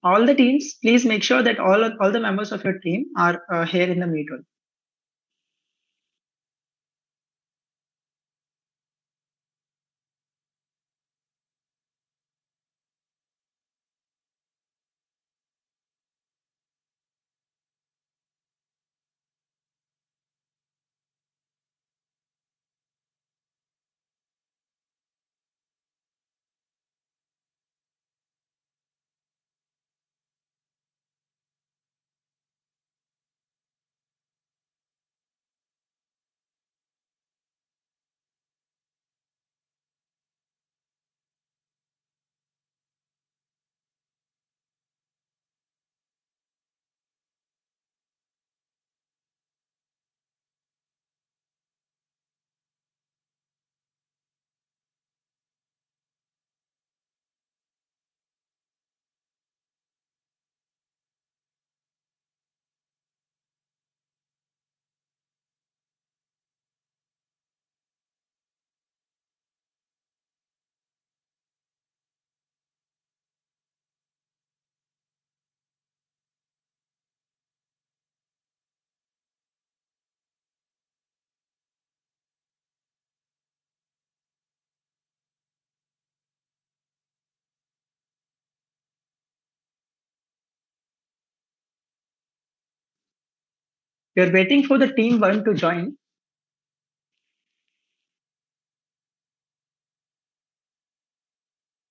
All the teams, please make sure that all the members of your team are here in the meet room. You're waiting for the team one to join.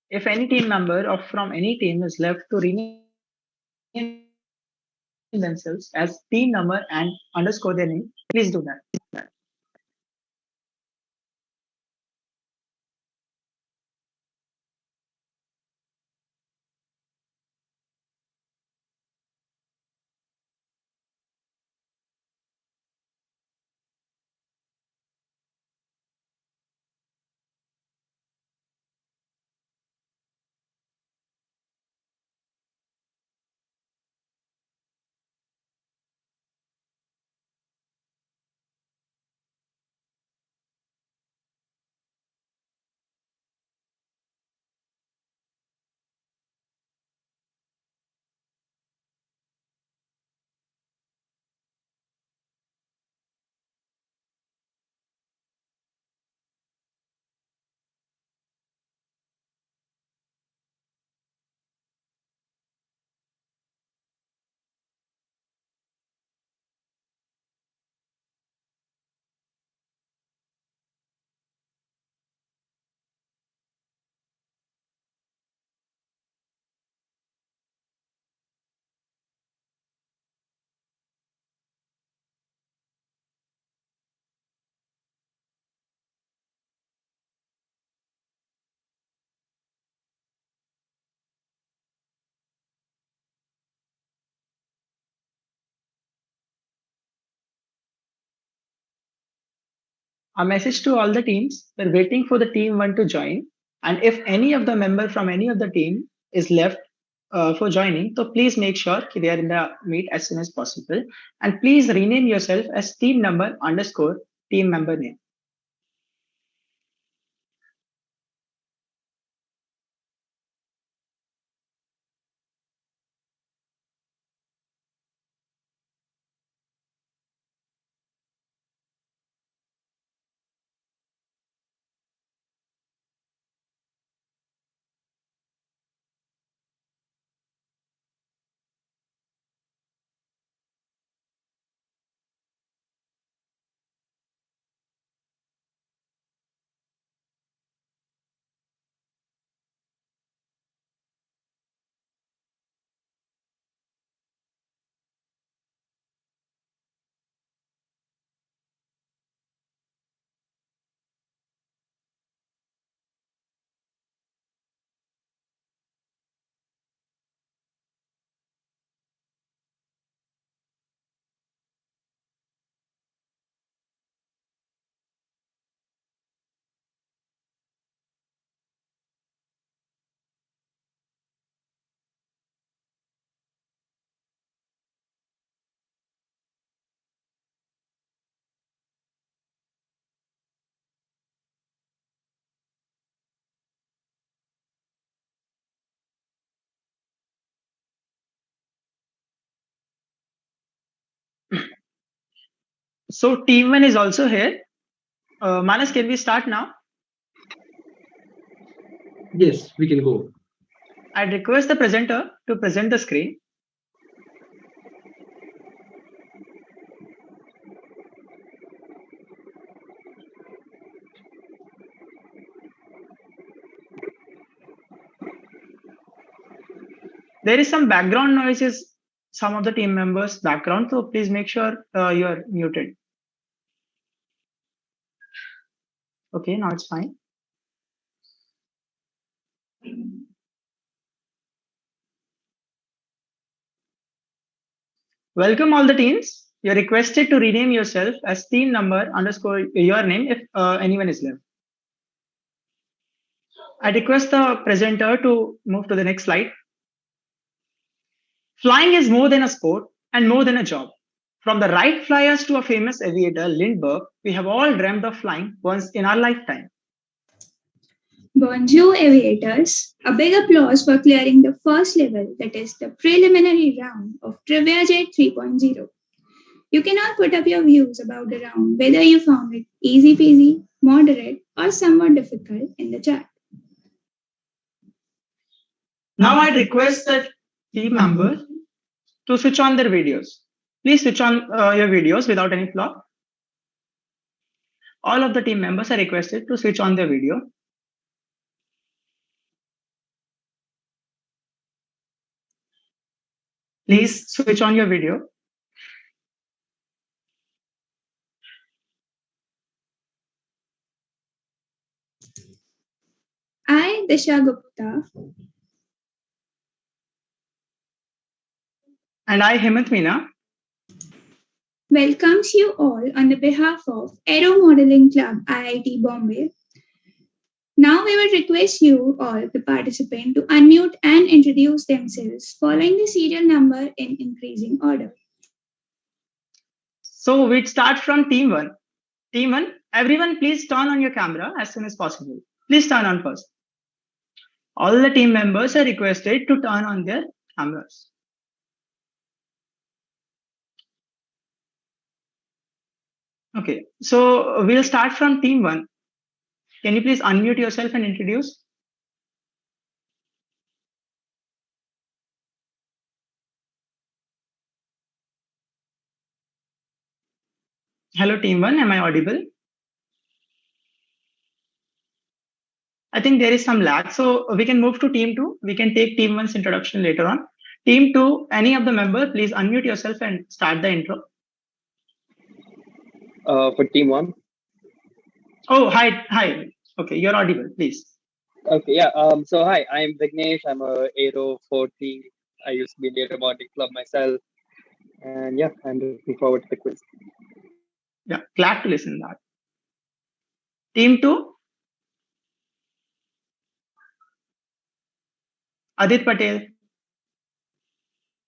If any team member or from any team is left to rename themselves as team number and underscore their name, please do that. A message to all the teams, we're waiting for the team one to join. And if any of the member from any of the team is left for joining, so please make sure they are in the meet as soon as possible. And please rename yourself as team number underscore team member name. So team 1 is also here. Manas, can we start now? Yes, we can go. I'd request the presenter to present the screen. There is some background noises, some of the team members' background, so please make sure you're muted. Okay, now it's fine. Welcome all the teams. You're requested to rename yourself as team number underscore your name if anyone is left. I request the presenter to move to the next slide. Flying is more than a sport and more than a job. From the Wright flyers to a famous aviator, Lindbergh, we have all dreamed of flying once in our lifetime. Bonjour aviators, a big applause for clearing the first level, that is the preliminary round of TRIVIAJET 3.0. You can all put up your views about the round, whether you found it easy peasy, moderate, or somewhat difficult in the chat. Now I request the team members to switch on their videos. Please switch on your videos without any flaw. All of the team members are requested to switch on their video. Please switch on your video. I, Disha Gupta, And I, Hemant Meena, welcomes you all on the behalf of Aeromodelling Club IIT Bombay. Now we will request you all, the participant, to unmute and introduce themselves following the serial number in increasing order. So we'd start from team 1. Team 1, everyone please turn on your camera as soon as possible. Please turn on first. All the team members are requested to turn on their cameras. Okay, so we'll start from team 1. Can you please unmute yourself and introduce? Hello, team 1. Am I audible? I think there is some lag. So we can move to team 2. We can take team 1's introduction later on. Team 2, any of the member, please unmute yourself and start the intro. For team 1. Oh, hi. Hi. Okay, you're audible, please. Okay, yeah. So hi, I'm Vignesh. I'm a Aero 40. I used to be in the Aeromodelling Club myself. And yeah, I'm looking forward to the quiz. Yeah, glad to listen to that. Team 2, Adit Patel.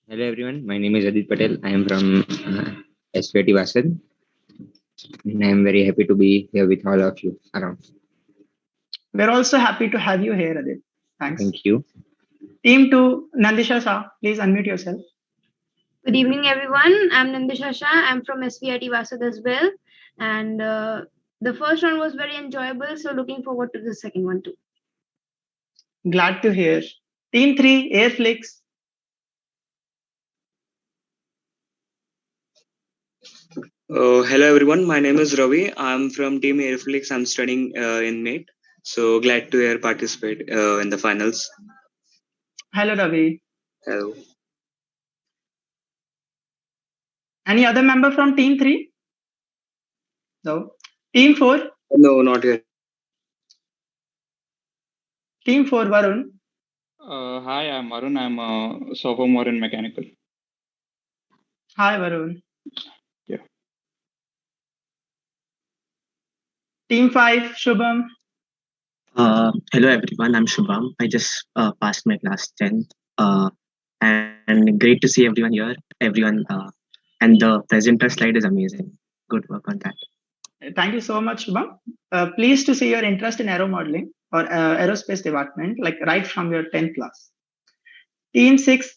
Hello everyone, my name is Adit Patel. I am from SVT Vasad and I am very happy to be here with all of you around. We're also happy to have you here, Adit. Thanks. Thank you. Team 2, Nandisha Shah, please unmute yourself. Good evening, everyone. I'm Nandisha Shah. I'm from SVT Vasad as well. And the first one was very enjoyable. So looking forward to the second one too. Glad to hear. Team 3, Airflix. Hello everyone, my name is Ravi. I'm from Team Airflix. I'm studying in MATE. So glad to here participate in the finals. Hello, Ravi. Hello. Any other member from Team 3? No. Team 4? No, not yet. Team 4, Varun. Hi, I'm Arun. I'm a sophomore in mechanical. Hi, Varun. Yeah. Team 5, Shubham. Hello everyone, I'm Shubham. I just passed my class 10th. And great to see everyone here. And the presenter slide is amazing. Good work on that. Thank you so much, Shubham. Pleased to see your interest in aeromodeling or aerospace department, like right from your 10th class. Team 6.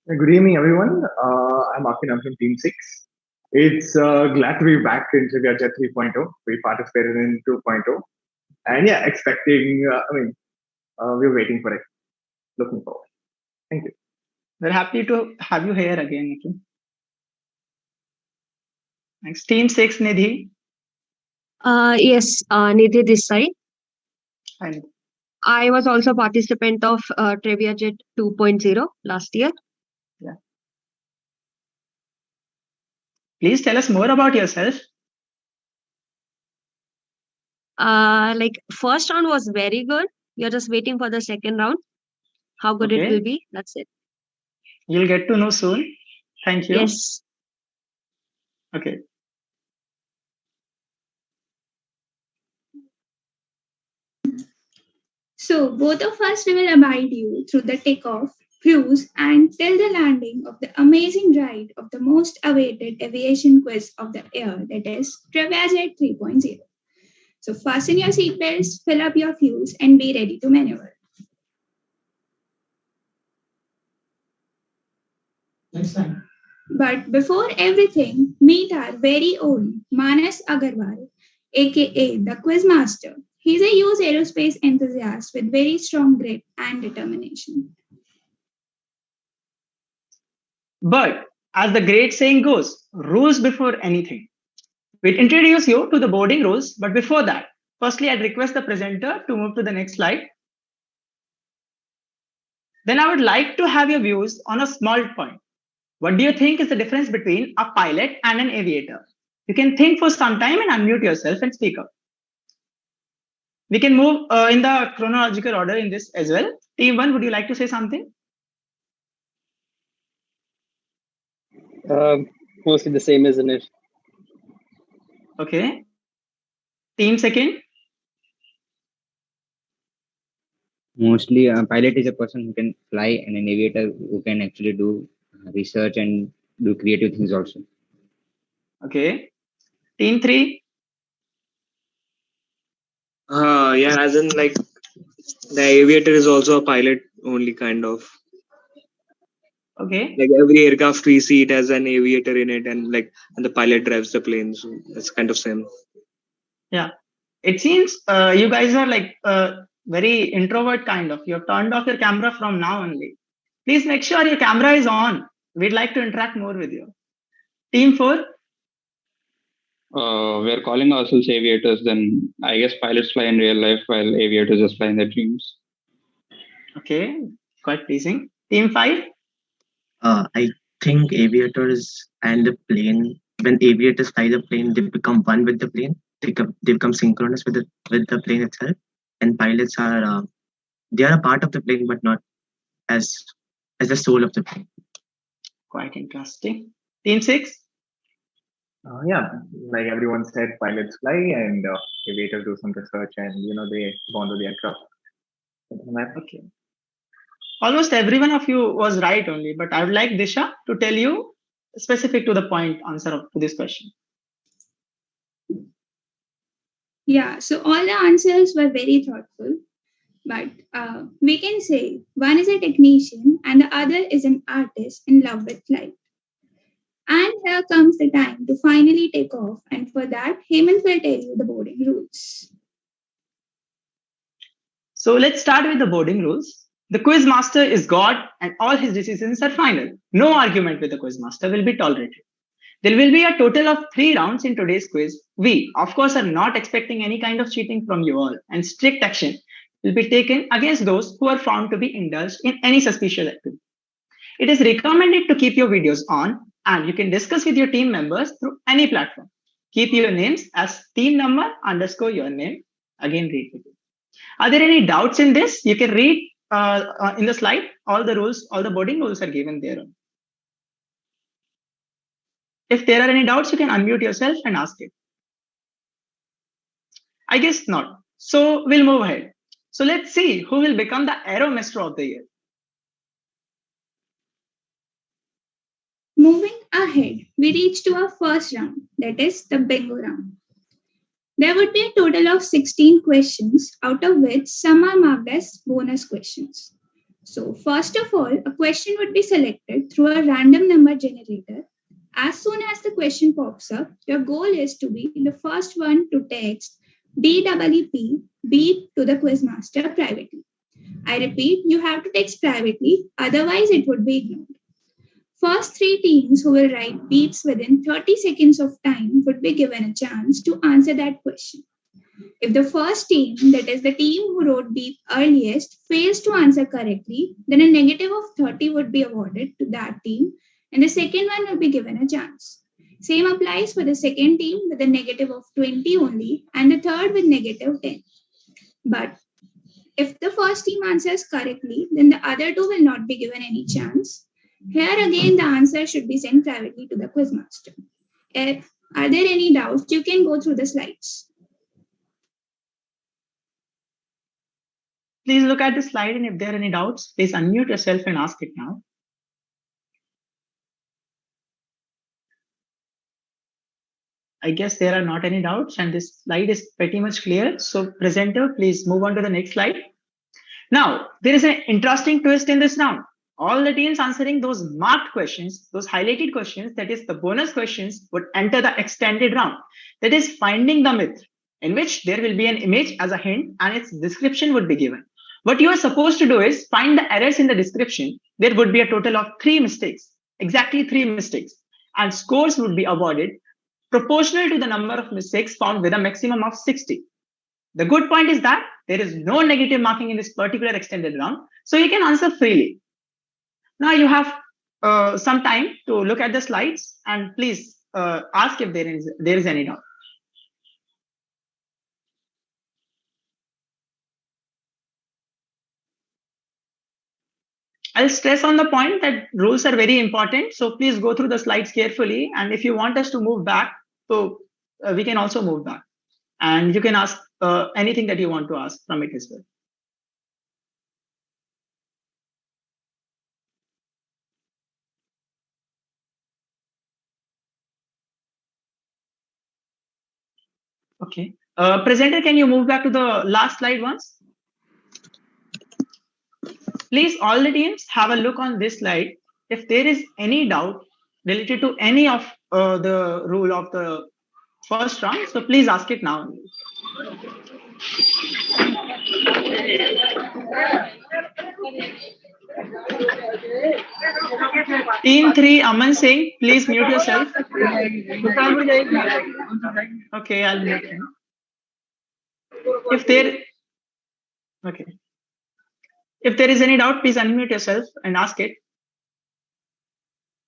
Good evening, everyone. I'm Akin. I'm from Team 6. It's glad to be back in TRIVIAJET 3.0. We participated in 2.0. And yeah, expecting, we're waiting for it. Looking forward. Thank you. We're happy to have you here again, Nikhil. Next, Team 6, Nidhi. Yes, Nidhi this side. And I was also a participant of TRIVIAJET 2.0 last year. yeah. Please tell us more about yourself. Like first round was very good. You're just waiting for the second round. How good it will be. That's it. You'll get to know soon. Thank you. Yes. Okay. So both of us will abide you through the takeoff, cruise, and till the landing of the amazing ride of the most awaited aviation quiz of the year, that is TRIVIAJET 3.0. So fasten your seatbelts, fill up your fuels, and be ready to maneuver. Next time. But before everything, meet our very own Manas Agarwal, aka the Quizmaster. He's a US aerospace enthusiast with very strong grit and determination. But as the great saying goes, rules before anything. We'll introduce you to the boarding rules, but before that, firstly, I'd request the presenter to move to the next slide. Then I would like to have your views on a small point. What do you think is the difference between a pilot and an aviator? You can think for some time and unmute yourself and speak up. We can move in the chronological order in this as well. Team 1, would you like to say something? Mostly the same, isn't it? Okay. Team 2. Mostly, a pilot is a person who can fly, and an aviator who can actually do research and do creative things also. Okay. Team 3. Yeah, as in like the aviator is also a pilot only kind of. Okay. Like every aircraft we see it has an aviator in it, and the pilot drives the plane. So that's kind of same. Yeah. It seems you guys are like very introvert kind of. You have turned off your camera from now only. Please make sure your camera is on. We'd like to interact more with you. Team 4. We're calling ourselves aviators. Then I guess pilots fly in real life while aviators just fly in their dreams. Okay, quite pleasing. Team 5. I think aviators and the plane, when aviators fly the plane, they become one with the plane. They become synchronous with the plane itself. And pilots are they are a part of the plane, but not as the soul of the plane. Quite interesting. Team 6. Yeah, like everyone said, pilots fly and aviators do some research, and they go onto the aircraft. Okay. Almost every one of you was right only, but I would like Disha to tell you specific to the point answer to this question. Yeah, so all the answers were very thoughtful. But we can say one is a technician and the other is an artist in love with flight. And here comes the time to finally take off. And for that, Hemant will tell you the boarding rules. So let's start with the boarding rules. The quiz master is God and all his decisions are final. No argument with the quiz master will be tolerated. There will be a total of 3 rounds in today's quiz. We, of course, are not expecting any kind of cheating from you all, and strict action will be taken against those who are found to be indulged in any suspicious activity. It is recommended to keep your videos on, and you can discuss with your team members through any platform. Keep your names as team number _ your name. Again, read with it. Are there any doubts in this? You can read in the slide. All the rules, all the boarding rules are given there. If there are any doubts, you can unmute yourself and ask it. I guess not. So we'll move ahead. So let's see who will become the Aeromaster of the year. Moving ahead, we reach to our first round, that is the bingo round. There would be a total of 16 questions, out of which some are marked as bonus questions. So first of all, a question would be selected through a random number generator As soon as the question pops up, your goal is to be the first one to text BEEP beep to the quizmaster privately. I repeat, you have to text privately, otherwise it would be ignored. First 3 teams who will write beeps within 30 seconds of time would be given a chance to answer that question. If the first team, that is the team who wrote beep earliest, fails to answer correctly, then a negative of 30 would be awarded to that team, and the second one will be given a chance. Same applies for the second team with a negative of 20 only, and the third with negative 10. But if the first team answers correctly, then the other two will not be given any chance. Here again, the answer should be sent privately to the quizmaster. Are there any doubts? You can go through the slides. Please look at the slide, and if there are any doubts, please unmute yourself and ask it now. I guess there are not any doubts, and this slide is pretty much clear. So presenter, please move on to the next slide. Now, there is an interesting twist in this round. All the teams answering those marked questions, those highlighted questions, that is the bonus questions, would enter the extended round. That is finding the myth, in which there will be an image as a hint and its description would be given. What you are supposed to do is find the errors in the description. There would be a total of 3 mistakes, exactly 3 mistakes, and scores would be awarded proportional to the number of mistakes found with a maximum of 60. The good point is that there is no negative marking in this particular extended round, so you can answer freely. Now you have some time to look at the slides and please ask if there is any doubt. I'll stress on the point that rules are very important, so please go through the slides carefully, and if you want us to move back, so we can also move back, and you can ask anything that you want to ask from it as well. Okay. Presenter, can you move back to the last slide once? Please, all the teams, have a look on this slide. If there is any doubt related to any of the rule of the first round, so please ask it now. Team 3, Aman Singh, please mute yourself. Okay, I'll mute him. If there is any doubt, please unmute yourself and ask it.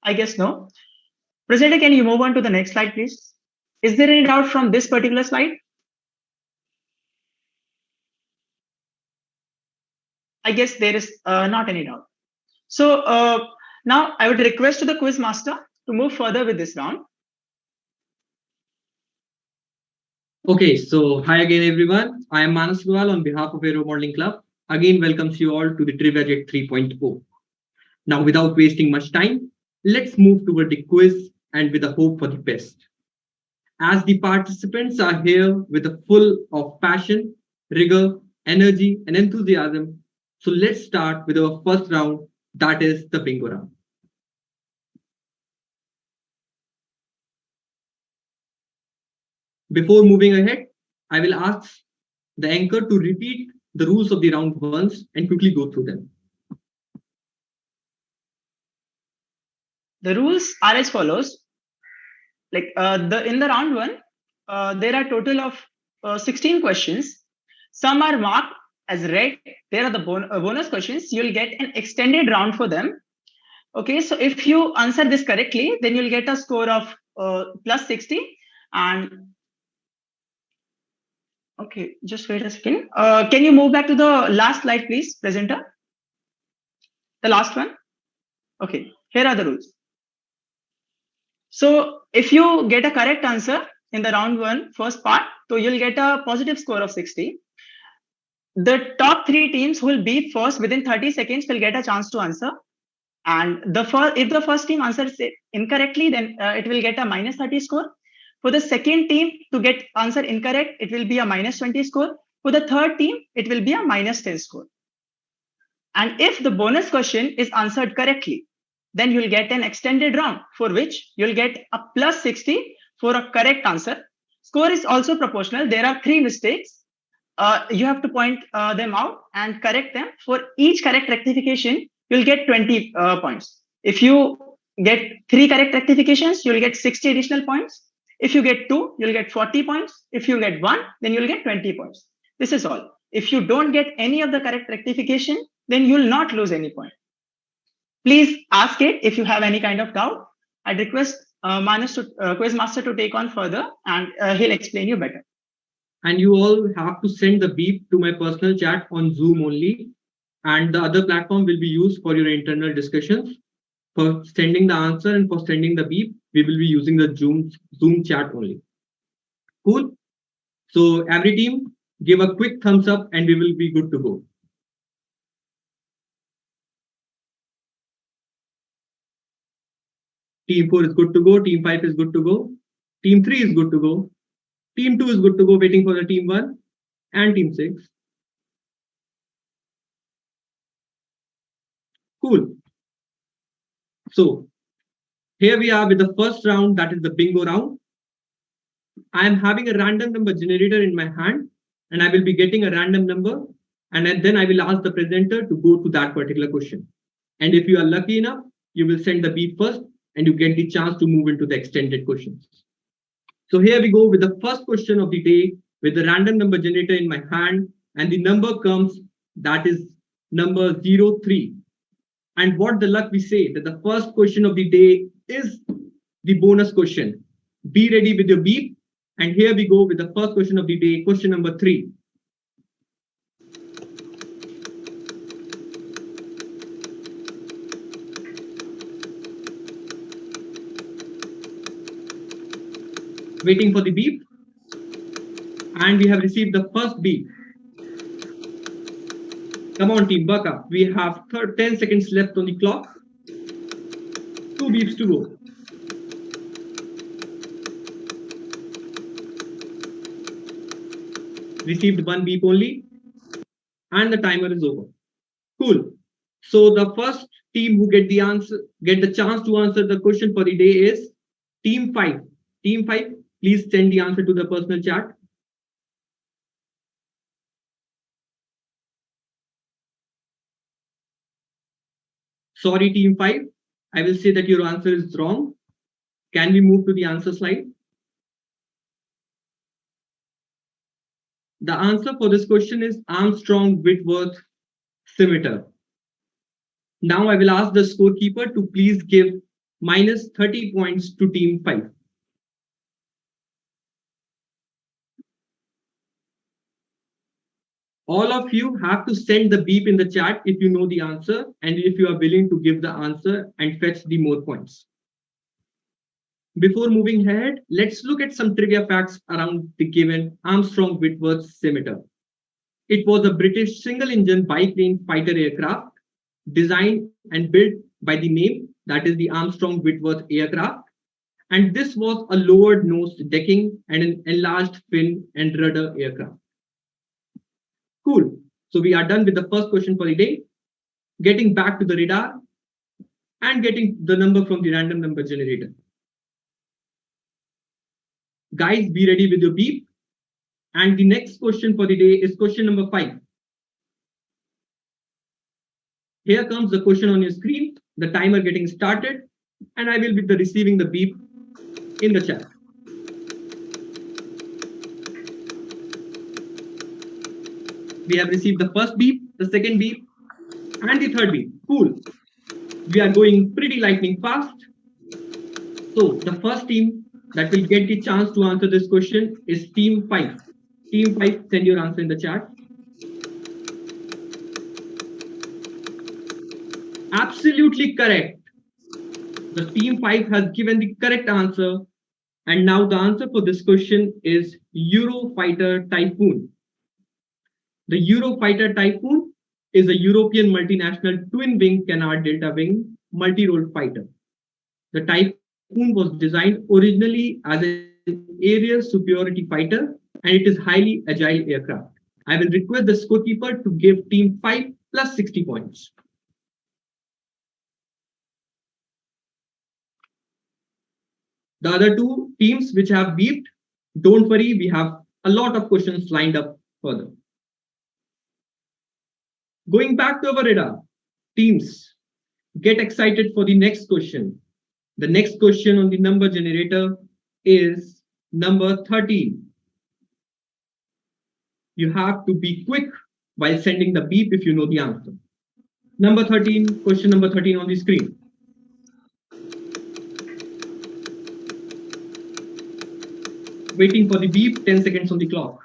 I guess no. Presenter, can you move on to the next slide, please? Is there any doubt from this particular slide? I guess there is not any doubt. So now I would request to the quiz master to move further with this round. Okay, so hi again, everyone. I am Manas Gowal on behalf of Aeromodelling Club. Again, welcomes you all to the TRIVIAJET 3.0. Now, without wasting much time, let's move toward the quiz and with a hope for the best. As the participants are here with a full of passion, rigor, energy, and enthusiasm, so let's start with our first round, that is the bingo round. Before moving ahead, I will ask the anchor to repeat the rules of the round once and quickly go through them. The rules are as follows. Like in the round one, there are a total of 16 questions. Some are marked as red. There are the bonus questions. You'll get an extended round for them. Okay, so if you answer this correctly, then you'll get a score of plus 60. And okay, just wait a second. Can you move back to the last slide, please, presenter? The last one. Okay, here are the rules. So if you get a correct answer in the round one first part, so you'll get a positive score of 60. The top 3 teams who will be first within 30 seconds will get a chance to answer. And if the first team answers it incorrectly, then it will get a minus 30 score. For the second team to get answer incorrect, it will be a minus 20 score. For the third team, it will be a minus 10 score. And if the bonus question is answered correctly, then you'll get an extended round for which you'll get a plus 60 for a correct answer. Score is also proportional. There are 3 mistakes. You have to point them out and correct them. For each correct rectification, you'll get 20 points. If you get 3 correct rectifications, you'll get 60 additional points. If you get 2, you'll get 40 points. If you get 1, then you'll get 20 points. This is all. If you don't get any of the correct rectification, then you'll not lose any point. Please ask it if you have any kind of doubt. I'd request Quiz Master to take on further, and he'll explain you better. And you all have to send the beep to my personal chat on Zoom only, and the other platform will be used for your internal discussions. For sending the answer and for sending the beep, we will be using the Zoom chat only. Cool. So every team, give a quick thumbs up and we will be good to go. Team 4 is good to go. Team 5 is good to go. Team 3 is good to go. Team 2 is good to go, waiting for the Team 1 and Team 6. Cool. So here we are with the first round, that is the bingo round. I am having a random number generator in my hand, and I will be getting a random number, and then I will ask the presenter to go to that particular question. And if you are lucky enough, you will send the beep first, and you get the chance to move into the extended questions. So here we go with the first question of the day with the random number generator in my hand, and the number comes, that is number 03. And what the luck we say that the first question of the day is the bonus question. Be ready with your beep. And here we go with the first question of the day, question number 3. Waiting for the beep. And we have received the first beep. Come on, team, buck up. We have 10 seconds left on the clock. 2 beeps to go. Received 1 beep only. And the timer is over. Cool. So the first team who get the chance to answer the question for the day is Team 5. Team 5, please send the answer to the personal chat. Sorry, Team 5. I will say that your answer is wrong. Can we move to the answer slide? The answer for this question is Armstrong-Whitworth scimitar. Now I will ask the scorekeeper to please give minus 30 points to Team 5. All of you have to send the beep in the chat if you know the answer and if you are willing to give the answer and fetch the more points. Before moving ahead, let's look at some trivia facts around the given Armstrong-Whitworth scimitar. It was a British single-engine biplane fighter aircraft designed and built by the name, that is the Armstrong-Whitworth aircraft. And this was a lowered nose decking and an enlarged fin and rudder aircraft. Cool. So we are done with the first question for the day. Getting back to the radar and getting the number from the random number generator. Guys, be ready with your beep. And the next question for the day is question number 5. Here comes the question on your screen, the timer getting started, and I will be receiving the beep in the chat. We have received the first beep, the second beep, and the third beep. Cool. We are going pretty lightning fast. So the first team that will get the chance to answer this question is Team 5. Team 5, send your answer in the chat. Absolutely correct. The Team 5 has given the correct answer. And now the answer for this question is Eurofighter Typhoon. The Eurofighter Typhoon is a European multinational twin-wing canard delta wing multi-role fighter. The Typhoon was designed originally as an aerial superiority fighter, and it is highly agile aircraft. I will request the scorekeeper to give Team 5 plus 60 points. The other two teams which have beeped, don't worry, we have a lot of questions lined up further. Going back to our radar, teams, get excited for the next question. The next question on the number generator is number 13. You have to be quick while sending the beep if you know the answer. Number 13, question number 13 on the screen. Waiting for the beep, 10 seconds on the clock.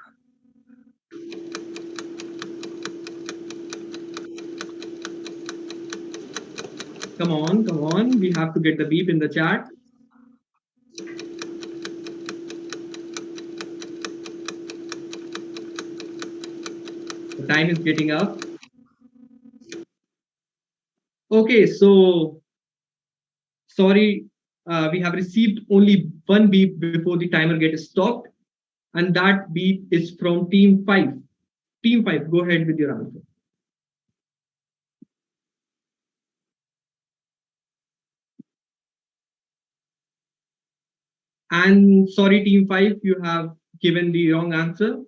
Come on. We have to get the beep in the chat. The time is getting up. Okay, so sorry, we have received only one beep before the timer gets stopped, and that beep is from team 5. Team 5, go ahead with your answer. And sorry, team 5, you have given the wrong answer.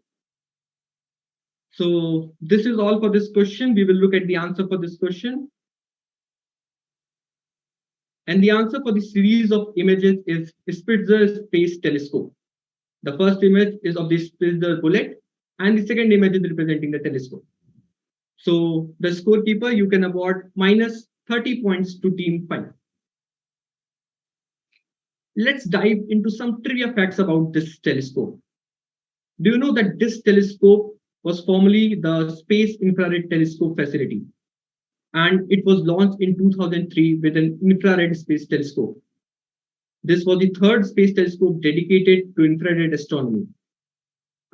So this is all for this question. We will look at the answer for this question. And the answer for the series of images is Spitzer Space Telescope. The first image is of the Spitzer bullet, and the second image is representing the telescope. So the scorekeeper, you can award minus 30 points to team 5. Let's dive into some trivia facts about this telescope. Do you know that this telescope was formerly the Space Infrared Telescope Facility, and it was launched in 2003 with an infrared space telescope. This was the third space telescope dedicated to infrared astronomy,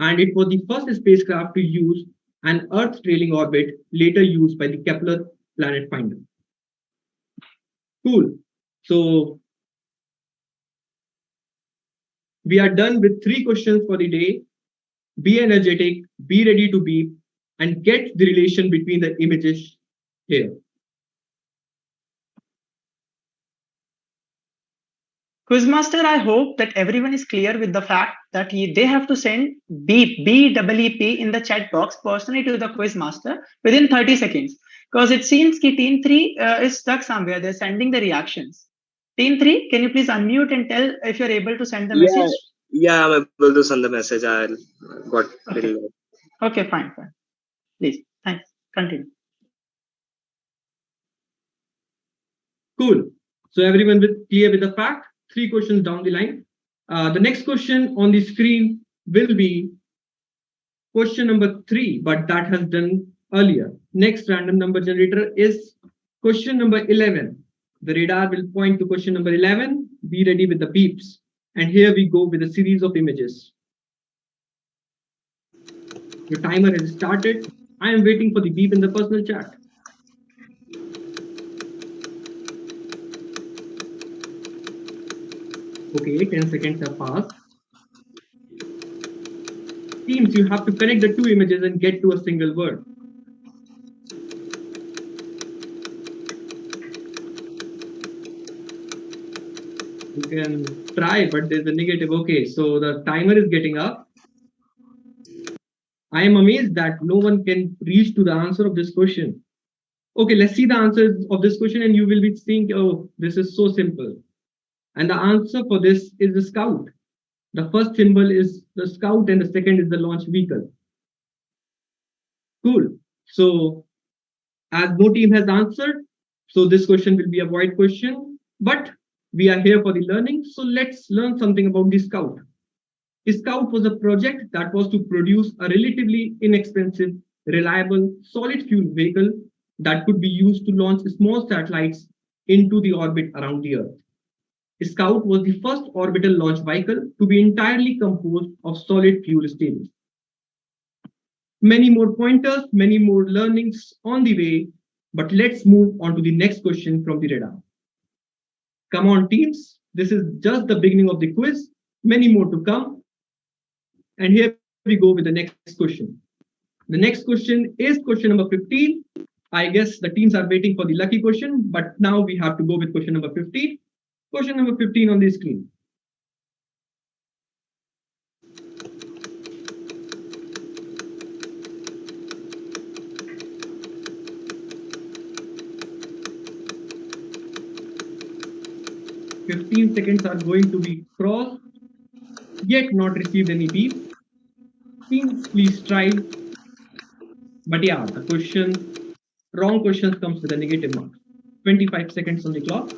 and it was the first spacecraft to use an Earth trailing orbit, later used by the Kepler Planet Finder. Cool. So we are done with 3 questions for the day. Be energetic, be ready to beep, and get the relation between the images here. Quizmaster, I hope that everyone is clear with the fact that they have to send beep, B-E-E-P in the chat box personally to the Quizmaster within 30 seconds. Because it seems that team 3 is stuck somewhere. They're sending the reactions. Team 3, can you please unmute and tell if you're able to send the message? Yeah, I'm able to send the message. I got okay. Okay, fine. Please, thanks. Continue. Cool. So everyone clear with the fact? 3 questions down the line. The next question on the screen will be question number 3, but that has done earlier. Next random number generator is question number 11. The radar will point to question number 11. Be ready with the beeps. And here we go with a series of images. Your timer has started. I am waiting for the beep in the personal chat. Okay, 10 seconds have passed. Teams, you have to connect the 2 images and get to a single word. You can try, but there's a negative. Okay, so the timer is getting up. I am amazed that no one can reach to the answer of this question. Okay, let's see the answers of this question and you will be seeing, oh, this is so simple. And the answer for this is the Scout. The first symbol is the Scout and the second is the launch vehicle. Cool. So as no team has answered, so this question will be a void question, but we are here for the learning. So let's learn something about the Scout. The Scout was a project that was to produce a relatively inexpensive, reliable, solid fuel vehicle that could be used to launch small satellites into the orbit around the Earth. Scout was the first orbital launch vehicle to be entirely composed of solid fuel stages. Many more pointers, many more learnings on the way, but let's move on to the next question from the radar. Come on, teams. This is just the beginning of the quiz. Many more to come. And here we go with the next question. The next question is question number 15. I guess the teams are waiting for the lucky question, but now we have to go with question number 15. Question number 15 on the screen. 15 seconds are going to be crossed, yet not received any beep. Teams, please try. But yeah, the wrong questions comes with a negative mark. 25 seconds on the clock.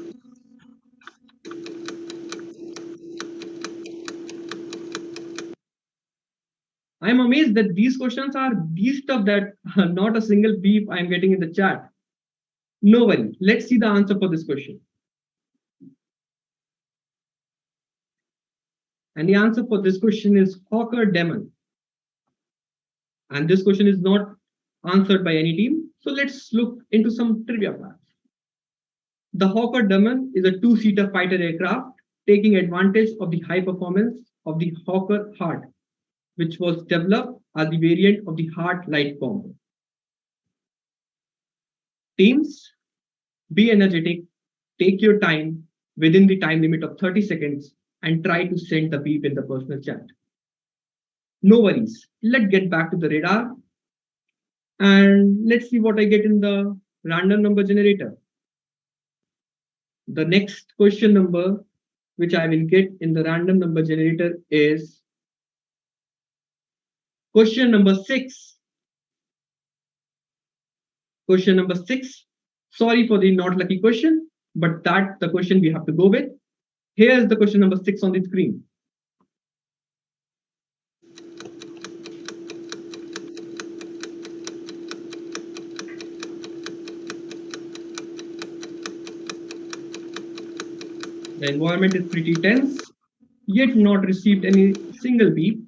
I'm amazed that these questions are these stuff that not a single beep I'm getting in the chat. No worry. Let's see the answer for this question. And the answer for this question is Hawker Demon. And this question is not answered by any team. So let's look into some trivia facts. The Hawker Demon is a two-seater fighter aircraft taking advantage of the high performance of the Hawker Heart, which was developed as the variant of the Heart Light Bomber. Teams, be energetic, take your time within the time limit of 30 seconds and try to send the beep in the personal chat. No worries. Let's get back to the radar and let's see what I get in the random number generator. The next question number which I will get in the random number generator is question number 6. Question number 6. Sorry for the not lucky question, but that's the question we have to go with. Here's the question number 6 on the screen. The environment is pretty tense, yet not received any single beep.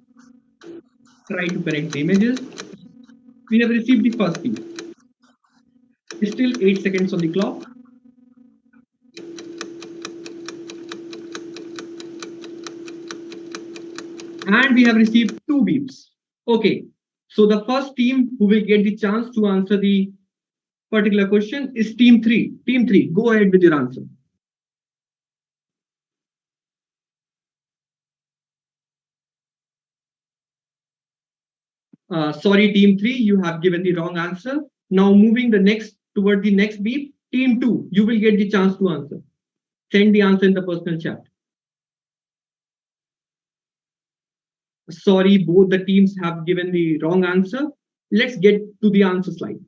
Try to connect the images. We have received the first beep. Still 8 seconds on the clock. And we have received 2 beeps. Okay, so the first team who will get the chance to answer the particular question is team 3. Team 3, go ahead with your answer. Sorry, team 3, you have given the wrong answer. Now moving toward the next beep, team 2, you will get the chance to answer. Send the answer in the personal chat. Sorry, both the teams have given the wrong answer. Let's get to the answer slide.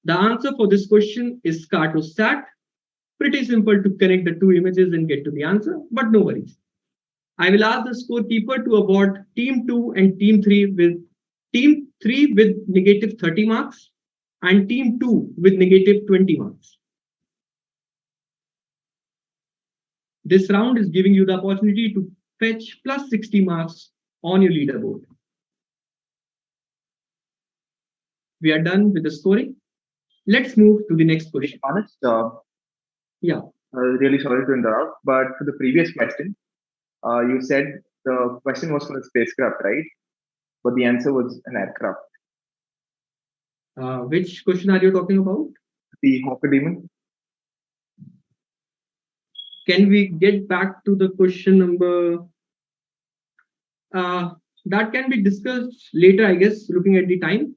The answer for this question is Cartosat. Pretty simple to connect the 2 images and get to the answer, but no worries. I will ask the scorekeeper to award team 2 and team 3 with negative 30 marks and team 2 with negative 20 marks. This round is giving you the opportunity to fetch plus 60 marks on your leaderboard. We are done with the scoring. Let's move to the next question. Honest, yeah. Really sorry to interrupt, but for the previous question, you said the question was for a spacecraft, right? But the answer was an aircraft. Which question are you talking about? The Hawker Demon. Can we get back to the question number? That can be discussed later, I guess, looking at the time.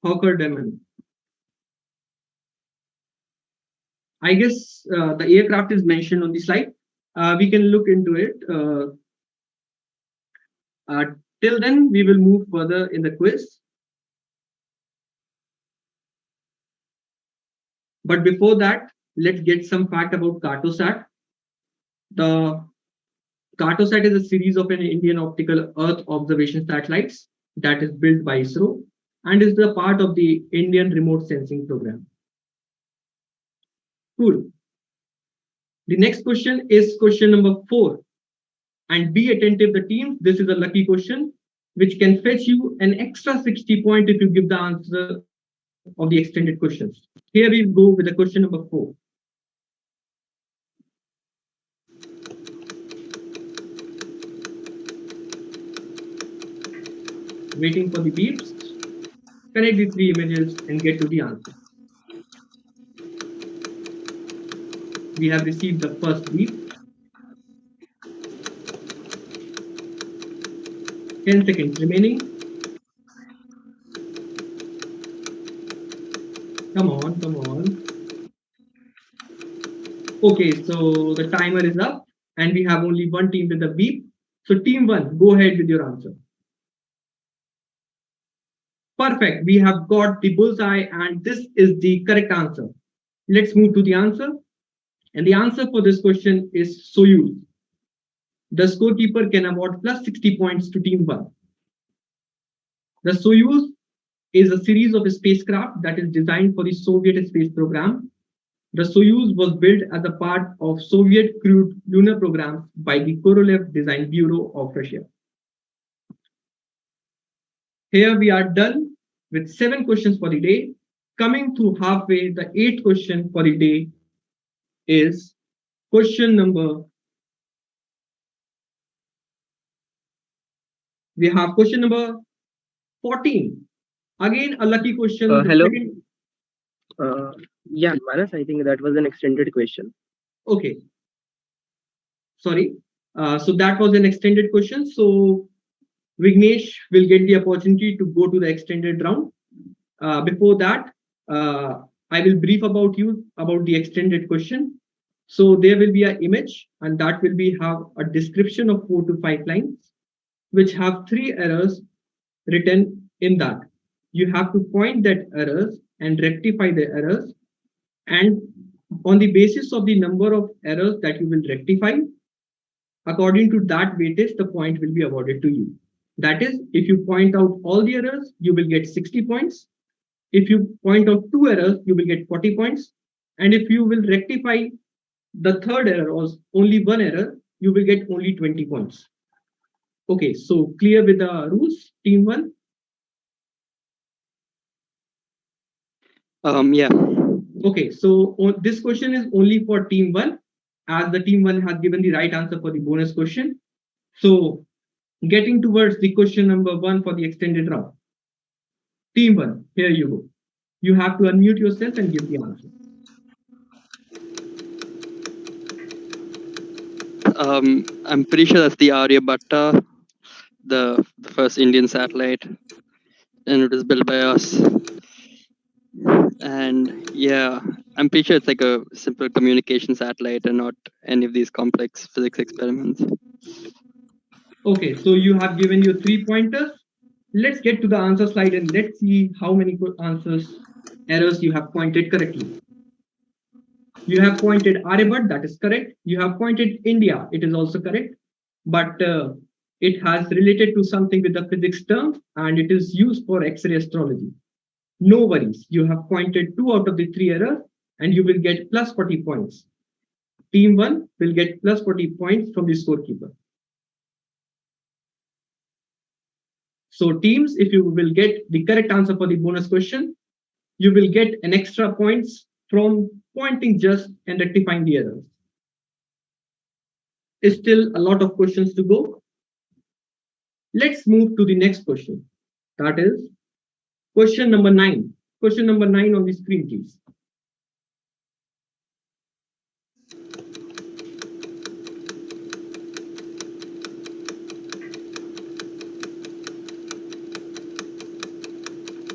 Hawker Demon. I guess the aircraft is mentioned on the slide. We can look into it. Till then, we will move further in the quiz. But before that, let's get some fact about Cartosat. The Cartosat is a series of an Indian optical Earth observation satellites that is built by ISRO and is the part of the Indian remote sensing program. Cool. The next question is question number 4. And be attentive, the team. This is a lucky question, which can fetch you an extra 60 points if you give the answer of the extended questions. Here we go with the question number 4. Waiting for the beeps. Connect the 3 images and get to the answer. We have received the first beep. 10 seconds remaining. Come on, come on. Okay, so the timer is up and we have only one team with a beep. So team 1, go ahead with your answer. Perfect. We have got the bullseye and this is the correct answer. Let's move to the answer. And the answer for this question is Soyuz. The scorekeeper can award plus 60 points to team 1. The Soyuz is a series of spacecraft that is designed for the Soviet space program. The Soyuz was built as a part of Soviet crewed lunar programs by the Korolev Design Bureau of Russia. Here we are done with 7 questions for the day. Coming to halfway, the 8th question for the day is question number. We have question number 14. Again, a lucky question. Hello. Yeah, Manas, I think that was an extended question. Okay. Sorry. So that was an extended question. So Vignesh will get the opportunity to go to the extended round. Before that, I will brief about you about the extended question. So there will be an image and that will be have a description of 4 to 5 lines, which have 3 errors written in that. You have to point that errors and rectify the errors. And on the basis of the number of errors that you will rectify, according to that weightage, the point will be awarded to you. That is, if you point out all the errors, you will get 60 points. If you point out 2 errors, you will get 40 points. And if you will rectify the third error or only 1 error, you will get only 20 points. Okay, so clear with the rules, team 1? Yeah. Okay, so this question is only for team 1, as the team 1 has given the right answer for the bonus question. So getting towards the question number 1 for the extended round. Team 1, here you go. You have to unmute yourself and give the answer. I'm pretty sure that's the Aryabhatta, the first Indian satellite, and it was built by us. And yeah, I'm pretty sure it's like a simple communication satellite and not any of these complex physics experiments. Okay, so you have given your 3 pointers. Let's get to the answer slide and let's see how many errors you have pointed correctly. You have pointed Aryabhat, that is correct. You have pointed India, it is also correct. But it has related to something with the physics term and it is used for X-ray astrology. No worries, you have pointed 2 out of the 3 errors and you will get plus 40 points. Team 1 will get plus 40 points from the scorekeeper. So teams, if you will get the correct answer for the bonus question, you will get an extra points from pointing just and rectifying the errors. Still a lot of questions to go. Let's move to the next question. That is question number 9. Question number 9 on the screen, please.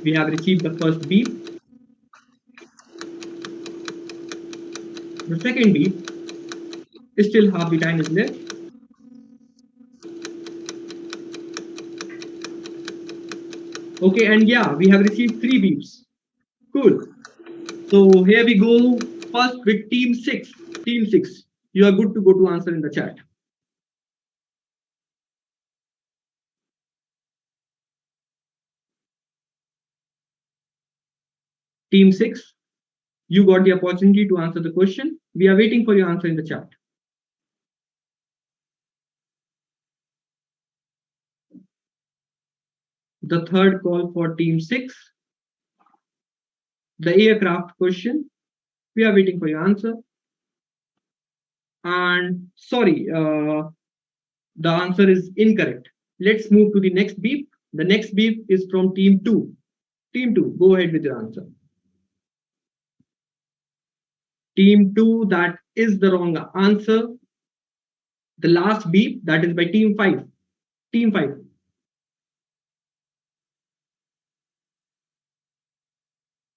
We have received the first beep. The second beep. Still half the time is left. Okay, and yeah, we have received 3 beeps. Cool. So here we go first with team 6. Team 6, you are good to go to answer in the chat. Team 6, you got the opportunity to answer the question. We are waiting for your answer in the chat. The third call for team 6. The aircraft question. We are waiting for your answer. And sorry, the answer is incorrect. Let's move to the next beep. The next beep is from team 2. Team 2, go ahead with your answer. Team 2, that is the wrong answer. The last beep, that is by team 5. Team 5.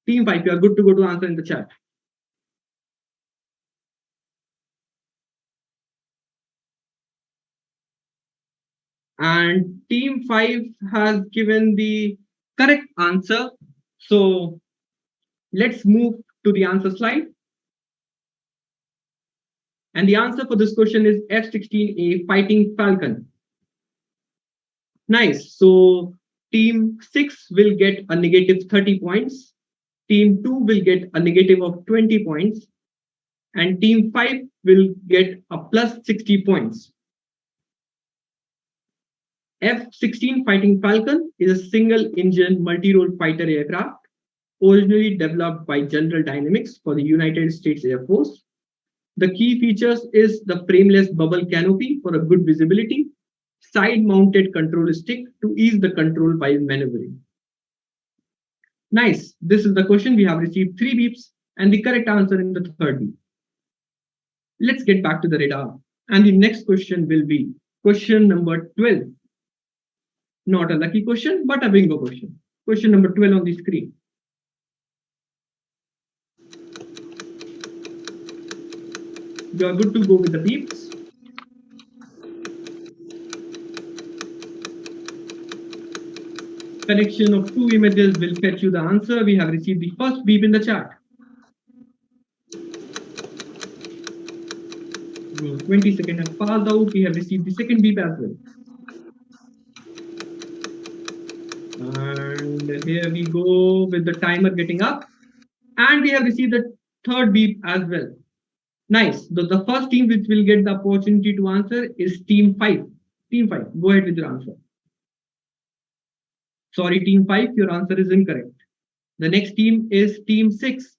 Team 5, you are good to go to answer in the chat. And team 5 has given the correct answer. So let's move to the answer slide. And the answer for this question is F-16A Fighting Falcon. Nice. So team 6 will get a negative 30 points. Team 2 will get a negative of 20 points. And team 5 will get a plus 60 points. F-16 Fighting Falcon is a single-engine multi-role fighter aircraft originally developed by General Dynamics for the United States Air Force. The key features is the frameless bubble canopy for a good visibility, side-mounted control stick to ease the control while maneuvering. Nice. This is the question. We have received 3 beeps and the correct answer in the third beep. Let's get back to the radar. And the next question will be question number 12. Not a lucky question, but a bingo question. Question number 12 on the screen. You are good to go with the beeps. Connection of 2 images will fetch you the answer. We have received the first beep in the chat. 20 seconds have passed out. We have received the second beep as well. And here we go with the timer getting up. And we have received the third beep as well. Nice. The first team which will get the opportunity to answer is team 5. Team 5, go ahead with your answer. Sorry, team 5, your answer is incorrect. The next team is team 6.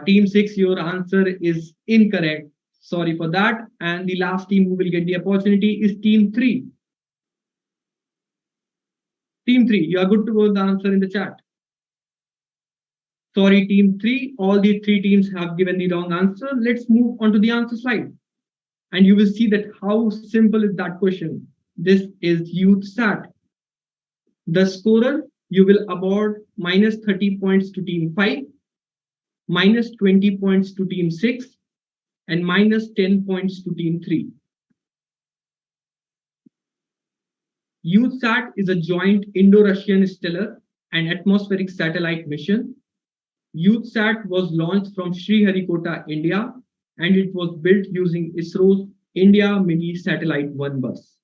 Team 6, your answer is incorrect. Sorry for that. And the last team who will get the opportunity is team 3. Team 3, you are good to go with the answer in the chat. Sorry, team 3, all the 3 teams have given the wrong answer. Let's move on to the answer slide. And you will see that how simple is that question. This is YouthSat. The scorer, you will award minus 30 points to team 5, minus 20 points to team 6, and minus 10 points to team 3. YouthSat is a joint Indo-Russian stellar and atmospheric satellite mission. YouthSat was launched from Sriharikota, India, and it was built using ISRO's India Mini Satellite 1 bus.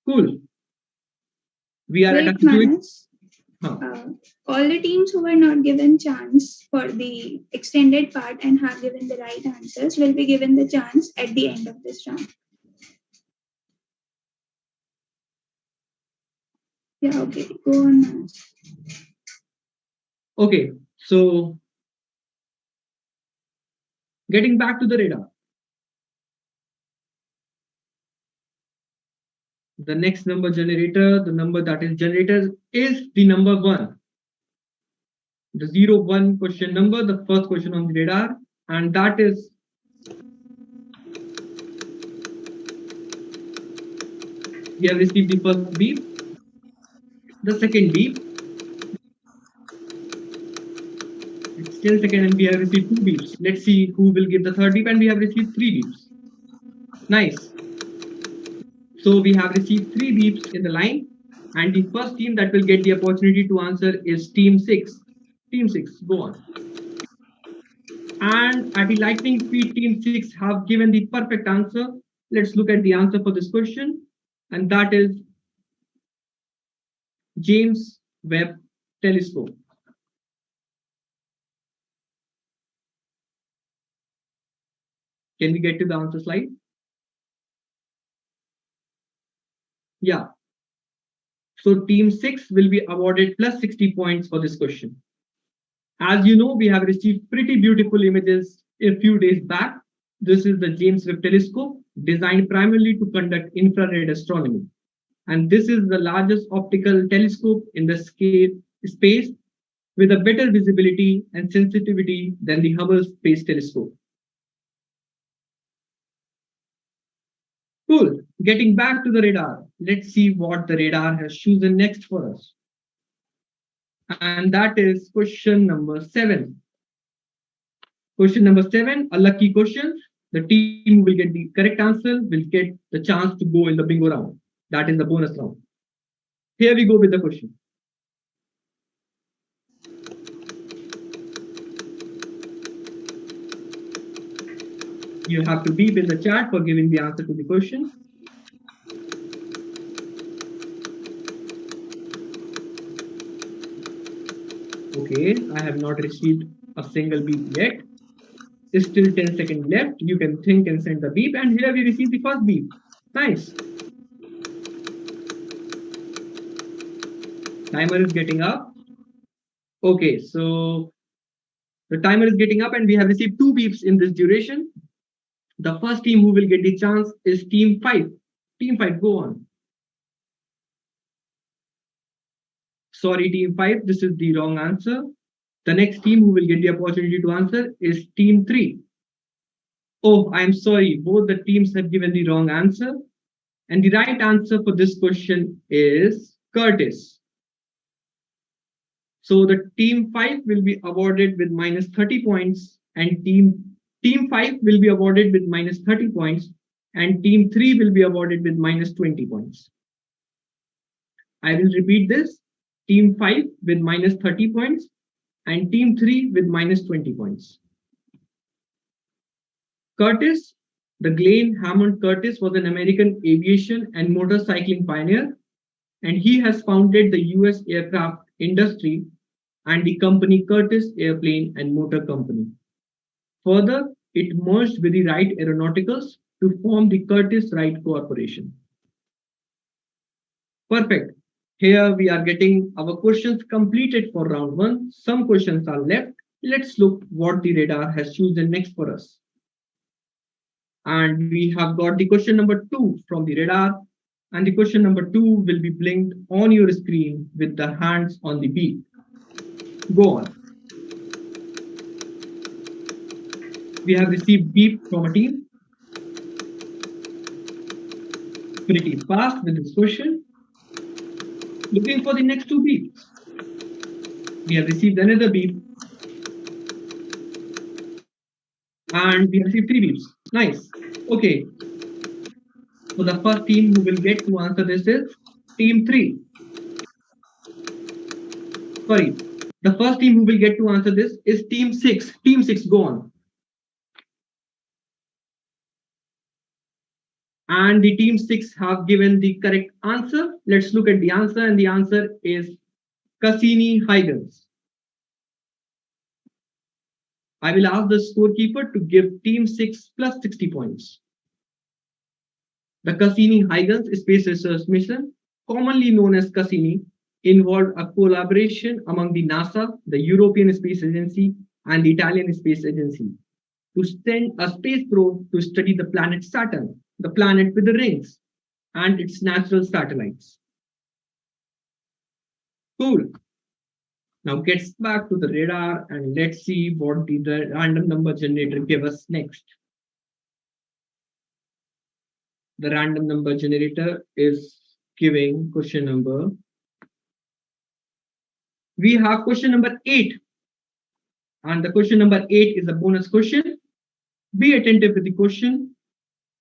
Cool. We are at Manas, all the teams who were not given chance for the extended part and have given the right answers will be given the chance at the end of this round. Yeah, okay, go on, Manas. Okay, so getting back to the radar. The next number generator, the number that is generated is the number 1. The 01 question number, the first question on the radar, and that is we have received the first beep, the second beep. It's 10 seconds and we have received 2 beeps. Let's see who will give the third beep, and we have received 3 beeps. Nice. So we have received 3 beeps in the line, and the first team that will get the opportunity to answer is team 6. Team 6, go on. And at the lightning speed, team 6 have given the perfect answer. Let's look at the answer for this question, and that is James Webb Telescope. Can we get to the answer slide? Yeah. So team 6 will be awarded plus 60 points for this question. As you know, we have received pretty beautiful images a few days back. This is the James Webb Telescope, designed primarily to conduct infrared astronomy. And this is the largest optical telescope in the space with a better visibility and sensitivity than the Hubble Space Telescope. Cool. Getting back to the radar, let's see what the radar has chosen next for us. And that is question number 7. Question number 7, a lucky question. The team who will get the correct answer will get the chance to go in the bingo round. That is the bonus round. Here we go with the question. You have to beep in the chat for giving the answer to the question. Okay, I have not received a single beep yet. It's still 10 seconds left. You can think and send the beep, and here we receive the first beep. Nice. Timer is getting up. Okay, so the timer is getting up and we have received 2 beeps in this duration. The first team who will get the chance is team 5. Team 5, go on. Sorry, team 5, this is the wrong answer. The next team who will get the opportunity to answer is team 3. Oh, I'm sorry, both the teams have given the wrong answer. And the right answer for this question is Curtis. So the team 5 will be awarded with minus 30 points, and team 5 will be awarded with minus 30 points, and team 3 will be awarded with minus 20 points. I will repeat this. Team 5 with minus 30 points and team 3 with minus 20 points. Curtis, the Glenn Hammond Curtis was an American aviation and motorcycling pioneer, and he has founded the US aircraft industry and the company Curtis Airplane and Motor Company. Further, it merged with the Wright Aeronauticals to form the Curtis Wright Corporation. Perfect. Here we are getting our questions completed for round 1. Some questions are left. Let's look what the radar has chosen next for us. And we have got the question number 2 from the radar. And the question number 2 will be blinked on your screen with the hands on the beep. Go on. We have received beep from a team. Pretty fast with this question. Looking for the next 2 beeps. We have received another beep. And we have received 3 beeps. Nice. Okay. So the first team who will get to answer this is team 3. Sorry. The first team who will get to answer this is team 6. Team 6, go on. And the team 6 have given the correct answer. Let's look at the answer, and the answer is Cassini-Huygens. I will ask the scorekeeper to give team 6 plus 60 points. The Cassini-Huygens Space Research Mission, commonly known as Cassini, involved a collaboration among the NASA, the European Space Agency, and the Italian Space Agency to send a space probe to study the planet Saturn, the planet with the rings, and its natural satellites. Cool. Now gets back to the radar and let's see what the random number generator gives us next. The random number generator is giving question number. We have question number 8. And the question number 8 is a bonus question. Be attentive with the question.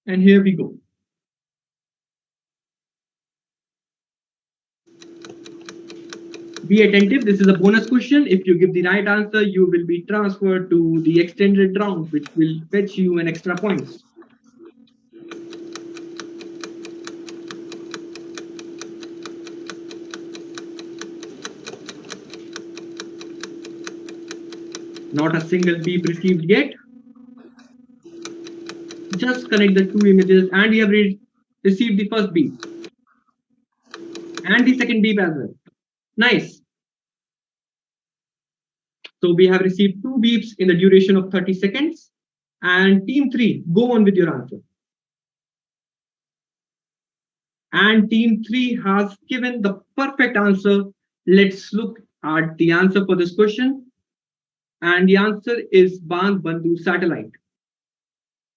And here we go. Be attentive. This is a bonus question. If you give the right answer, you will be transferred to the extended round, which will fetch you an extra points. Not a single beep received yet. Just connect the 2 images and you have received the first beep. And the second beep as well. Nice. So we have received 2 beeps in the duration of 30 seconds. And team 3, go on with your answer. And team 3 has given the perfect answer. Let's look at the answer for this question. And the answer is Bang-Bandhu satellite.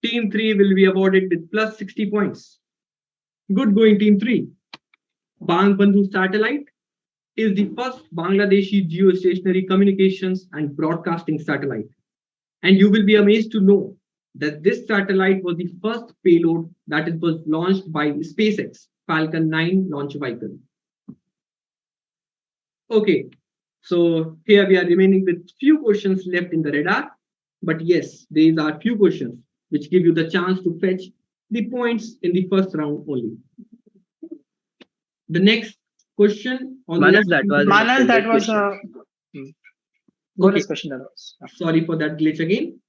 Team 3 will be awarded with plus 60 points. Good going, team 3. Bang-Bandhu satellite is the first Bangladeshi geostationary communications and broadcasting satellite. And you will be amazed to know that this satellite was the first payload that was launched by SpaceX Falcon 9 launch vehicle? Okay, so here we are remaining with few questions left in the radar. But yes, these are few questions which give you the chance to fetch the points in the first round only. The next question on Manas, the that was bonus okay. question. That was. Sorry for that glitch again.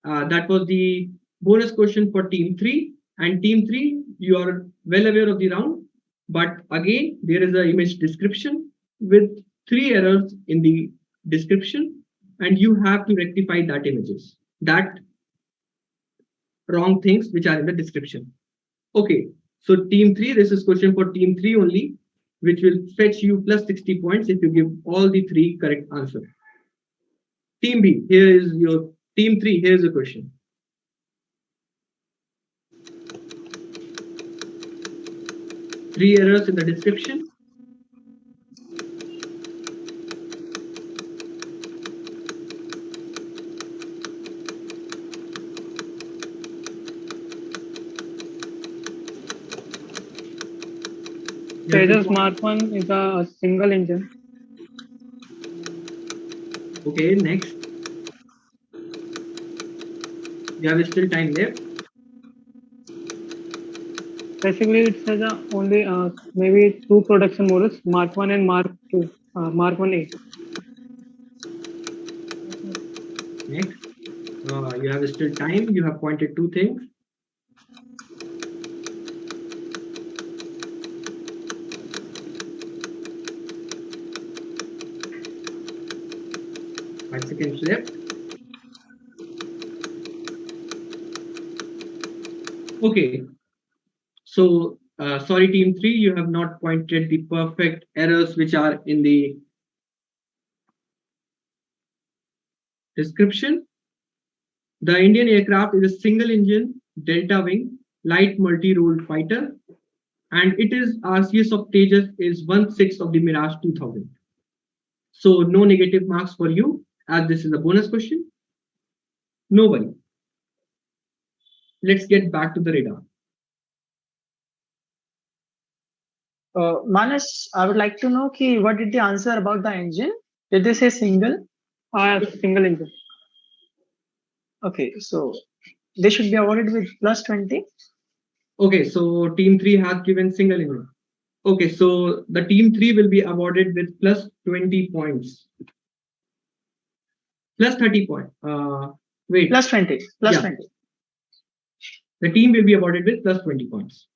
That was the bonus question for team 3. And team 3, you are well aware of the round. But again, there is an image description with 3 errors in the description. And you have to rectify that images, that wrong things which are in the description. Okay, so team 3, this is question for team 3 only, which will fetch you plus 60 points if you give all the 3 correct answers. Team B, here is your team 3, here's the question. Three errors in the description. Tejas Mark 1 is a single engine. Okay, next. You have still time left. Basically, it says only maybe 2 production models, Mark 1 and Mark 2, Mark 1A. Next. You have still time. You have pointed 2 things. Five seconds left. Okay. So, sorry, team 3, you have not pointed the perfect errors which are in the description. The Indian aircraft is a single engine, delta wing, light multi-role fighter, and it is RCS of Tejas is 1/6 of the Mirage 2000. So no negative marks for you, as this is a bonus question. No worry. Let's get back to the radar. Manas, I would like to know what did they answer about the engine? Did they say single? Single engine. Okay, so they should be awarded with plus 20. Okay, so team 3 has given single engine. Okay, so the team 3 will be awarded with plus 20 points. Plus 30 points. Wait. Plus 20. Plus 20. The team will be awarded with plus 20 points.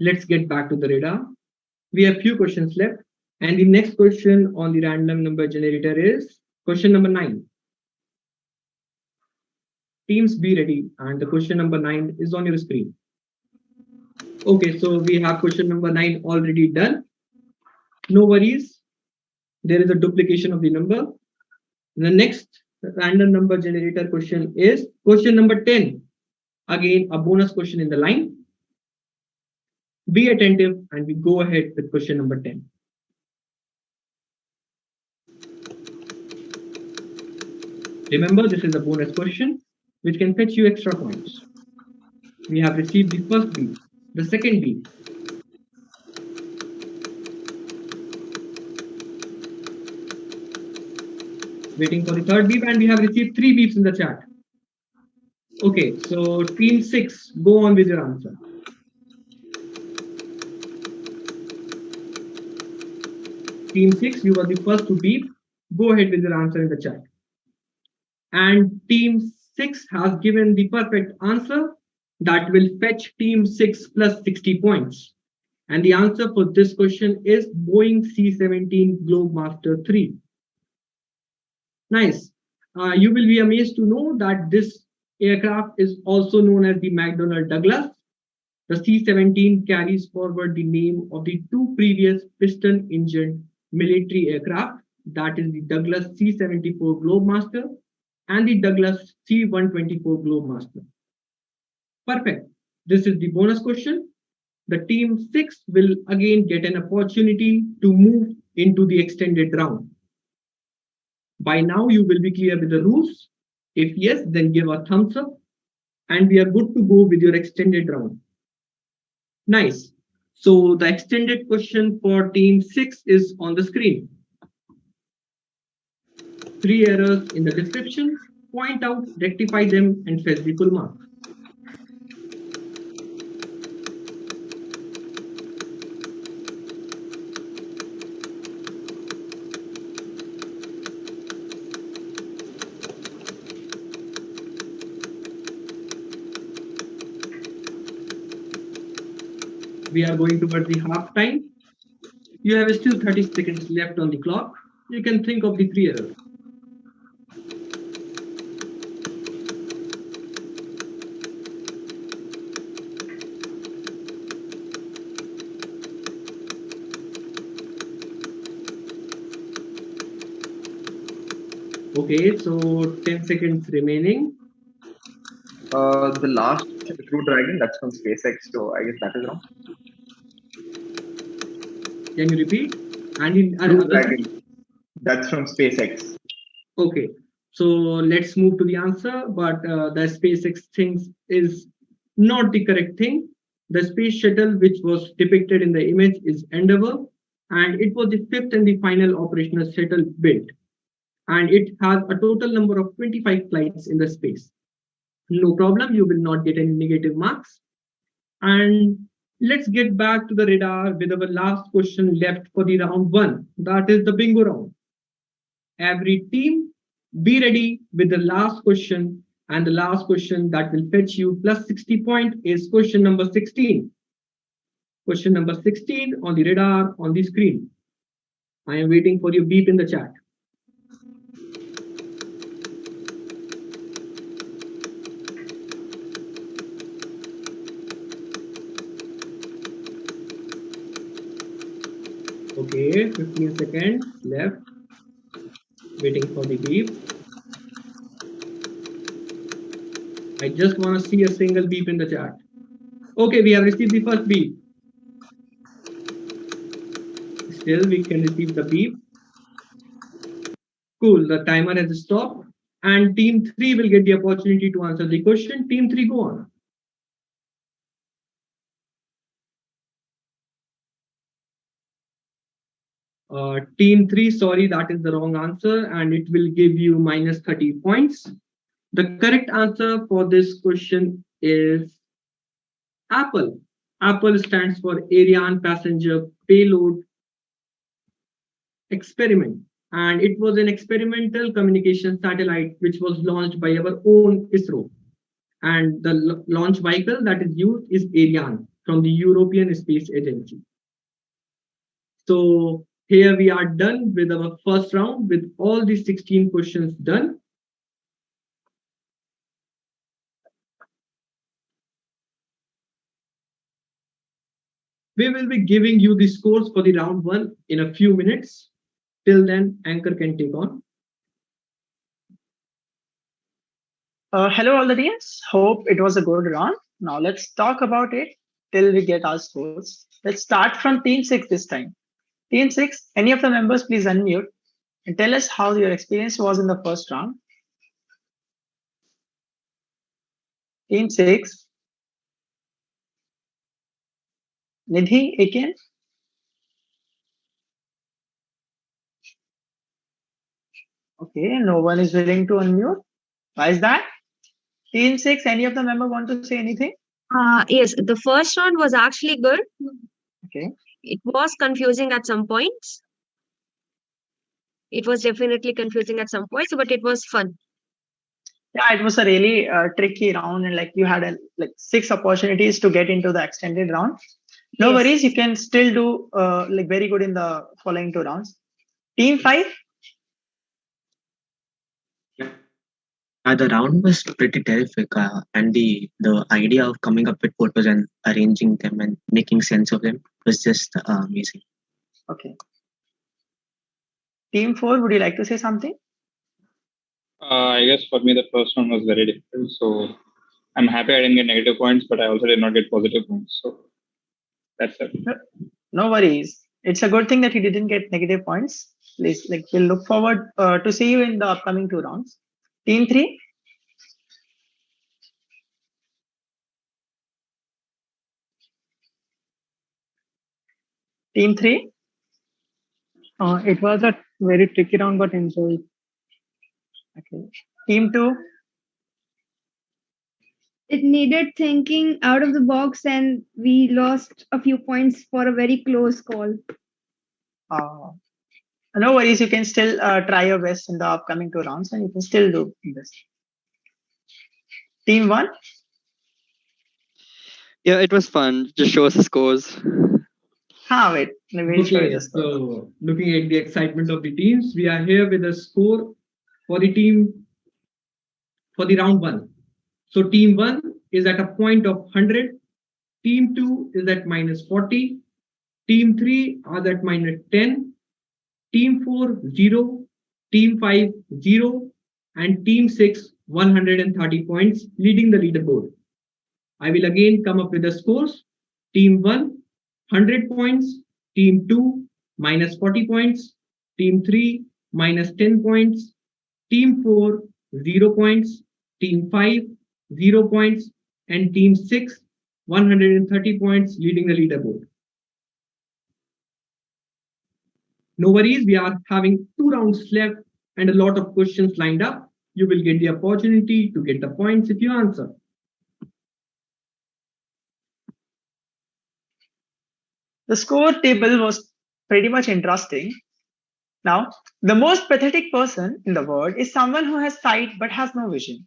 Let's get back to the radar. We have few questions left. And the next question on the random number generator is question number 9. Teams be ready. And the question number 9 is on your screen. Okay, so we have question number 9 already done. No worries. There is a duplication of the number. The next random number generator question is question number 10. Again, a bonus question in the line. Be attentive and we go ahead with question number 10. Remember, this is a bonus question which can fetch you extra points. We have received the first beep, the second beep. Waiting for the third beep, and we have received 3 beeps in the chat. Okay, so team 6, go on with your answer. Team 6, you were the first to beep. Go ahead with your answer in the chat. And team 6 has given the perfect answer that will fetch team 6 plus 60 points. And the answer for this question is Boeing C-17 Globemaster 3. Nice. You will be amazed to know that this aircraft is also known as the McDonnell Douglas. The C-17 carries forward the name of the 2 previous piston-engined military aircraft, that is the Douglas C-74 Globemaster and the Douglas C-124 Globemaster. Perfect. This is the bonus question. The team 6 will again get an opportunity to move into the extended round? By now, you will be clear with the rules. If yes, then give a thumbs up, and we are good to go with your extended round. Nice. So the extended question for team 6 is on the screen. 3 errors in the description. Point out, rectify them, and fetch the full mark. We are going towards the half time. You have still 30 seconds left on the clock. You can think of the 3 errors. Okay, so 10 seconds remaining. The last Crew Dragon, that's from SpaceX, so I guess that is wrong. Can you repeat? And in Crew Dragon, that's from SpaceX. Okay, so let's move to the answer, but the SpaceX thing is not the correct thing. The space shuttle which was depicted in the image is Endeavour, and it was the 5th and the final operational shuttle built. And it has a total number of 25 flights in the space. No problem, you will not get any negative marks. And let's get back to the radar with our last question left for the round 1. That is the bingo round. Every team, be ready with the last question. And the last question that will fetch you plus 60 points is question number 16. Question number 16 on the radar on the screen. I am waiting for your beep in the chat. Okay, 15 seconds left. Waiting for the beep. I just want to see a single beep in the chat. Okay, we have received the first beep. Still, we can receive the beep. Cool, the timer has stopped. And team 3 will get the opportunity to answer the question. Team 3, go on. Team 3, sorry, that is the wrong answer, and it will give you minus 30 points. The correct answer for this question is Apple. Apple stands for Ariane Passenger Payload Experiment, and it was an experimental communication satellite which was launched by our own ISRO. And the launch vehicle that is used is Ariane from the European Space Agency. So here we are done with our first round with all the 16 questions done. We will be giving you the scores for the round 1 in a few minutes. Till then, Anchor can take on. Hello, all the teams. Hope it was a good round. Now let's talk about it till we get our scores. Let's start from Team 6 this time. Team 6, any of the members please unmute and tell us how your experience was in the first round. Team 6. Nidhi, again. Okay, no one is willing to unmute. Why is that? Team 6, any of the member want to say anything? Yes, the first round was actually good. Okay. It was confusing at some points. It was definitely confusing at some points, but it was fun. Yeah, it was a really tricky round, and like you had like 6 opportunities to get into the extended round. No Yes. worries, you can still do like very good in the following 2 rounds. Team 5. The round was pretty terrific, and the idea of coming up with photos and arranging them and making sense of them was just amazing. Okay. Team 4, would you like to say something? I guess for me the first one was very difficult, so I'm happy I didn't get negative points, but I also did not get positive points. So that's it. No worries. It's a good thing that you didn't get negative points. Please, like, we'll look forward to see you in the upcoming 2 rounds. Team 3. Team 3. It was a very tricky round, but enjoyed. Okay. Team 2. It needed thinking out of the box, and we lost a few points for a very close call. No worries, you can still try your best in the upcoming 2 rounds, and you can still do this. Team 1. Yeah, it was fun. Just show us the scores. Wait. We'll show you Okay, the score. so looking at the excitement of the teams, we are here with a score for the team for the round 1. So team 1 is at a point of 100, team 2 is at -40, team 3 are at -10, team 4 0, team 5 0, and team 6 130 points, leading the leaderboard. I will again come up with the scores. Team 1 100 points, team 2 -40 points, team 3 -10 points, team 4 0 points, team 5 0 points, and team 6 130 points, leading the leaderboard. No worries, we are having 2 rounds left and a lot of questions lined up. You will get the opportunity to get the points if you answer. The score table was pretty much interesting. Now, the most pathetic person in the world is someone who has sight but has no vision.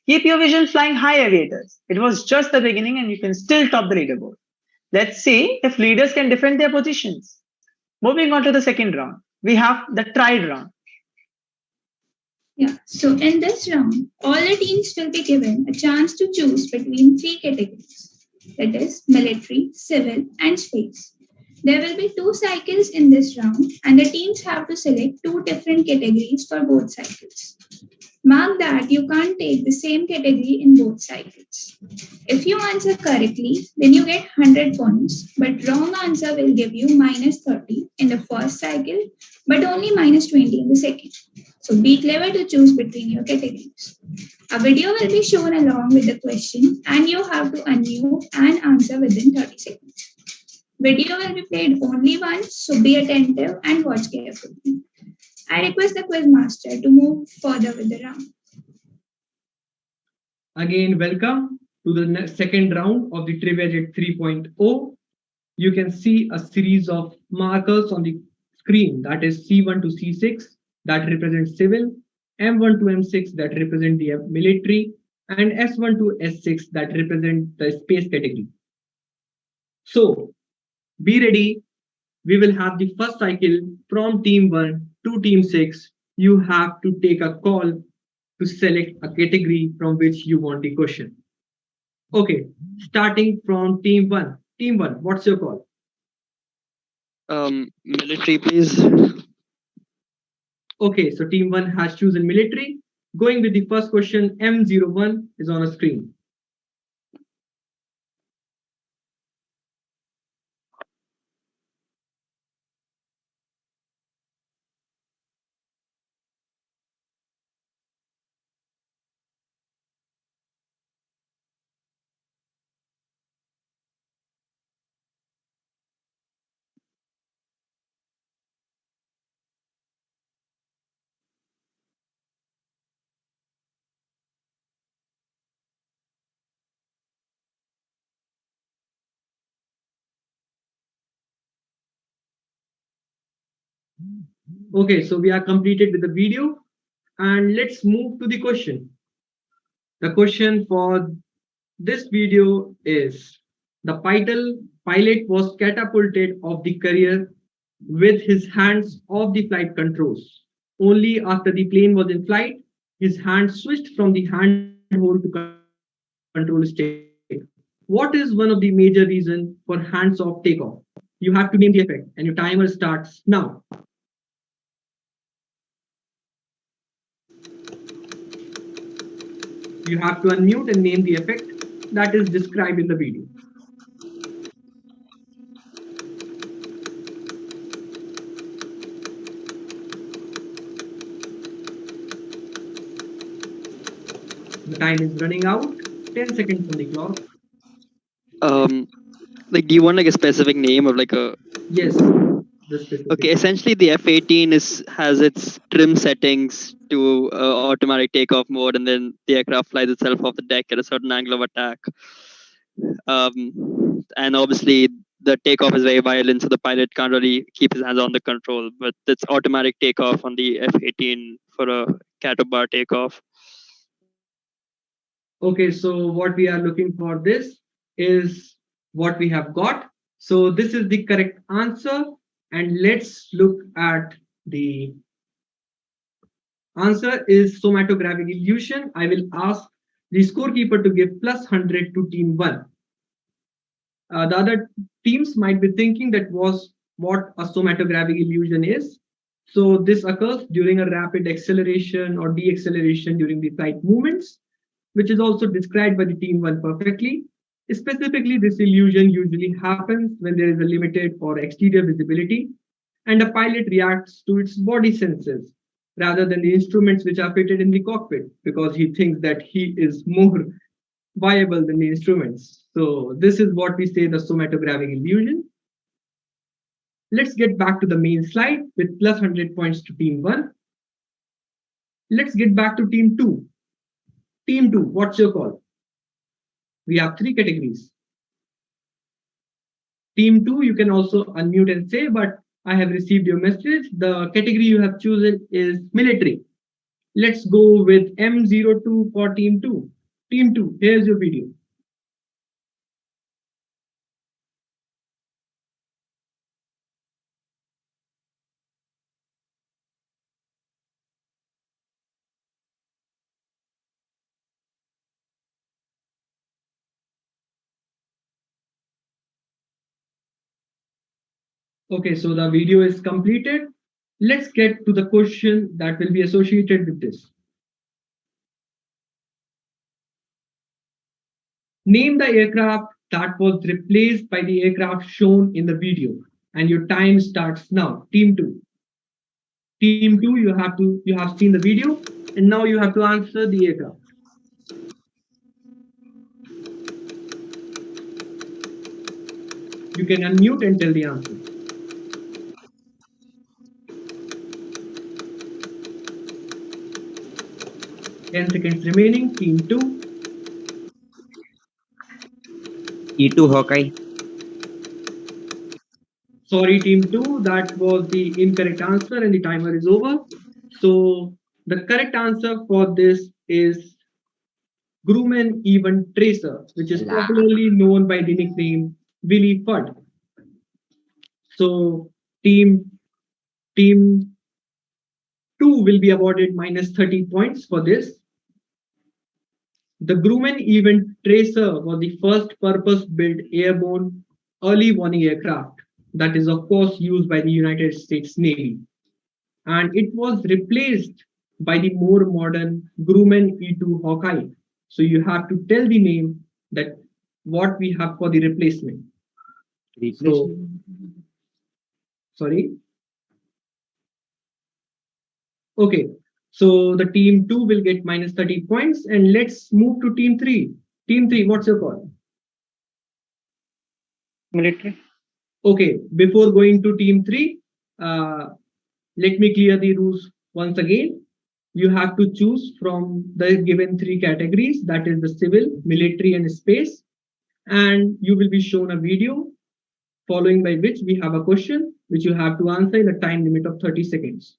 Keep your vision flying high, aviators. It was just the beginning and you can still top the leaderboard. Let's see if leaders can defend their positions. Moving on to the second round, we have the tried round. Yeah, so in this round, all the teams will be given a chance to choose between 3 categories, that is, military, civil, and space. There will be 2 cycles in this round, and the teams have to select 2 different categories for both cycles. Mark that you can't take the same category in both cycles. If you answer correctly, then you get 100 points, but wrong answer will give you -30 in the first cycle, but only -20 in the second. So be clever to choose between your categories. A video will be shown along with the question, and you have to unmute and answer within 30 seconds. Video will be played only once, so be attentive and watch carefully. I request the quiz master to move further with the round. Again, welcome to the second round of the TRIVIAJET 3.0. You can see a series of markers on the screen, that is C1 to C6, that represents civil, M1 to M6, that represent the military, and S1 to S6, that represent the space category. So, be ready. We will have the first cycle from team 1 to team 6. You have to take a call to select a category from which you want the question. Okay, starting from team 1. Team 1, what's your call? Military, please. Okay, so team 1 has chosen military. Going with the first question, M01 is on a screen. Okay, so we are completed with the video and let's move to the question. The question for this video is, the pilot was catapulted off the career with his hands off the flight controls. Only after the plane was in flight, his hands switched from the handhold to control stick. What is one of the major reasons for hands-off takeoff? You have to name the effect and your timer starts now. You have to unmute and name the effect that is described in the video. The time is running out. 10 seconds on the clock. Like, do you want like a specific name or like a? Yes. The specific. Okay, essentially the F-18 has its trim settings to automatic takeoff mode, and then the aircraft flies itself off the deck at a certain angle of attack. And obviously the takeoff is very violent, so the pilot can't really keep his hands on the control. But it's automatic takeoff on the F-18 for a cat-o-bar takeoff. Okay, so what we are looking for this is what we have got. So this is the correct answer. And let's look at the answer is somatographic illusion. I will ask the scorekeeper to give +100 to team 1. The other teams might be thinking that was what a somatographic illusion is. So this occurs during a rapid acceleration or deceleration during the flight movements, which is also described by the team 1 perfectly. Specifically, this illusion usually happens when there is a limited or exterior visibility and a pilot reacts to its body senses rather than the instruments which are fitted in the cockpit because he thinks that he is more viable than the instruments. So this is what we say the somatographic illusion. Let's get back to the main slide with +100 points to team 1. Let's get back to team 2. Team 2, what's your call? We have 3 categories. Team 2, you can also unmute and say, but I have received your message. The category you have chosen is military. Let's go with M02 for team 2. Team 2, here's your video. Okay, so the video is completed. Let's get to the question that will be associated with this. Name the aircraft that was replaced by the aircraft shown in the video. And your time starts now. Team 2. Team 2, you have seen the video, and now you have to answer the aircraft. You can unmute and tell the answer. 10 seconds remaining. Team 2. E2 Hawkeye. Sorry, Team 2, that was the incorrect answer and the timer is over. So the correct answer for this is Grumman Event Tracer, which is popularly known by the nickname Willy Fudd. So team 2 will be awarded -30 points for this. The Grumman Event Tracer was the first purpose-built airborne early warning aircraft that is, of course, used by the United States Navy. And it was replaced by the more modern Grumman E2 Hawkeye. So you have to tell the name that what we have for the replacement. Sorry. Okay, so the team 2 will get -30 points, and let's move to team 3. Team 3, what's your call? Military. Okay, before going to team 3, let me clear the rules once again. You have to choose from the given 3 categories, that is the civil, military, and space. And you will be shown a video, following by which we have a question, which you have to answer in a time limit of 30 seconds.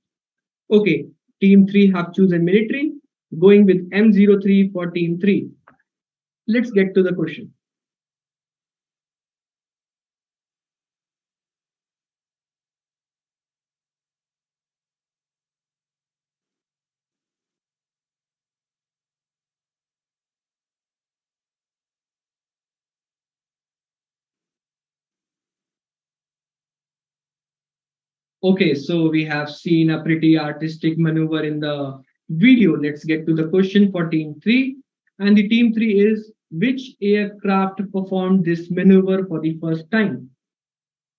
Okay, team 3 have chosen military, going with M03 for team 3. Let's get to the question. Okay, so we have seen a pretty artistic maneuver in the video. Let's get to the question for team 3. And the team 3 is, which aircraft performed this maneuver for the first time?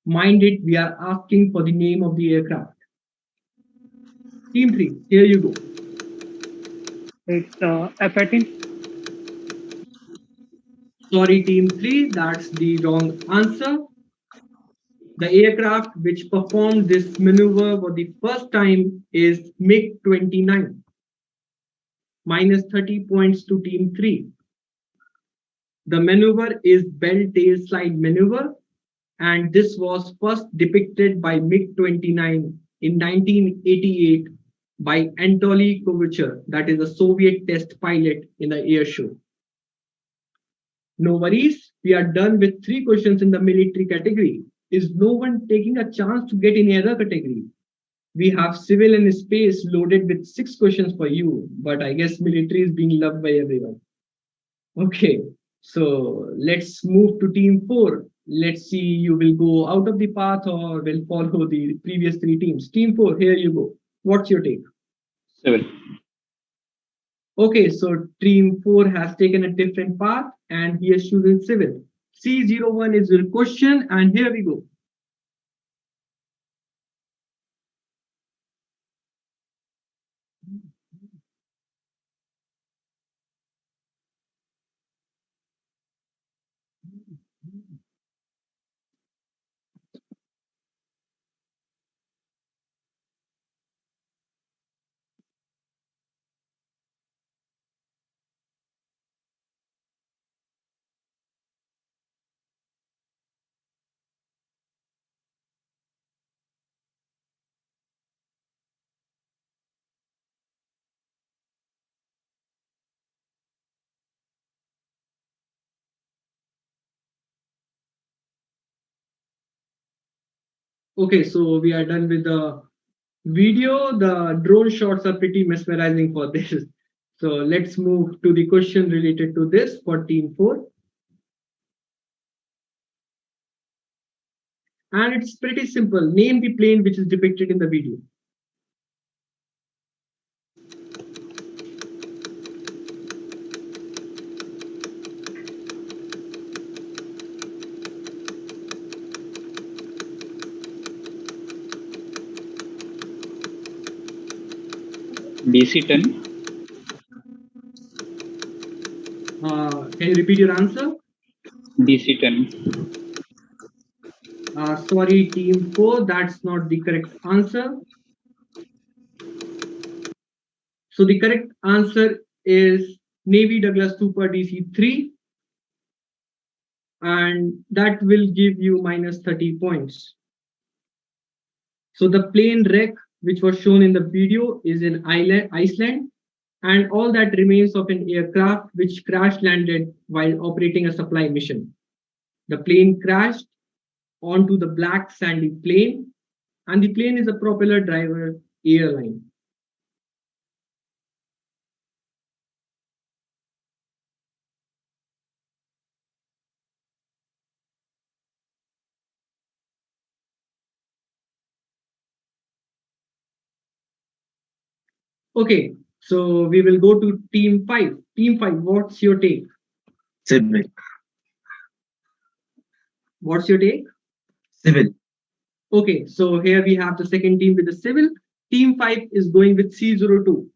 Mind it, we are asking for the name of the aircraft. Team 3, here you go. It's F-18. Sorry, team 3, that's the wrong answer. The aircraft which performed this maneuver for the first time is MiG-29. Minus 30 points to team 3. The maneuver is bell tail slide maneuver, and this was first depicted by MiG-29 in 1988 by Anatoly Kovachev, that is a Soviet test pilot in an air show. No worries, we are done with 3 questions in the military category. Is no one taking a chance to get in any other category? We have civil and space loaded with 6 questions for you, but I guess military is being loved by everyone. Okay, so let's move to team 4. Let's see, you will go out of the path or will follow the previous 3 teams. Team 4, here you go. What's your take? Civil. Okay, so team 4 has taken a different path and he has chosen civil. C01 is your question, and here we go. Okay, so we are done with the video. The drone shots are pretty mesmerizing for this. So let's move to the question related to this for team 4. And it's pretty simple. Name the plane which is depicted in the video. DC-10. Can you repeat your answer? DC-10. Sorry, team 4, that's not the correct answer. So the correct answer is Navy Douglas Super DC-3, and that will give you minus 30 points. So the plane wreck which was shown in the video is in Iceland, and all that remains of an aircraft which crash landed while operating a supply mission. The plane crashed onto the black sandy plain, and the plane is a propeller driver airline. Okay, so we will go to team 5. Team 5, what's your take? Civil. What's your take? Civil. Okay, so here we have the second team with the civil. Team 5 is going with C02.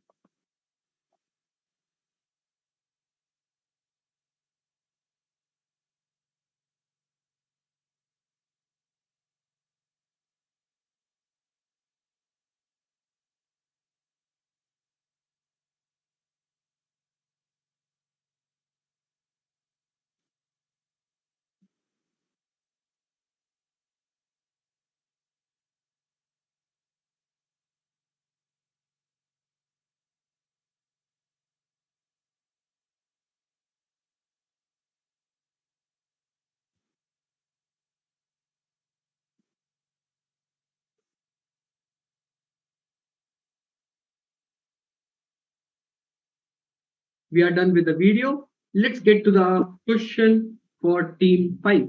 We are done with the video. Let's get to the question for team 5.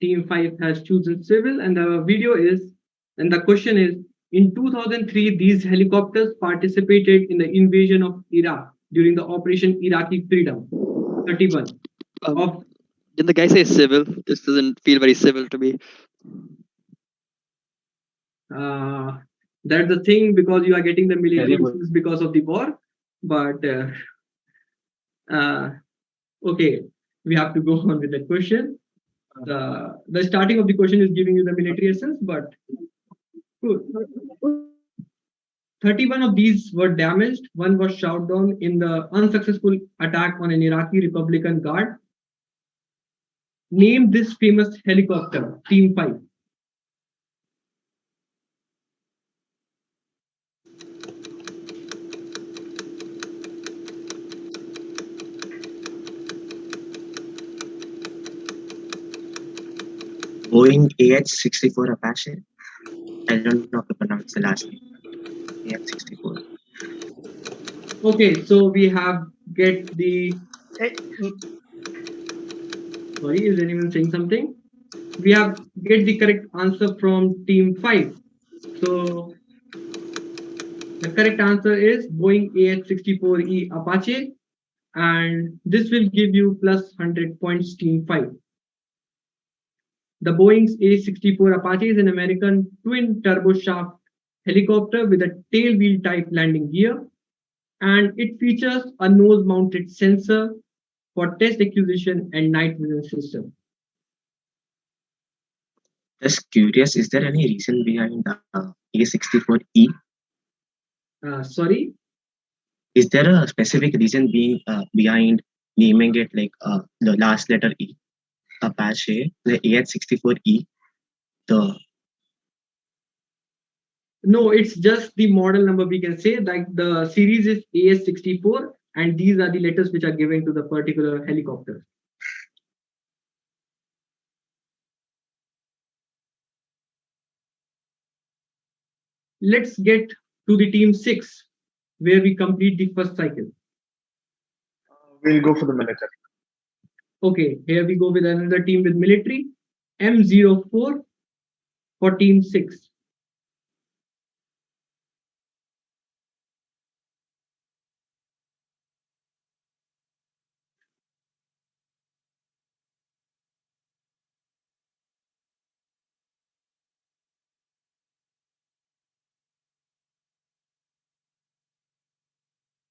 Team 5 has chosen civil, and the video is, and the question is, in 2003, these helicopters participated in the invasion of Iraq during the Operation Iraqi Freedom 31. Didn't the guy say civil? This doesn't feel very civil to me. That's the thing, because you are getting the military because of the war. But okay, we have to go on with the question. The starting of the question is giving you the military essence, but good. 31 of these were damaged. One was shot down in the unsuccessful attack on an Iraqi Republican Guard. Name this famous helicopter, Team 5. Boeing AH-64 Apache. I don't know how to pronounce the last name. AH-64. Okay, so we have get the. Sorry, is anyone saying something? We have get the correct answer from Team 5. So the correct answer is Boeing AH-64E Apache, and this will give you plus 100 points, Team 5. The Boeing's A-64 Apache is an American twin turboshaft helicopter with a tailwheel type landing gear, and it features a nose-mounted sensor for test acquisition and night vision system. Just curious, is there any reason behind the A-64E? Sorry? Is there a specific reason behind naming it like the last letter E? Apache, the AH-64E, No, it's just the model number, we can say. Like the series is AS64, and these are the letters which are given to the particular helicopter. Let's get to the team 6, where we complete the first cycle. We'll go for the military. Okay, here we go with another team with military. M04 for team 6.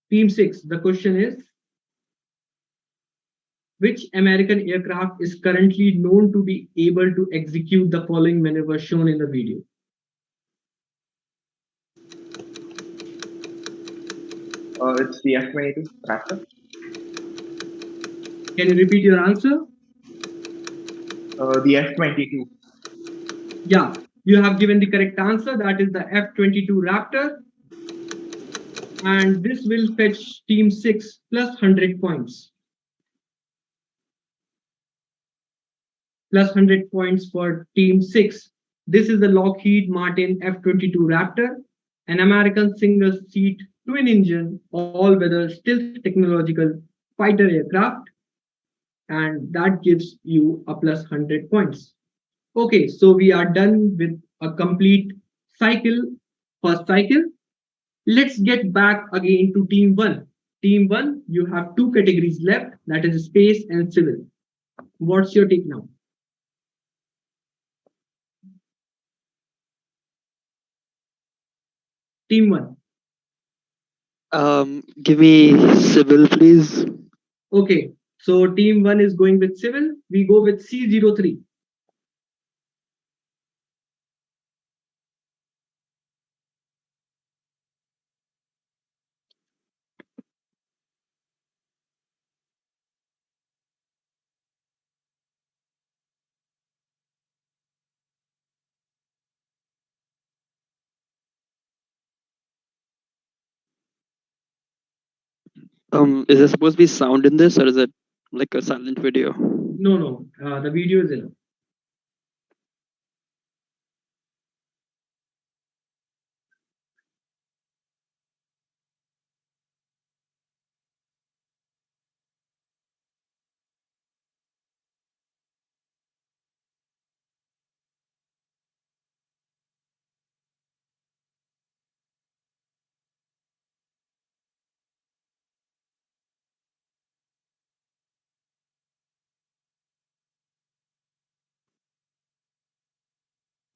Team 6, the question is, which American aircraft is currently known to be able to execute the following maneuver shown in the video? It's the F-22 Raptor. Can you repeat your answer? The F-22. Yeah, you have given the correct answer. That is the F-22 Raptor. And this will fetch team 6 plus 100 points. Plus 100 points for team 6. This is the Lockheed Martin F-22 Raptor, an American single-seat twin-engine all-weather stealth technological fighter aircraft, and that gives you a plus 100 points. Okay, so we are done with a complete cycle, first cycle. Let's get back again to team 1. Team 1, you have 2 categories left, that is space and civil. What's your take now? Team 1. Give me civil, please. Okay, so team 1 is going with civil. We go with C03. Is there supposed to be sound in this, or is it like a silent video? No, the video is in.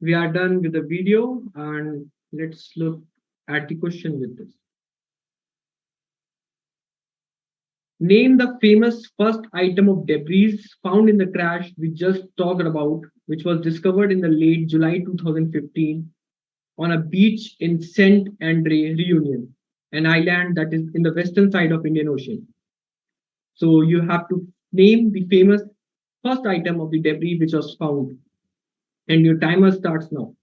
We are done with the video, and let's look at the question with this. Name the famous first item of debris found in the crash we just talked about, which was discovered in the late July 2015 on a beach in Saint Andre Reunion, an island that is in the western side of Indian Ocean. So you have to name the famous first item of the debris which was found. And your timer starts now.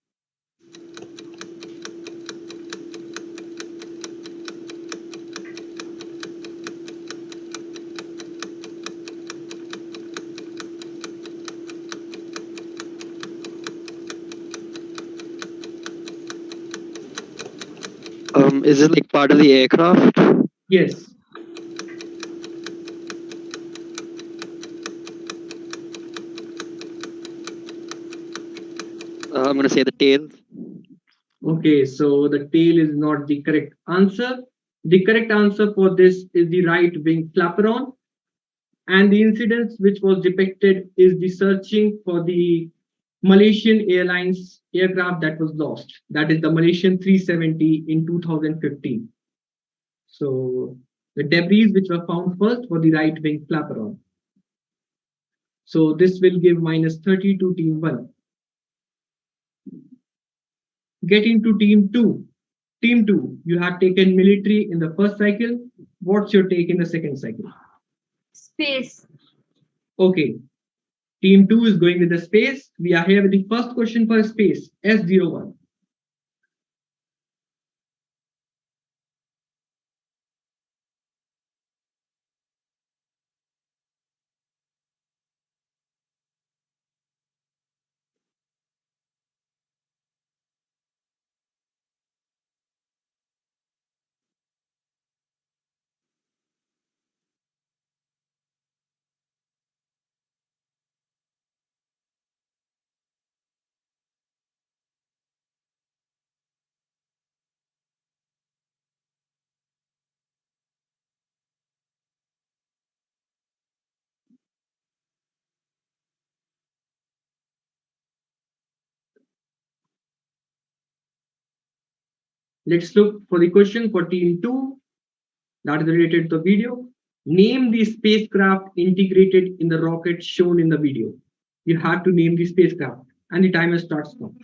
Is it like part of the aircraft? Yes. I'm gonna say the tail. Okay, so the tail is not the correct answer. The correct answer for this is the right wing flaperon. And the incident which was depicted is the searching for the Malaysian Airlines aircraft that was lost. That is the Malaysian 370 in 2015. So the debris which were found first were the right wing flaperon. So this will give minus 30 to team 1. Getting to team 2. Team 2, you have taken military in the first cycle. What's your take in the second cycle? Space. Okay. Team 2 is going with the space. We are here with the first question for space, S01. Let's look for the question for team 2 that is related to the video. Name the spacecraft integrated in the rocket shown in the video. You have to name the spacecraft and the timer starts now.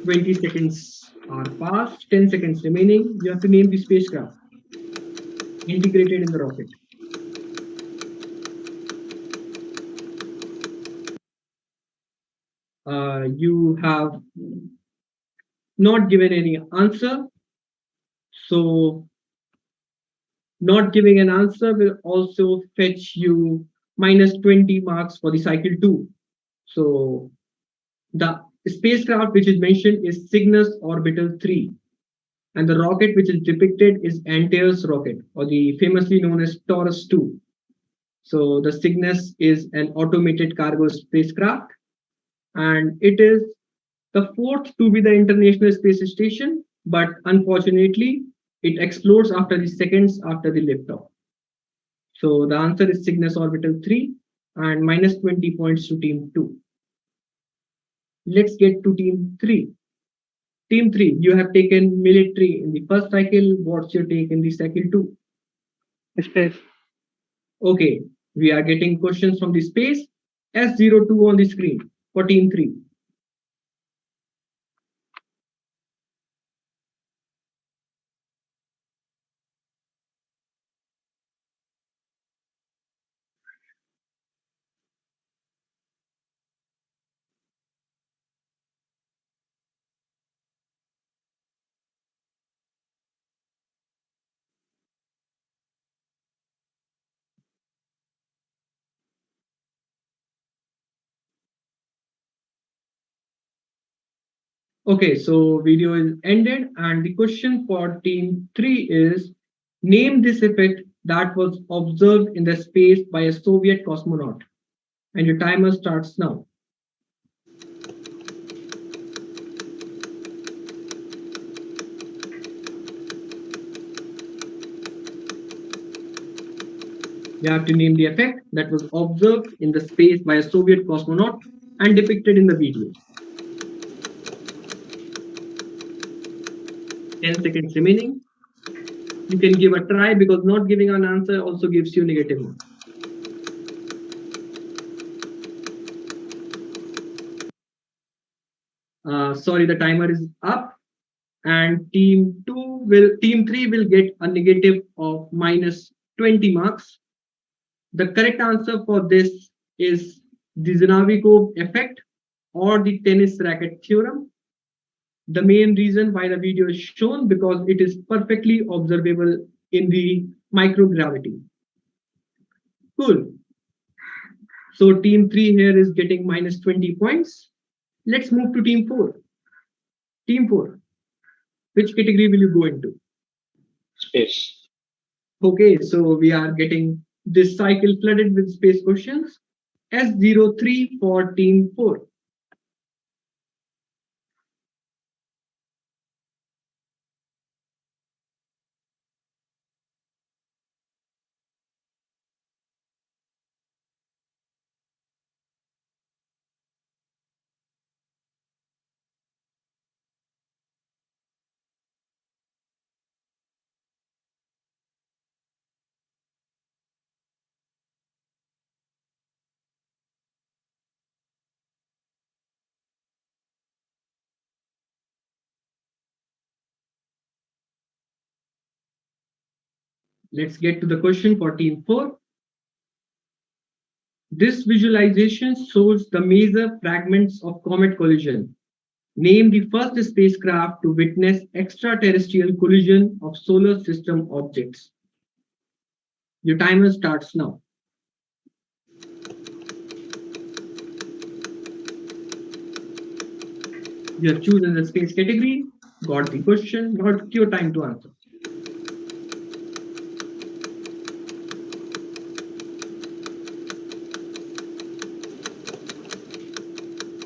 "20 seconds are passed, 10 seconds remaining. You have to name the spacecraft integrated in the rocket. You have not given any answer. So not giving an answer will also fetch you minus 20 marks for the cycle 2. So the spacecraft which is mentioned is Cygnus Orbital 3. And the rocket which is depicted is Antares rocket, or the famously known as Taurus 2. So the Cygnus is an automated cargo spacecraft, and it is the fourth to be the International Space Station, but unfortunately, it explodes after the seconds after the liftoff. So the answer is Cygnus Orbital 3 and minus 20 points to team 2. Let's get to team 3. Team 3, you have taken military in the first cycle. What's your take in the cycle 2? Space. Okay, we are getting questions from the space. S02 on the screen for team 3. Okay, so video is ended, and the question for team 3 is, name this effect that was observed in the space by a Soviet cosmonaut. And your timer starts now. You have to name the effect that was observed in the space by a Soviet cosmonaut and depicted in the video. 10 seconds remaining. You can give a try because not giving an answer also gives you negative marks. Sorry, the timer is up, and team 3 will get a negative of minus 20 marks. The correct answer for this is the Zinavikov effect or the tennis racket theorem. The main reason why the video is shown because it is perfectly observable in the microgravity. Cool. So team 3 here is getting minus 20 points. Let's move to team 4. Team 4, which category will you go into? Space. Okay, so we are getting this cycle flooded with space questions. S03 for team 4. Let's get to the question for team 4. This visualization shows the major fragments of comet collision. Name the first spacecraft to witness extraterrestrial collision of solar system objects. Your timer starts now. You have chosen the space category, got the question, got your time to answer.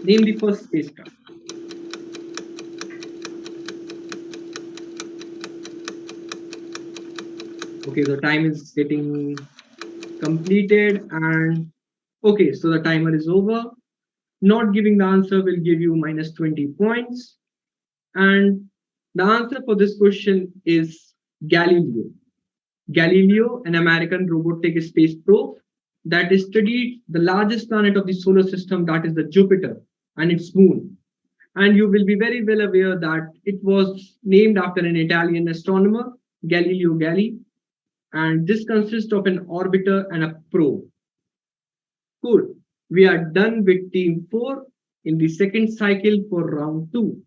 Name the first spacecraft. Okay, the time is getting completed and okay, so the timer is over. Not giving the answer will give you minus 20 points. And the answer for this question is Galileo. Galileo, an American robotic space probe that studied the largest planet of the solar system, that is the Jupiter, and its moon. And you will be very well aware that it was named after an Italian astronomer, Galileo Galilei. And this consists of an orbiter and a probe. Cool. We are done with team 4 in the second cycle for round 2.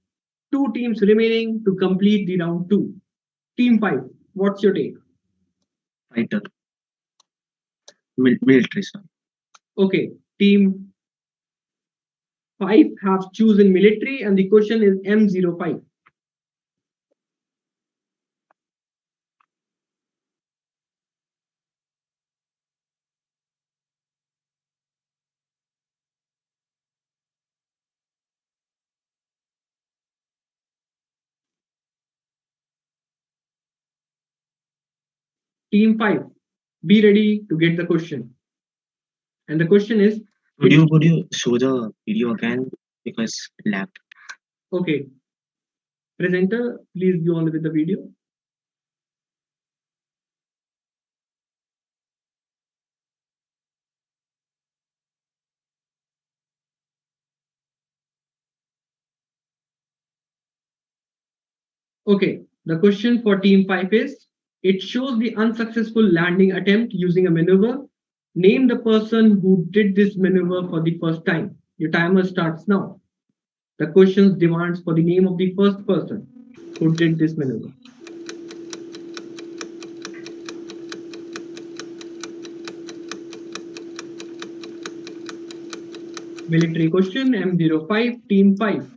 2 teams remaining to complete the round 2. Team 5, what's your take? Fighter. Military, sir. Okay, team 5 have chosen military and the question is M05. Team 5, be ready to get the question. And the question is... Would you show the video again? Because it lagged. Okay. Presenter, please go on with the video. Okay, the question for team 5 is, it shows the unsuccessful landing attempt using a maneuver. Name the person who did this maneuver for the first time. Your timer starts now. The question demands for the name of the first person who did this maneuver. Military question, M05, team 5.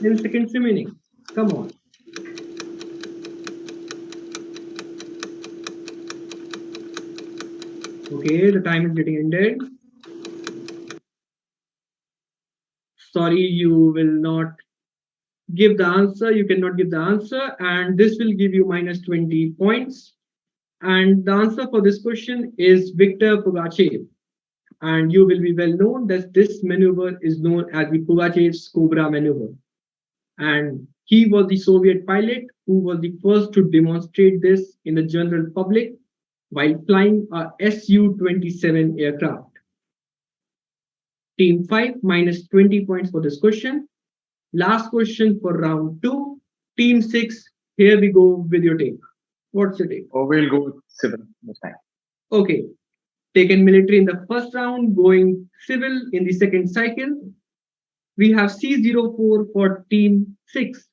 Ten seconds remaining. Come on. Okay, the time is getting ended. Sorry, you will not give the answer, you cannot give the answer, and this will give you minus 20 points. And the answer for this question is Viktor Pugachev. And you will be well known that this maneuver is known as the Pugachev's Cobra maneuver. And he was the Soviet pilot who was the first to demonstrate this in the general public while flying a Su-27 aircraft. Team 5 minus 20 points for this question. Last question for round 2. Team 6, here we go with your take. What's your take? Oh, we'll go with civil this time. Okay. Taken military in the first round, going civil in the second cycle. We have C04 for team 6.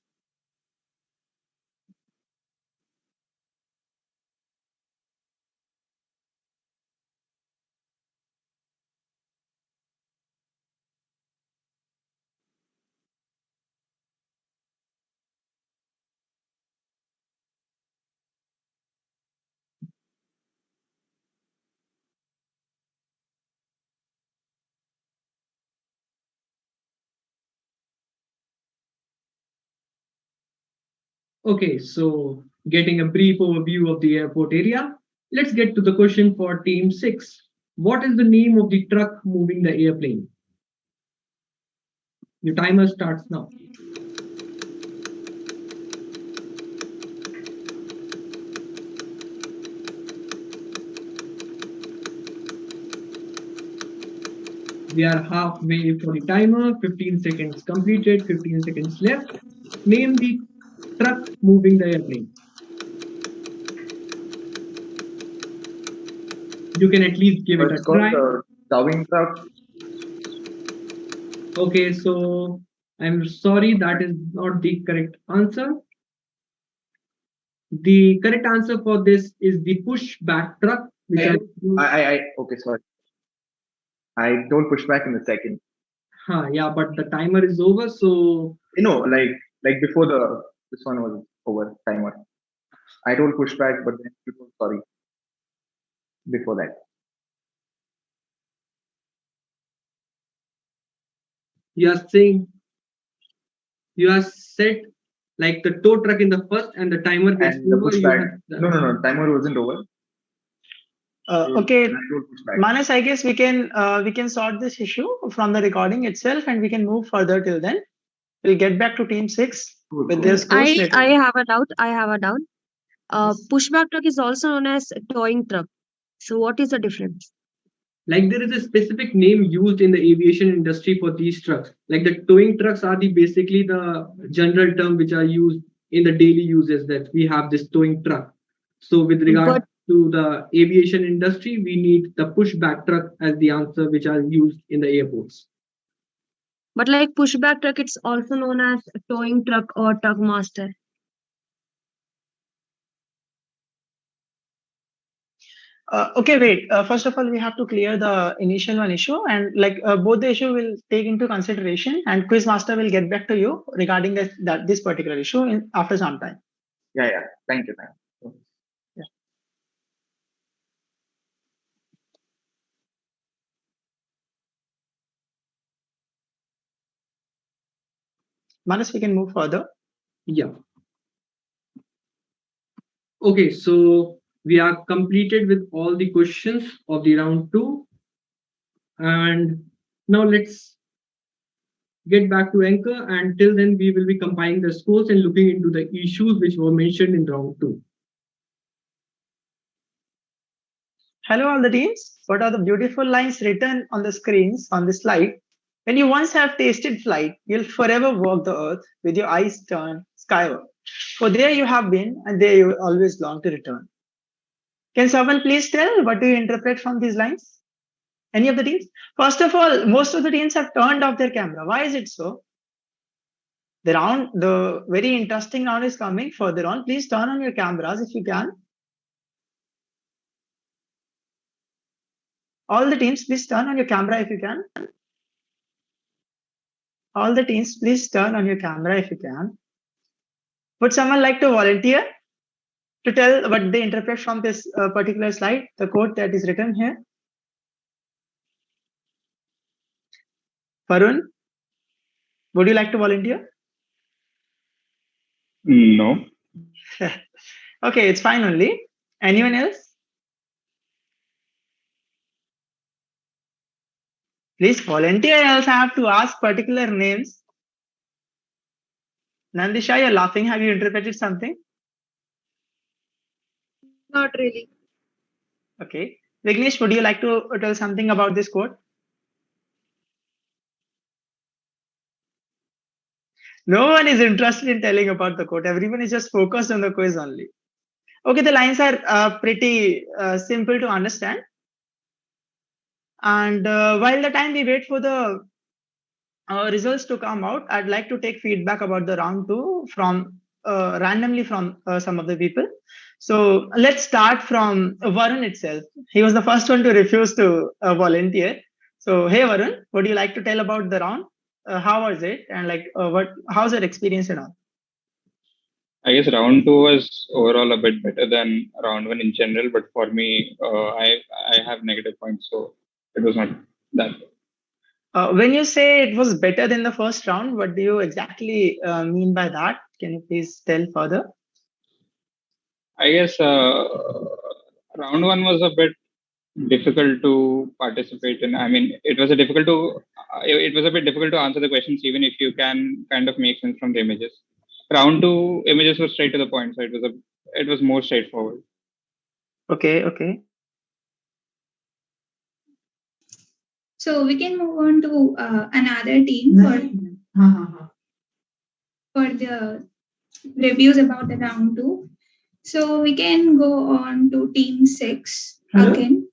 Okay, so getting a brief overview of the airport area, let's get to the question for team 6. What is the name of the truck moving the airplane? Your timer starts now. We are halfway for the timer, 15 seconds completed, 15 seconds left. Name the truck moving the airplane. You can at least give it a try. Towing truck. Okay, so I'm sorry, that is not the correct answer. The correct answer for this is the pushback truck. Which Okay, sorry. I don't push back in the second. Yeah, but the timer is over, so like before this one was over timer. I told push back, but then you told sorry before that. You are saying you are set like the tow truck in the first and the timer gets and over. No, timer wasn't over. Okay, Manas, I guess we can sort this issue from the recording itself, and we can move further till then. We'll get back to team 6 with their scores later. I have a doubt. Pushback truck is also known as towing truck. So what is the difference? Like there is a specific name used in the aviation industry for these trucks. Like the towing trucks are basically the general term which are used in the daily uses, that we have this towing truck. So with regard to the aviation industry, we need the pushback truck as the answer, which are used in the airports. But like pushback truck, it's also known as towing truck or truck master. Okay, wait. First of all, we have to clear the initial one issue, and both the issue will take into consideration, and Quizmaster will get back to you regarding this particular issue after some time. Yeah. Thank you. Yeah. Manas, we can move further. Yeah. Okay, so we are completed with all the questions of the round 2. And now let's get back to Anchor. And till then, we will be compiling the scores and looking into the issues which were mentioned in round 2. Hello, all the teams. What are the beautiful lines written on the screens on this slide? When you once have tasted flight, you'll forever walk the earth with your eyes turned skyward. For there you have been, and there you will always long to return. Can someone please tell what do you interpret from these lines? Any of the teams? First of all, most of the teams have turned off their camera. Why is it so? The very interesting round is coming further on. Please turn on your cameras if you can. All the teams, please turn on your camera if you can. All the teams, please turn on your camera if you can. Would someone like to volunteer to tell what they interpret from this particular slide, the quote that is written here? Varun, would you like to volunteer? No. Okay, it's fine only. Anyone else? Please volunteer, else I have to ask particular names. Nandisha, you're laughing. Have you interpreted something? Not really. Okay. Vignesh, would you like to tell something about this quote? No one is interested in telling about the quote. Everyone is just focused on the quiz only. Okay, the lines are pretty simple to understand. And while the time we wait for the results to come out, I'd like to take feedback about the round two from randomly from some of the people. So let's start from Varun itself. He was the first one to refuse to volunteer. So hey Varun, would you like to tell about the round? How was it, and like how's your experience and all? I guess round two was overall a bit better than round one in general, but for me, I have negative points, so it was not that good. When you say it was better than the first round, what do you exactly mean by that? Can you please tell further? I guess round one was a bit difficult to participate in. I mean, it was a bit difficult to answer the questions, even if you can kind of make sense from the images. Round two images were straight to the point, so it was more straightforward. Okay, okay. So we can move on to another team for the reviews about the round two. So we can go on to team 6 again.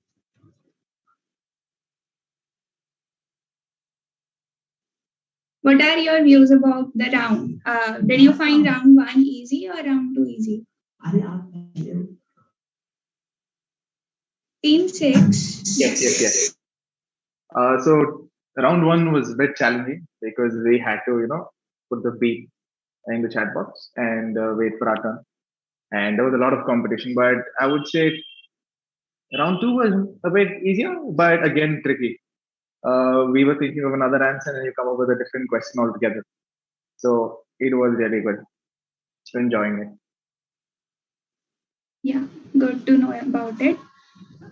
What are your views about the round? Did you find round one easy or round two easy? Team 6. Yes. So round one was a bit challenging because we had to, put the beat in the chat box and wait for our turn. And there was a lot of competition, but I would say round two was a bit easier, but again tricky. We were thinking of another answer and you come up with a different question altogether. So it was really good. Enjoying it. Yeah, good to know about it.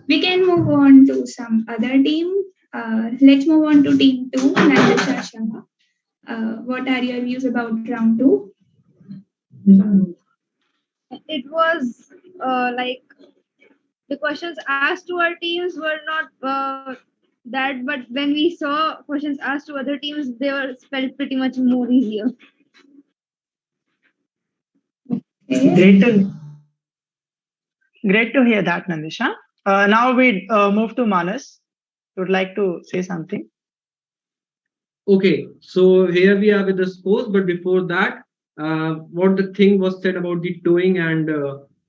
We can move on to some other team. Let's move on to team 2, Nandisha Shah. What are your views about round 2? It was like the questions asked to our teams were not that, but when we saw questions asked to other teams, they were felt pretty much more easier. Great to hear that, Nandisha. Now we move to Manas. Would like to say something? Okay, so here we are with the scores, but before that, what the thing was said about the towing and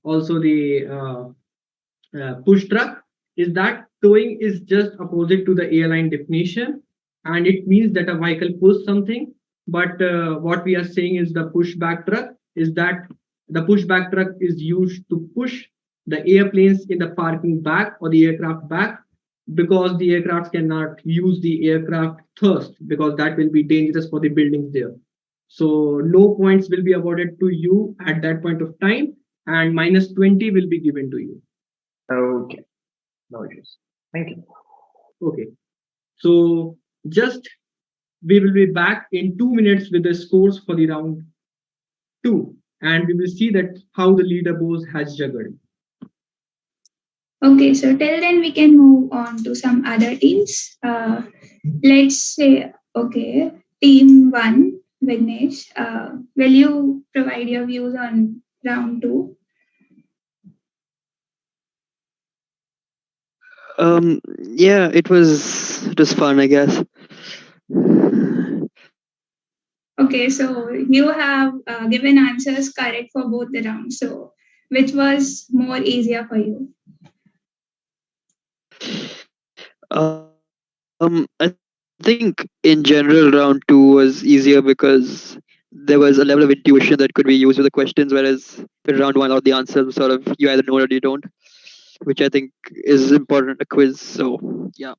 also the push truck is that towing is just opposite to the airline definition, and it means that a vehicle pulls something. But what we are saying is the pushback truck is that the pushback truck is used to push the airplanes in the parking back or the aircraft back, because the aircraft cannot use the aircraft thrust, because that will be dangerous for the buildings there. So no points will be awarded to you at that point of time, and minus 20 will be given to you. Okay, no issues. Thank you. Okay, so just we will be back in 2 minutes with the scores for the round 2, and we will see that how the leaderboard has juggled. Okay, so till then we can move on to some other teams. Let's say, okay, team 1, Vignesh, will you provide your views on round 2? Yeah, it was fun, I guess. Okay, so you have given answers correct for both the rounds. So which was more easier for you? I think in general round 2 was easier because there was a level of intuition that could be used with the questions, whereas with round 1 all the answers sort of you either know it or you don't, which I think is important in a quiz. So yeah.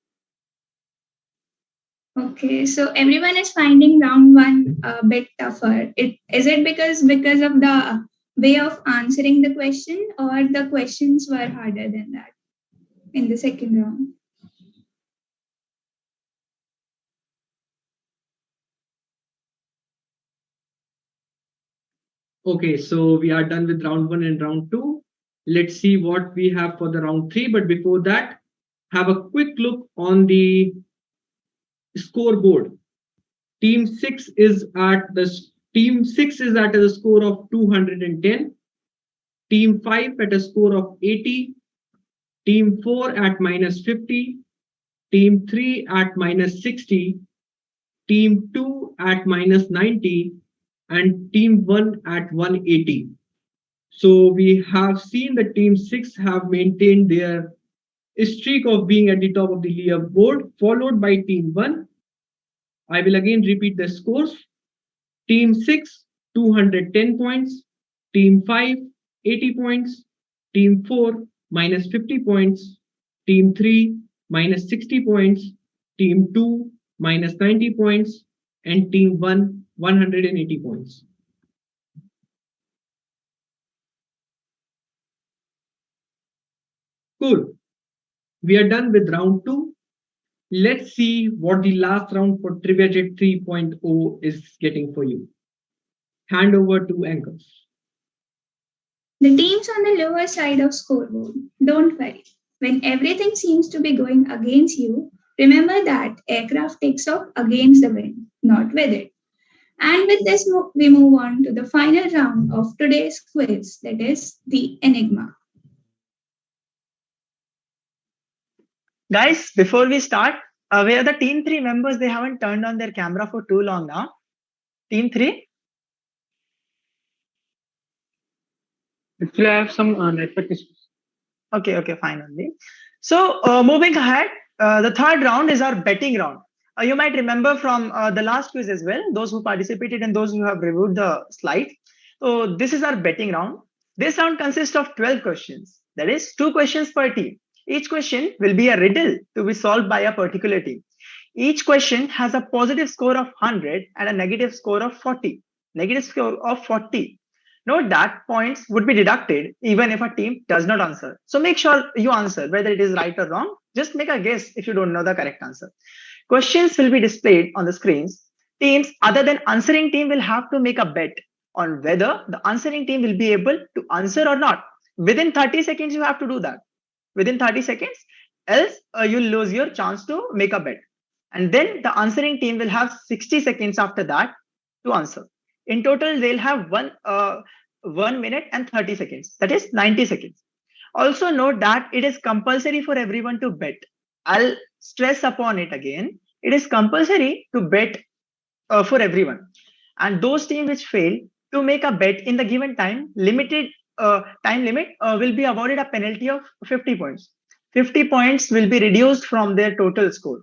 Okay, so everyone is finding round one a bit tougher. Is it because of the way of answering the question, or the questions were harder than that in the second round? Okay, so we are done with round one and round two. Let's see what we have for the round three. But before that, have a quick look on the scoreboard. Team six is at a score of 210. Team 5 at a score of 80. Team 4 at minus 50. Team 3 at minus 60. Team 2 at minus 90. And Team 1 at 180. So we have seen that Team 6 have maintained their streak of being at the top of the leaderboard, followed by Team 1. I will again repeat the scores. Team 6, 210 points. Team 5, 80 points. Team 4, minus 50 points. Team 3, minus 60 points. Team 2, minus 90 points. And Team 1, 180 points. Cool. We are done with round two. Let's see what the last round for TRIVIAJET 3.0 is getting for you. Hand over to Anchors. The teams on the lower side of scoreboard, don't worry. When everything seems to be going against you, remember that aircraft takes off against the wind, not with it. And with this, we move on to the final round of today's quiz, that is the Enigma. Guys, before we start, where the team 3 members, they haven't turned on their camera for too long now. Team 3? Actually, I have some network issues. Okay, fine only. So moving ahead, the third round is our betting round. You might remember from the last quiz as well, those who participated and those who have reviewed the slide. So this is our betting round. This round consists of 12 questions. That is 2 questions per team. Each question will be a riddle to be solved by a particular team. Each question has a positive score of 100 and a negative score of 40. Negative score of 40. Note that points would be deducted even if a team does not answer. So make sure you answer, whether it is right or wrong. Just make a guess if you don't know the correct answer. Questions will be displayed on the screens. Teams other than answering team will have to make a bet on whether the answering team will be able to answer or not. Within 30 seconds, you have to do that. Within 30 seconds, else you'll lose your chance to make a bet. And then the answering team will have 60 seconds after that to answer. In total, they'll have 1 minute and 30 seconds. That is 90 seconds. Also note that it is compulsory for everyone to bet. I'll stress upon it again. It is compulsory to bet for everyone. And those teams which fail to make a bet in the given time limit will be awarded a penalty of 50 points. 50 points will be reduced from their total score.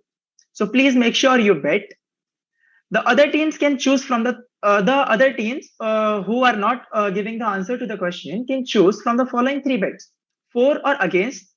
So please make sure you bet. The other teams can choose from the other teams who are not giving the answer to the question can choose from the following 3 bets: for or against,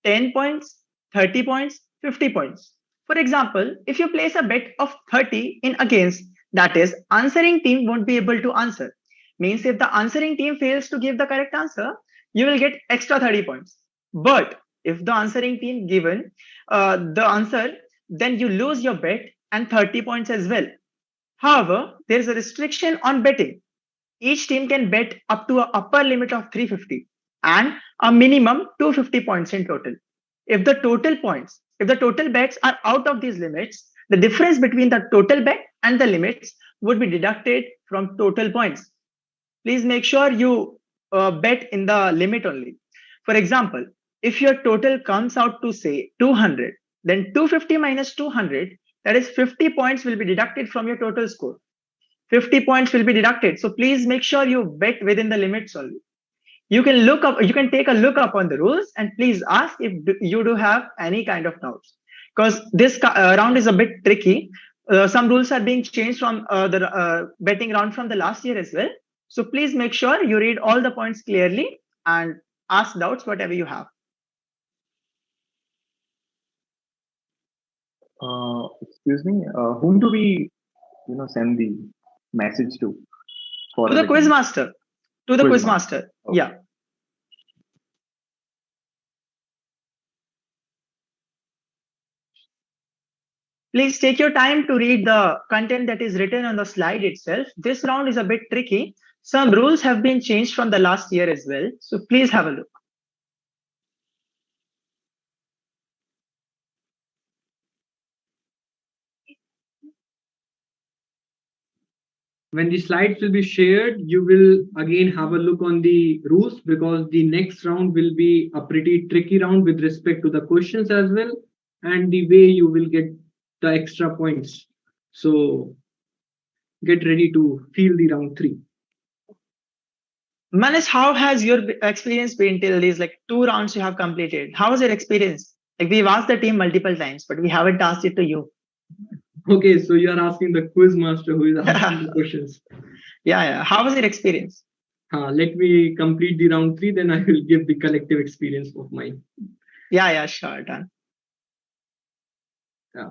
10 points, 30 points, 50 points. For example, if you place a bet of 30 in against, that is, answering team won't be able to answer. Means if the answering team fails to give the correct answer, you will get extra 30 points. But if the answering team given the answer, then you lose your bet and 30 points as well. However, there is a restriction on betting. Each team can bet up to an upper limit of 350 and a minimum 250 points in total. If the total bets are out of these limits, the difference between the total bet and the limits would be deducted from total points. Please make sure you bet in the limit only. For example, if your total comes out to say 200, then 250 minus 200, that is 50 points will be deducted from your total score. 50 points will be deducted. So please make sure you bet within the limits only. You can take a look up on the rules and please ask if you do have any kind of doubts. Because this round is a bit tricky. Some rules are being changed from the betting round from the last year as well. So please make sure you read all the points clearly and ask doubts whatever you have. Excuse me. Whom do we, send the message to? For To the other quiz teams? master. To the Quiz quiz master. master. Okay. Yeah. Please take your time to read the content that is written on the slide itself. This round is a bit tricky. Some rules have been changed from the last year as well. So please have a look. When the slides will be shared, you will again have a look on the rules, because the next round will be a pretty tricky round with respect to the questions as well, and the way you will get the extra points. So get ready to feel the round 3. Manis, how has your experience been till these 2 rounds you have completed? How was your experience? We've asked the team multiple times, but we haven't asked it to you. Okay, so you are asking the quiz master who is asking the questions. Yeah. How was your experience? Let me complete the round 3, then I will give the collective experience of mine. Yeah, sure, done. Yeah.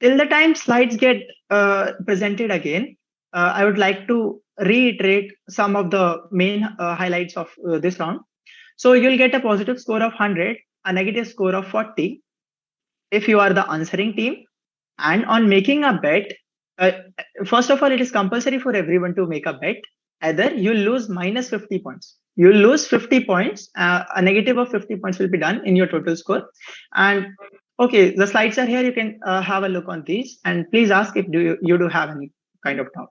Till the time slides get presented again, I would like to reiterate some of the main highlights of this round. So you'll get a positive score of 100, a negative score of 40 if you are the answering team. And on making a bet, first of all, it is compulsory for everyone to make a bet. Either you lose minus 50 points. You lose 50 points, a negative of 50 points will be done in your total score. And okay, the slides are here. You can have a look on these, and please ask if you do have any kind of doubt.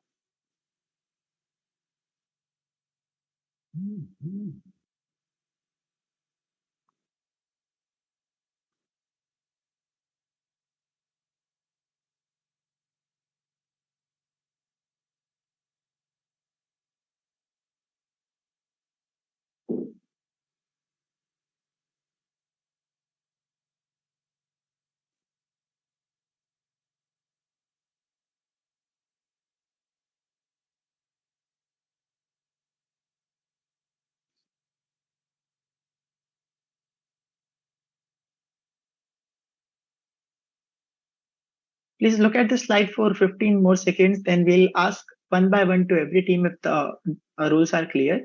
Please look at the slide for 15 more seconds. Then we'll ask one by one to every team if the rules are clear.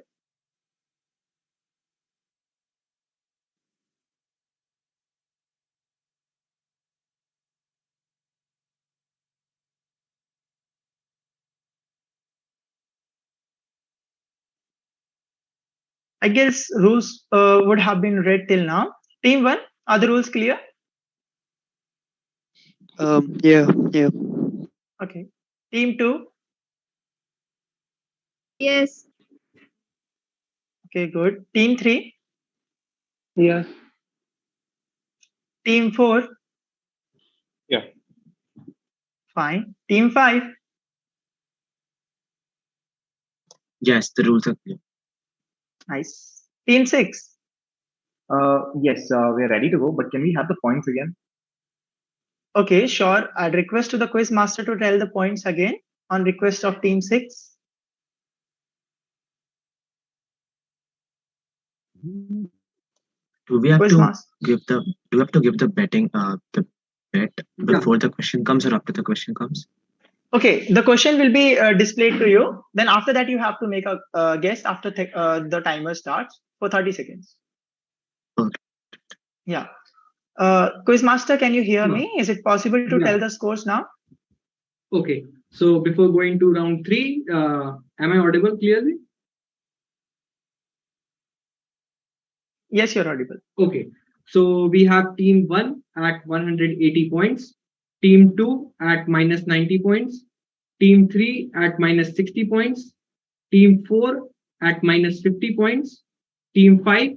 I guess rules would have been read till now. Team 1, are the rules clear? Yeah. Okay. Team 2? Yes. Okay, good. Team 3? Yes. Team 4? Yeah. Fine. Team 5? Yes, the rules are clear. Nice. Team 6? Yes, we're ready to go, but can we have the points again? Okay, sure. I'd request to the quiz master to tell the points again on request of Team 6. Do we have Quiz to master. give the betting the bet before the question comes or after the question comes? Okay, the question will be displayed to you. Then after that, you have to make a guess after the timer starts for 30 seconds. Okay. Yeah. Quiz master, can you hear me? Is it possible to tell the scores now? Okay. So before going to round 3, am I audible clearly? Yes, you're audible. Okay. So we have team 1 at 180 points, team 2 at minus 90 points, team 3 at minus 60 points, team 4 at minus 50 points, team 5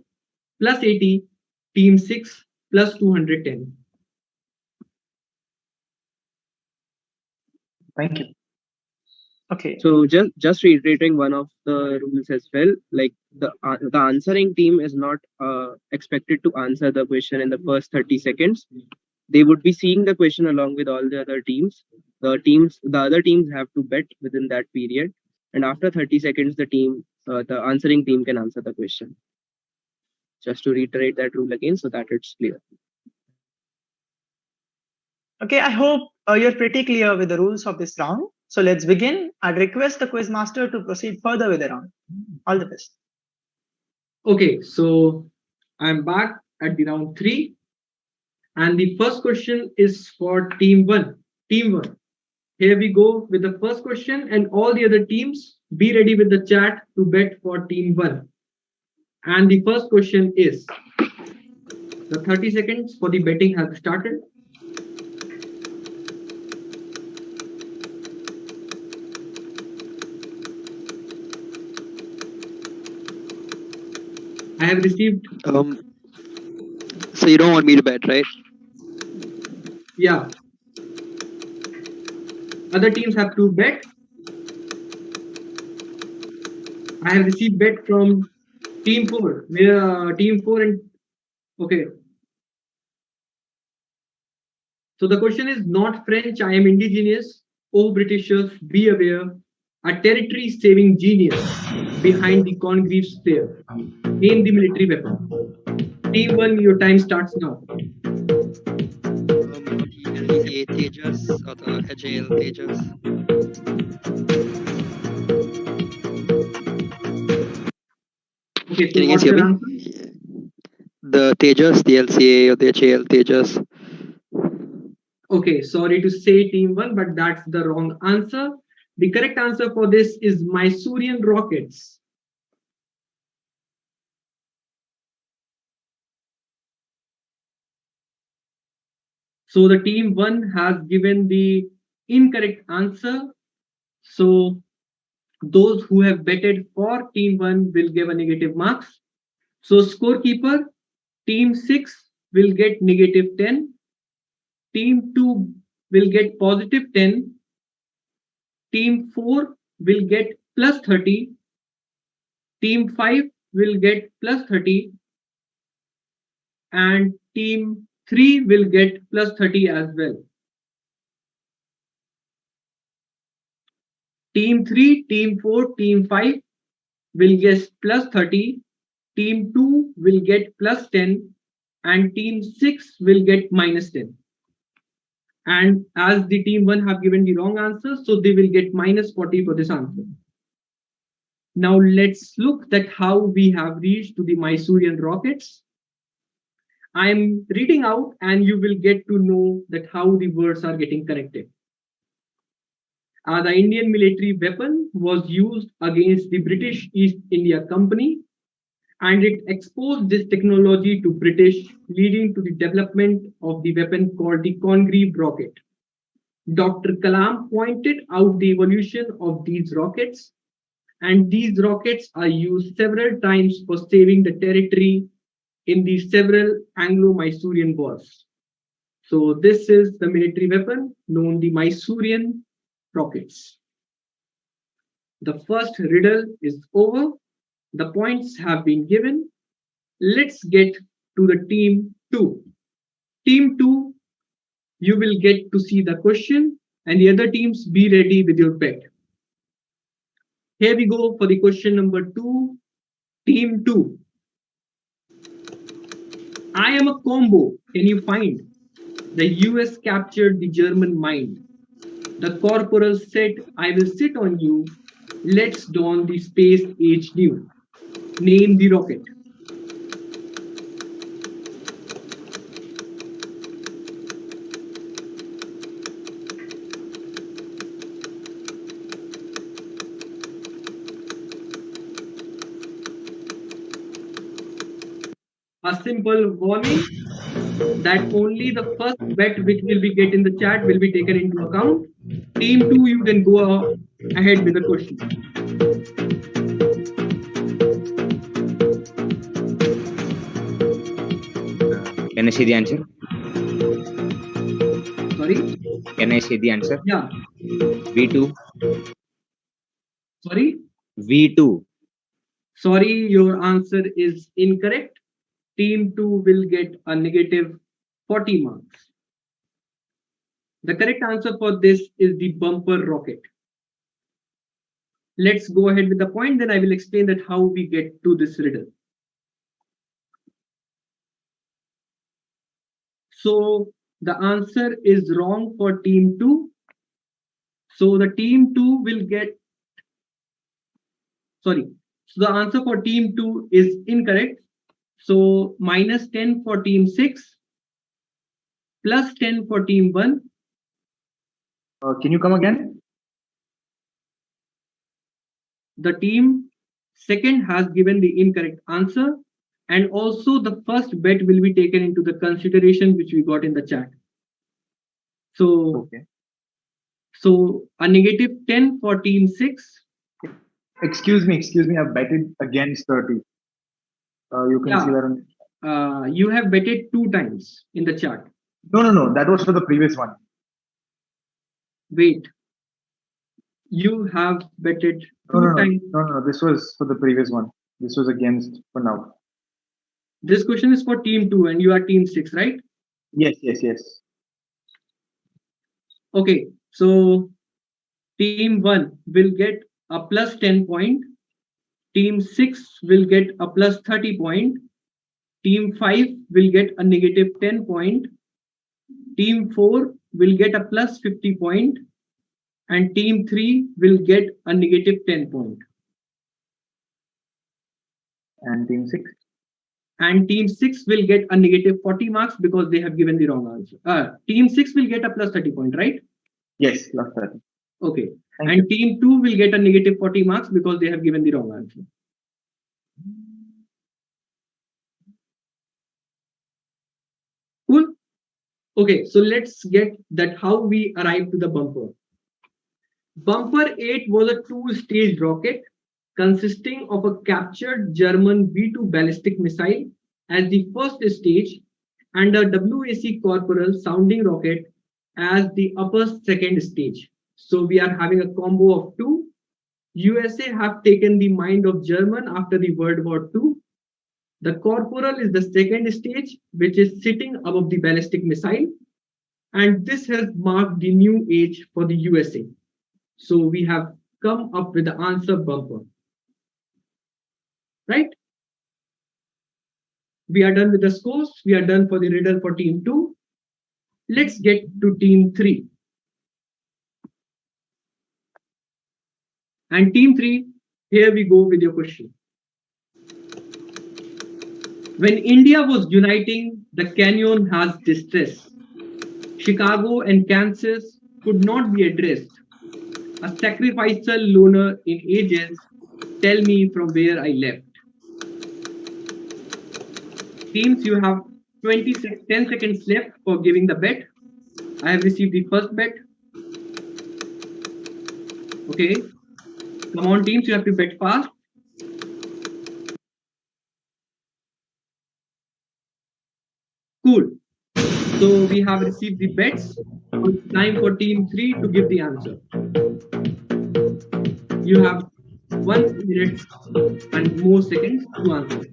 plus 80, team 6 plus 210. Thank you. Okay. So just reiterating one of the rules as well, like the answering team is not expected to answer the question in the first 30 seconds. They would be seeing the question along with all the other teams. The other teams have to bet within that period, and after 30 seconds, the answering team can answer the question. Just to reiterate that rule again, so that it's clear. Okay, I hope you're pretty clear with the rules of this round. So let's begin. I'd request the quiz master to proceed further with the round. All the best. Okay, so I'm back at the round 3. And the first question is for team 1. Team 1. Here we go with the first question, and all the other teams be ready with the chat to bet for team 1. And the first question is, the 30 seconds for the betting have started. I have received. So you don't want me to bet, right? Yeah. Other teams have to bet. I have received bet from team 4. Where team 4 and okay. So the question is not French, I am indigenous. Oh Britishers, be aware. A territory saving genius behind the Congreve spear. Name the military weapon. Team 1, your time starts now. The Tejas or the HAL Tejas. Okay, so Can you what's guys hear your me? answer? The Tejas, the LCA or the HAL Tejas. Okay, sorry to say team 1, but that's the wrong answer. The correct answer for this is Mysorean rockets. So the team 1 has given the incorrect answer. So those who have betted for team 1 will give a negative marks. So scorekeeper, team 6 will get negative 10. Team 2 will get positive 10. Team 4 will get plus 30. Team 5 will get plus 30. And team 3 will get plus 30 as well. Team 3, team 4, team 5 will get plus 30. Team 2 will get plus 10. And team 6 will get minus 10. And as the team 1 have given the wrong answer, so they will get minus 40 for this answer. Now let's look at how we have reached to the Mysorean rockets. I am reading out and you will get to know that how the words are getting connected. The Indian military weapon was used against the British East India Company, and it exposed this technology to British, leading to the development of the weapon called the Congreve rocket. Dr. Kalam pointed out the evolution of these rockets, and these rockets are used several times for saving the territory in the several Anglo-Mysorean wars. So this is the military weapon known the Mysorean rockets. The first riddle is over. The points have been given. Let's get to the team 2. Team 2, you will get to see the question, and the other teams be ready with your bet. Here we go for the question number 2. Team 2. I am a combo. Can you find? The US captured the German mind. The corporal said, I will sit on you. Let's don the space age new. Name the rocket. A simple warning that only the first bet which will be get in the chat will be taken into account. Team 2, you can go ahead with the question. Can I see the answer? Sorry? Can I see the answer? Yeah. V2. Sorry? V2. Sorry, your answer is incorrect. Team 2 will get a negative 40 marks. The correct answer for this is the bumper rocket. Let's go ahead with the point, then I will explain that how we get to this riddle. So The answer is wrong for team 2. So the team 2 will get, sorry. So the answer for team 2 is incorrect. So minus 10 for team 6, plus 10 for team 1. Can you come again? The team second has given the incorrect answer, and also the first bet will be taken into the consideration which we got in the chat. So, okay. So a negative 10 for team 6. Excuse me. I've betted against 30. You can see that on. You have betted 2 times in the chart. No. That was for the previous one. Wait. You have betted 2 times. No. This was for the previous one. This was against for now. This question is for team 2 and you are team 6, right? Yes. Okay. So team 1 will get a plus 10 point. Team 6 will get a plus 30 point. Team 5 will get a negative 10 point. Team 4 will get a plus 50 point. And team 3 will get a negative 10 point. And team 6? And team 6 will get a negative 40 marks because they have given the wrong answer. Team 6 will get a plus 30 point, right? Yes, plus 30. Okay. And team 2 will get a negative 40 marks because they have given the wrong answer. Cool. Okay, so let's get that how we arrived to the bumper. Bumper 8 was a 2-stage rocket consisting of a captured German V-2 ballistic missile as the first stage and a WAC Corporal sounding rocket as the upper second stage. So we are having a combo of 2. USA have taken the mind of German after the World War II. The Corporal is the second stage, which is sitting above the ballistic missile. And this has marked the new age for the USA. So we have come up with the answer bumper. Right? We are done with the scores. We are done for the riddle for team 2. Let's get to team 3. And team 3, here we go with your question. When India was uniting, the canyon has distress. Chicago and Kansas could not be addressed. A sacrificial loner in ages, tell me from where I left. Teams, you have 10 seconds left for giving the bet. I have received the first bet. Okay. Come on, teams, you have to bet fast. Cool. So we have received the bets. It's time for team 3 to give the answer. You have 1 minute and more seconds to answer.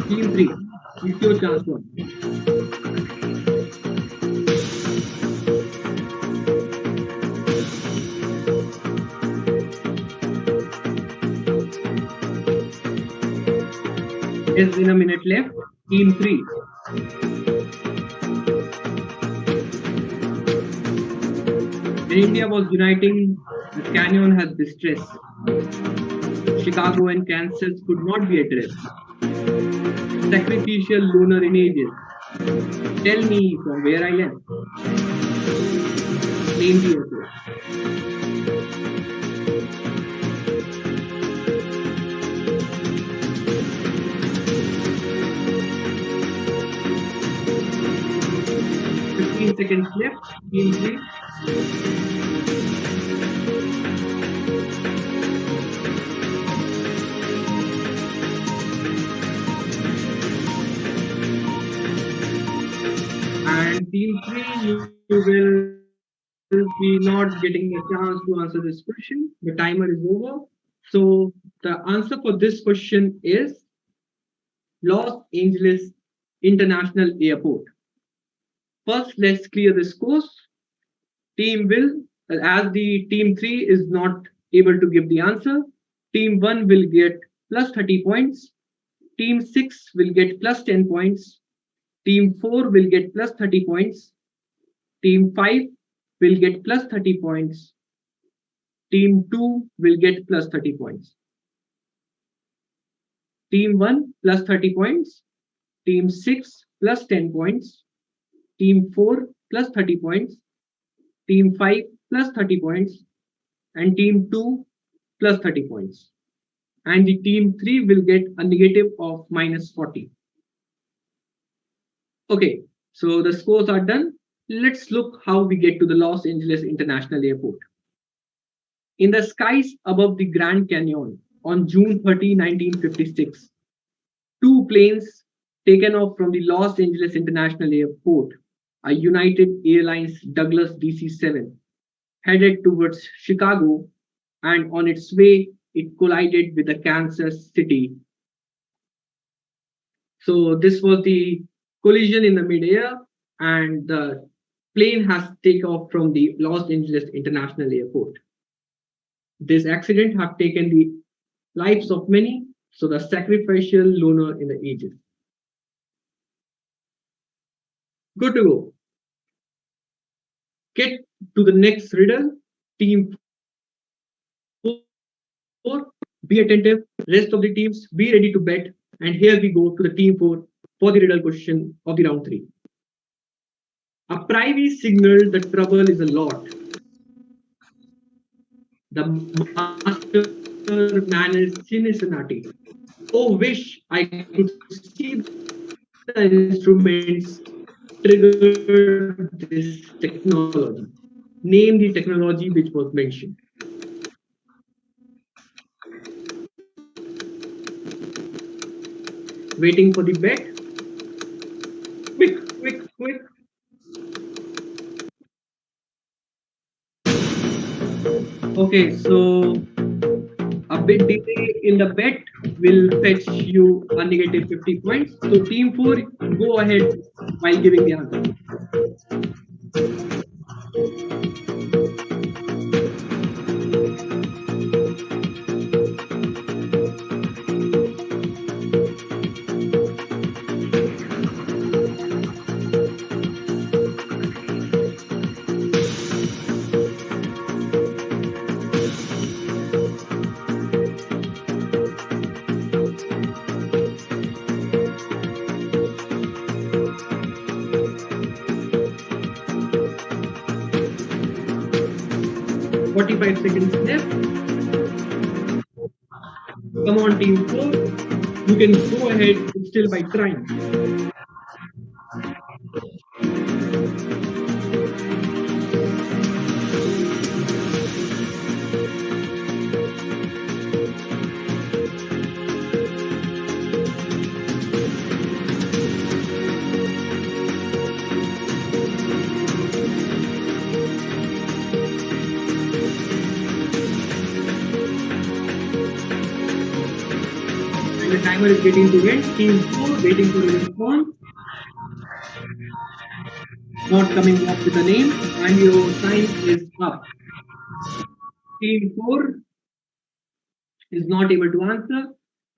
Team 3, it's your chance one. Less than a minute left. Team 3. When India was uniting, the canyon has distress. Chicago and Kansas could not be addressed. Sacrificial lunar in ages. Tell me from where I left. Name the answer. Seconds left. Team 3. And team 3, you will be not getting a chance to answer this question. The timer is over. So the answer for this question is Los Angeles International Airport. First, let's clear the scores. team will, as the team 3 is not able to give the answer, team 1 will get plus 30 points, team 6 will get plus 10 points, team 4 will get plus 30 points, team 5 will get plus 30 points, team 2 will get plus 30 points. Team 1 plus 30 points, team 6 plus 10 points, team 4 plus 30 points, team 5 plus 30 points, and team 2 plus 30 points. And the team 3 will get a negative of minus 40. Okay, so the scores are done. Let's look how we get to the Los Angeles International Airport. In the skies above the Grand Canyon on June 30, 1956, two planes taken off from the Los Angeles International Airport, a United Airlines Douglas DC-7, headed towards Chicago, and on its way, it collided with the Kansas City. So this was the collision in the midair, and the plane has taken off from the Los Angeles International Airport. This accident have taken the lives of many, so the sacrificial loner in the ages. Good to go. Get to the next riddle. Team 4, be attentive. Rest of the teams, be ready to bet. And here we go to the team 4 for the riddle question of the round 3. A privy signaled the trouble is a lot. The master managed Cincinnati. Oh, wish I could see the instruments trigger this technology. Name the technology which was mentioned. Waiting for the bet. Quick, quick, quick. Okay, so a bit delay in the bet will fetch you a negative 50 points. So team 4, go ahead while giving the answer. Seconds left. Come on, team 4. You can go ahead still by trying. The timer is getting to end. Team 4 waiting for the response. Not coming up with a name, and your time is up. Team 4 is not able to answer,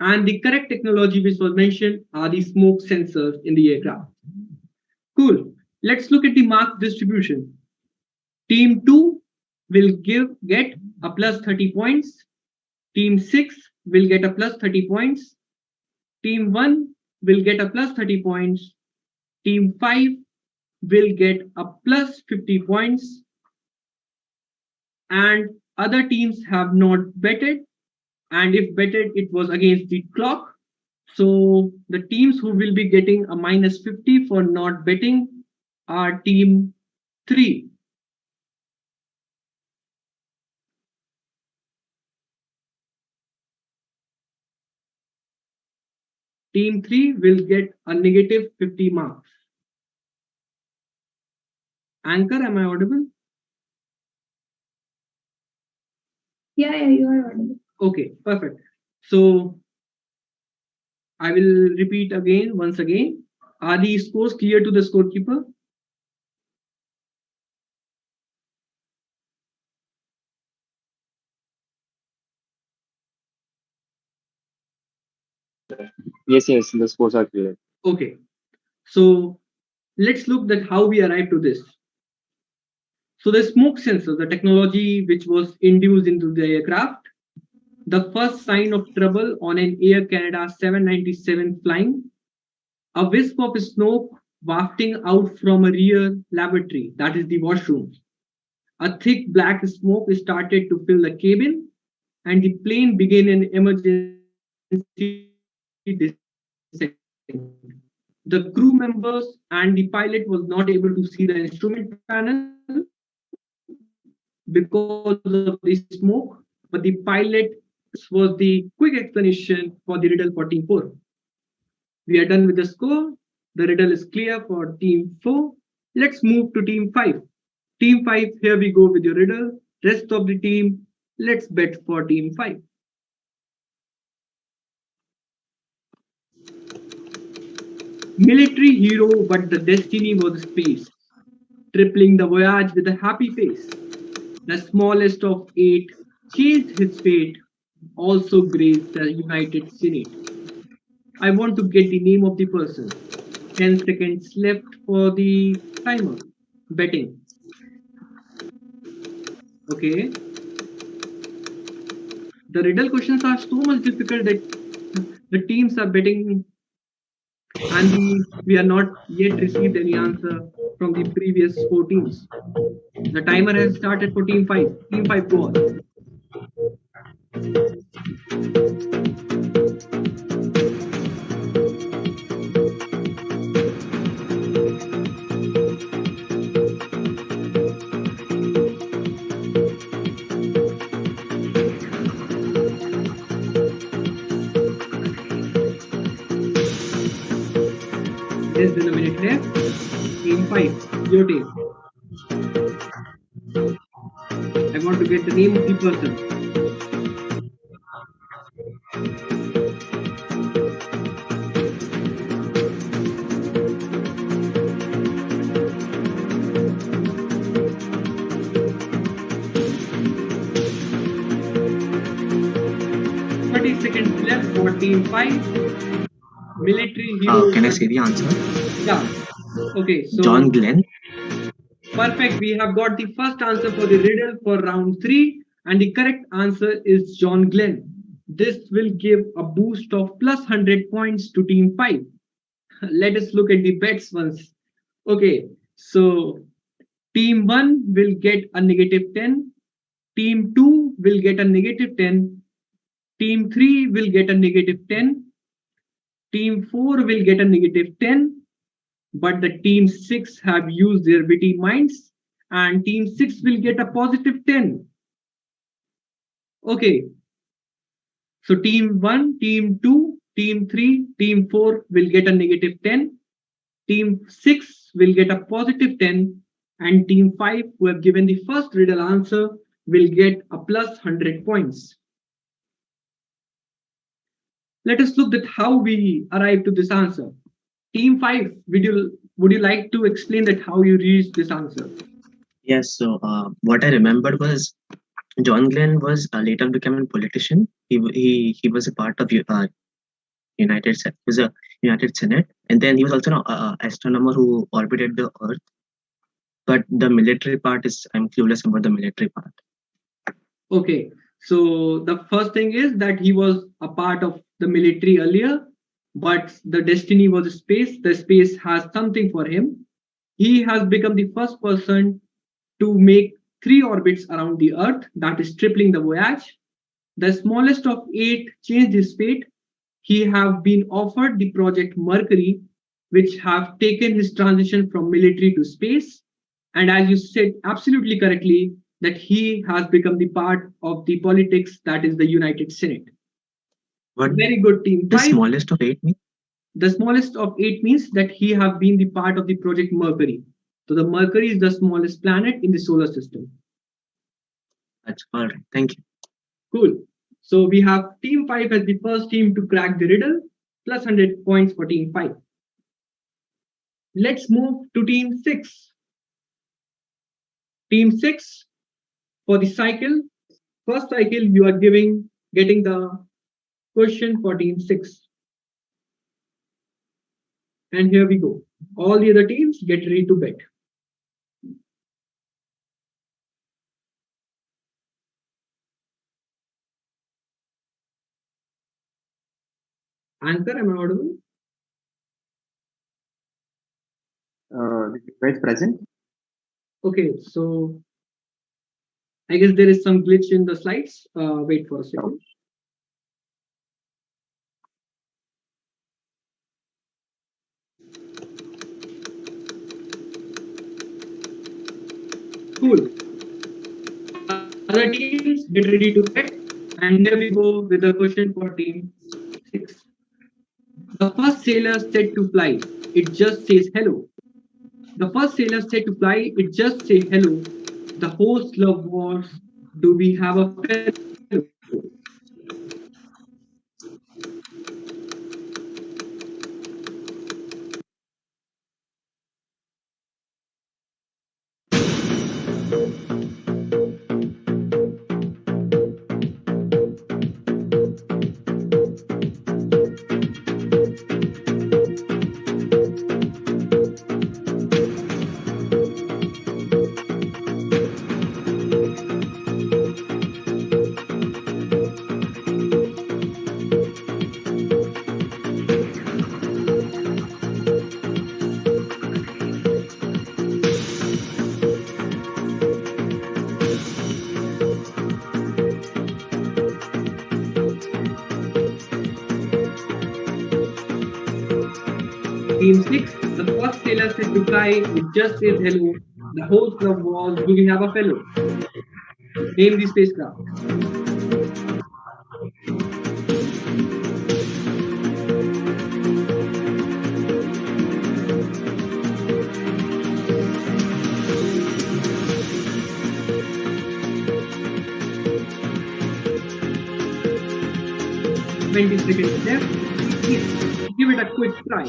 and the correct technology which was mentioned are the smoke sensors in the aircraft. Cool. Let's look at the mark distribution. Team 2 will get a plus 30 points. Team 6 will get a plus 30 points. Team 1 will get a plus 30 points. Team 5 will get a plus 50 points. And other teams have not betted. And if betted, it was against the clock. So the teams who will be getting a minus 50 for not betting are team 3. Team 3 will get a negative 50 marks. Anchor, am I audible? Yeah, you are audible. Okay, perfect. So I will repeat once again. Are the scores clear to the scorekeeper? Yes, the scores are clear. Okay, so let's look at how we arrived to this. So the smoke sensor, the technology which was induced into the aircraft, the first sign of trouble on an Air Canada 797 flying, a wisp of smoke wafting out from a rear lavatory, that is the washroom. A thick black smoke started to fill the cabin, and the plane began an emergency descent. The crew members and the pilot was not able to see the instrument panel because of the smoke, but the pilot was the quick explanation for the riddle for team 4. We are done with the score. The riddle is clear for team 4. Let's move to team 5. Team 5, here we go with your riddle. Rest of the team, let's bet for team 5. Military hero, but the destiny was space, tripling the voyage with a happy face. The smallest of 8 changed his fate, also graced the United Senate. I want to get the name of the person. 10 seconds left for the timer. Betting. Okay. The riddle questions are so much difficult that the teams are betting, and we are not yet received any answer from the previous 4 teams. The timer has started for team 5. Team 5, go on. Less than a minute left. Team 5, your team. I want to get the name of the person. Seconds left for team 5. Military hero. Can I say the answer? Yeah. Okay. So John Glenn. Perfect. We have got the first answer for the riddle for round 3, and the correct answer is John Glenn. This will give a boost of plus 100 points to team 5. Let us look at the bets once. Okay. So team 1 will get a negative 10. Team 2 will get a negative 10. Team 3 will get a negative 10. Team 4 will get a negative 10. But the team 6 have used their witty minds, and team 6 will get a positive 10. Okay. So team 1, team 2, team 3, team 4 will get a negative 10. Team 6 will get a positive 10. And team 5, who have given the first riddle answer, will get a plus 100 points. Let us look at how we arrived to this answer. Team 5, would you like to explain that how you reached this answer? Yes, so what I remembered was John Glenn was later became a politician. He was a part of United Senate, and then he was also an astronomer who orbited the Earth. But the military part is, I'm clueless about the military part. Okay, so the first thing is that he was a part of the military earlier, but the destiny was space. The space has something for him. He has become the first person to make 3 orbits around the Earth, that is tripling the voyage. The smallest of 8 changed his fate. He have been offered the project Mercury, which have taken his transition from military to space. And as you said absolutely correctly, that he has become the part of the politics, that is the United Senate. What very good team. The smallest of 8 means? The smallest of 8 means that he have been the part of the project Mercury. So the Mercury is the smallest planet in the solar system. That's all right. Thank you. Cool. So we have team 5 as the first team to crack the riddle, plus 100 points for team 5. Let's move to team 6. Team 6, for the cycle, first cycle you are getting the question for team 6. And here we go. All the other teams get ready to bet. Anchor, am I audible? Wait, present. Okay, so I guess there is some glitch in the slides. Wait for a second. Cool. Other teams get ready to bet. And here we go with the question for team 6. The first sailor said to fly. It just says hello. The first sailor said to fly. It just says hello. The host love was, do we have a fellow? 6, the first sailor said to fly, it just says hello. The host love was, do we have a fellow? Name the spacecraft. Twenty seconds left. Give it a quick try.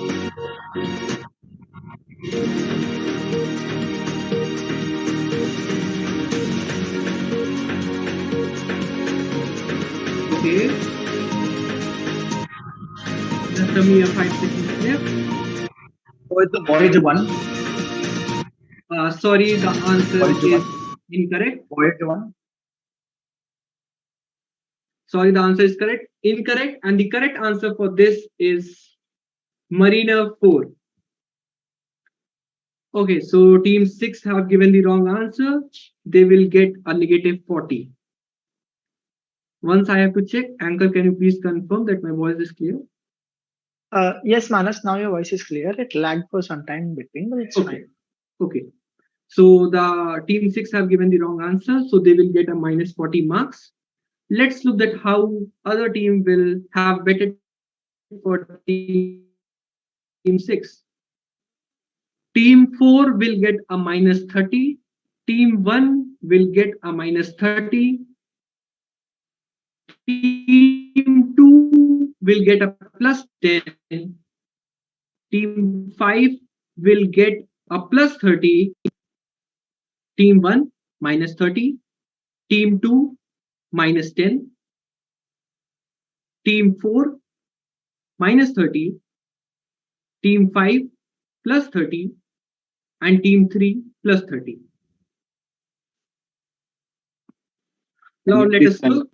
Okay. Just a mere 5 seconds left. Oh, it's the Voyager 1. Sorry, the answer Voyager is incorrect. Voyager 1. Sorry, the answer is correct. Incorrect. And the correct answer for this is Mariner 4. Okay, so team 6 have given the wrong answer. They will get a negative 40. Once I have to check, Anchor, can you please confirm that my voice is clear? Yes, Manas, now your voice is clear. It lagged for some time in between, but it's fine. Okay. So the team 6 have given the wrong answer, so they will get a minus 40 marks. Let's look at how other team will have betted for team 6. Team 4 will get a minus 30. Team 1 will get a minus 30. Team 2 will get a plus 10. Team 5 will get a plus 30. Team 1 minus 30. Team 2 minus 10. Team 4 minus 30. Team 5 plus 30. And team 3 plus 30. Now let us look.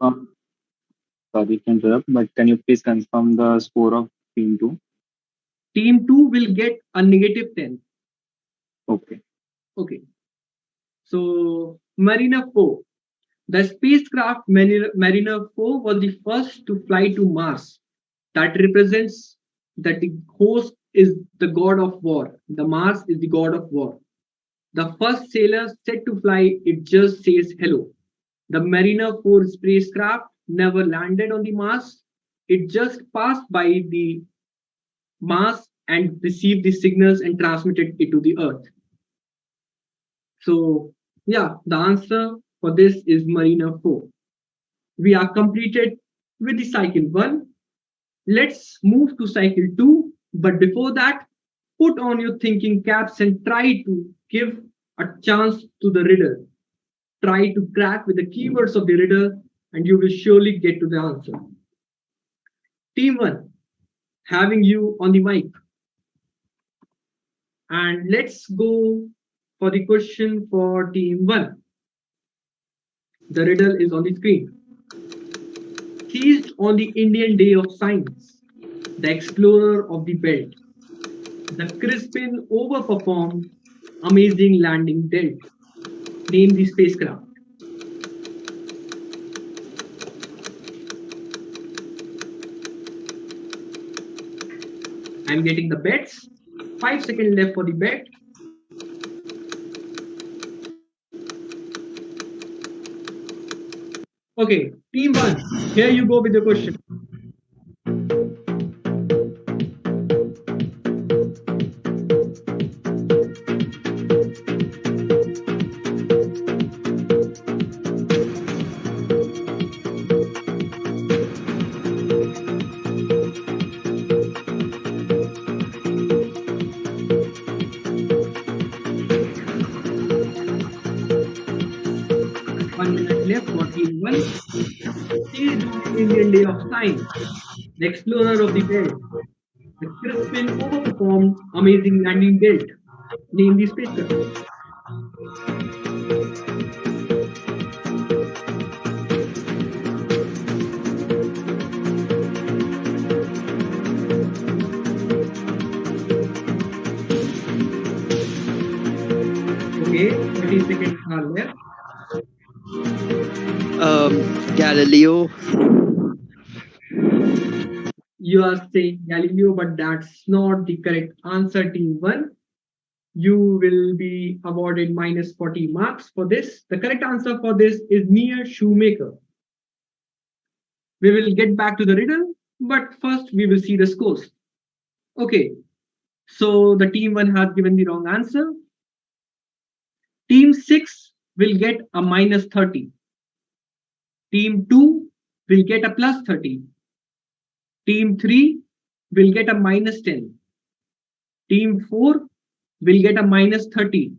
Sorry to interrupt, but can you please confirm the score of team 2? Team 2 will get a negative 10. Okay. Okay. So Mariner 4. The spacecraft Mariner 4 was the first to fly to Mars. That represents that the host is the god of war. The Mars is the god of war. The first sailor said to fly, it just says hello. The Mariner 4 spacecraft never landed on the Mars. It just passed by the Mars and received the signals and transmitted it to the Earth. So yeah, the answer for this is Mariner 4. We are completed with the cycle 1. Let's move to cycle 2. But before that, put on your thinking caps and try to give a chance to the riddle. Try to crack with the keywords of the riddle and you will surely get to the answer. Team 1, having you on the mic. And let's go for the question for team 1. The riddle is on the screen. Seized on the Indian Day of Science, the explorer of the belt, the Crispin overperformed, amazing landing dealt. Name the spacecraft. I'm getting the bets. 5 seconds left for the bet. Okay, team 1, here you go with the question. Indian Day of Science, the explorer of the belt, the Crispin overperformed, amazing landing dealt. Name the spacecraft. Okay, 30 seconds are left. Galileo. You are saying Galileo, but that's not the correct answer, team 1. You will be awarded minus 40 marks for this. The correct answer for this is near Shoemaker. We will get back to the riddle, but first we will see the scores. Okay, so the team 1 has given the wrong answer. Team 6 will get a minus 30. Team 2 will get a plus 30. Team 3 will get a minus 10. Team 4 will get a minus 30.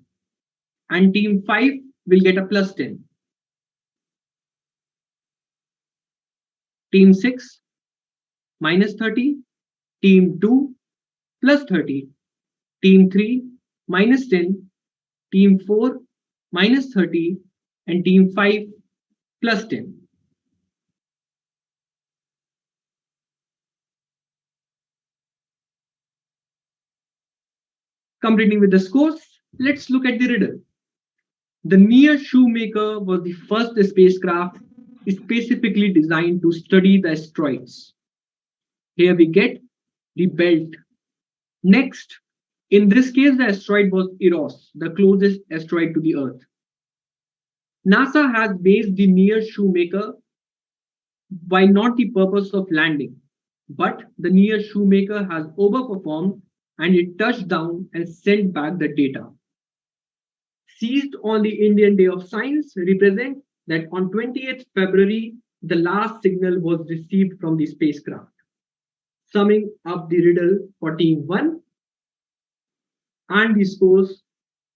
And team 5 will get a plus 10. Team 6 minus 30. Team 2 plus 30. Team 3 minus 10. Team 4 minus 30. And team 5 plus 10. Completing with the scores, let's look at the riddle. The Near Shoemaker was the first spacecraft specifically designed to study the asteroids. Here we get the belt. Next, in this case, the asteroid was Eros, the closest asteroid to the Earth. NASA has based the Near Shoemaker by not the purpose of landing, but the Near Shoemaker has overperformed and it touched down and sent back the data. Seized on the Indian Day of Science represent that on 28th February, the last signal was received from the spacecraft. Summing up the riddle for team 1 and the scores,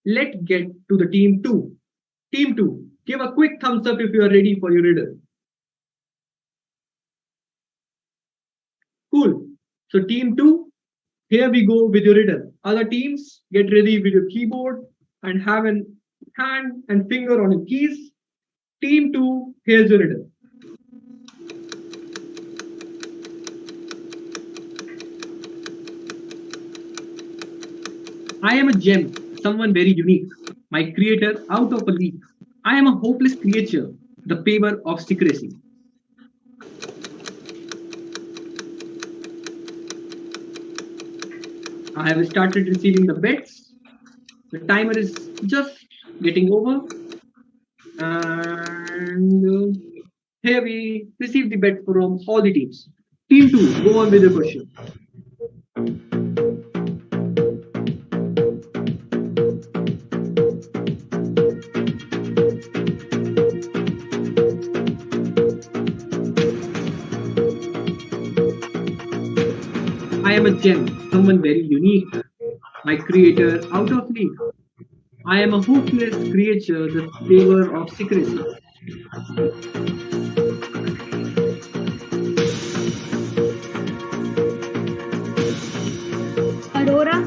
let's get to the team 2. Team 2, give a quick thumbs up if you are ready for your riddle. Cool. So team 2, here we go with your riddle. Other teams, get ready with your keyboard and have a hand and finger on your keys. Team 2, here's your riddle. I am a gem, someone very unique, my creator out of a leap. I am a hopeless creature, the paver of secrecy. I have started receiving the bets. The timer is just getting over. And here we receive the bet from all the teams. Team 2, go on with the question. I am a gem, someone very unique, my creator out of league. I am a hopeless creature, the flavor of secrecy. Aurora.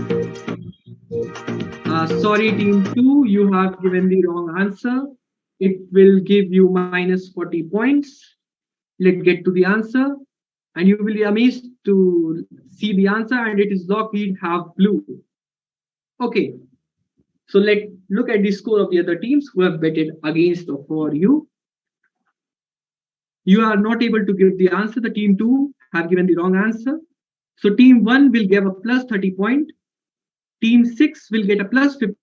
Sorry, team 2, you have given the wrong answer. It will give you minus 40 points. Let's get to the answer. And you will be amazed to see the answer, and it is Lockheed Have Blue. Okay, so let's look at the score of the other teams who have betted against or for you. You are not able to give the answer. The team 2 have given the wrong answer. So team 1 will give a plus 30 point. Team 6 will get a plus 50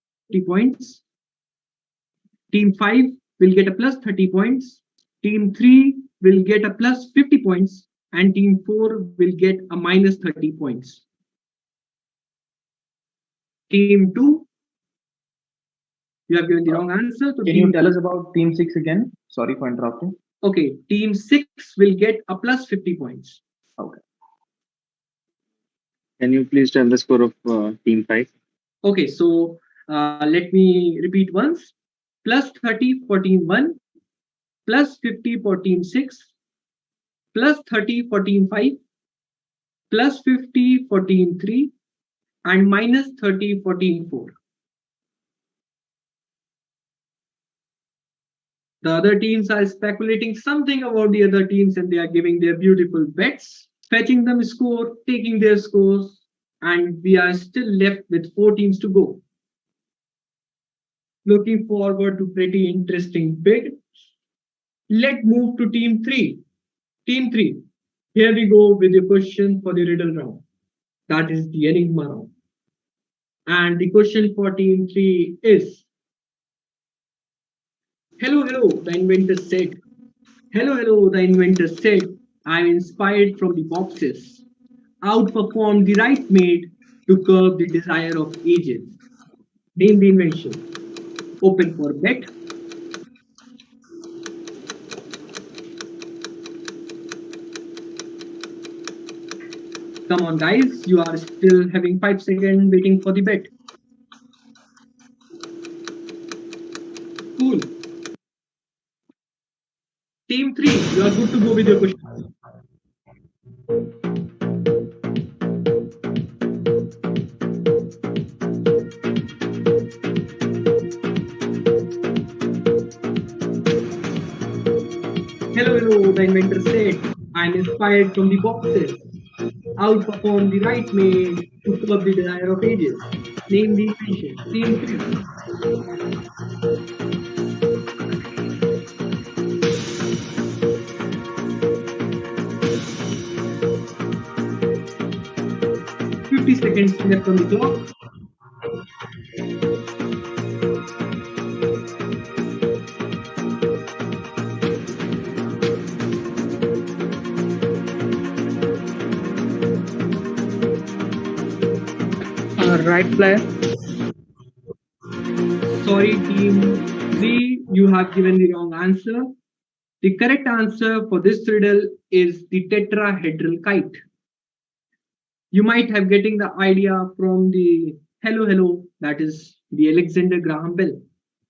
points. Team 5 will get a plus 30 points. Team 3 will get a plus 50 points. And team 4 will get a minus 30 points. Team 2, you have given the wrong answer. So Can you tell us about team 6 again? Sorry for interrupting. Okay, team 6 will get a plus 50 points. Okay. Can you please tell the score of team 5? Okay, so let me repeat once. Plus 30 for team 1, plus 50 for team 6, plus 30 for team 5, plus 50 for team 3, and minus 30 for team 4. The other teams are speculating something about the other teams, and they are giving their beautiful bets, fetching them score, taking their scores, and we are still left with 4 teams to go. Looking forward to pretty interesting bid. Let's move to team 3. Team 3, here we go with your question for the riddle round. That is the enigma round. And the question for team 3 is, hello, hello, the inventor said. Hello, hello, the inventor said. I'm inspired from the boxes. Outperformed the right made to curb the desire of ages. Name the invention. Open for bet. Come on, guys. You are still having 5 seconds waiting for the bet. Cool. Team 3, you are good to go with your question. Hello, hello, the inventor said. I'm inspired from the boxes. Outperform the right made to curb the desire of ages. Name the invention. Team 3. 50 seconds left on the clock. Right player. Sorry, team 3, you have given the wrong answer. The correct answer for this riddle is the tetrahedral kite. You might have getting the idea from the hello, hello, that is the Alexander Graham Bell.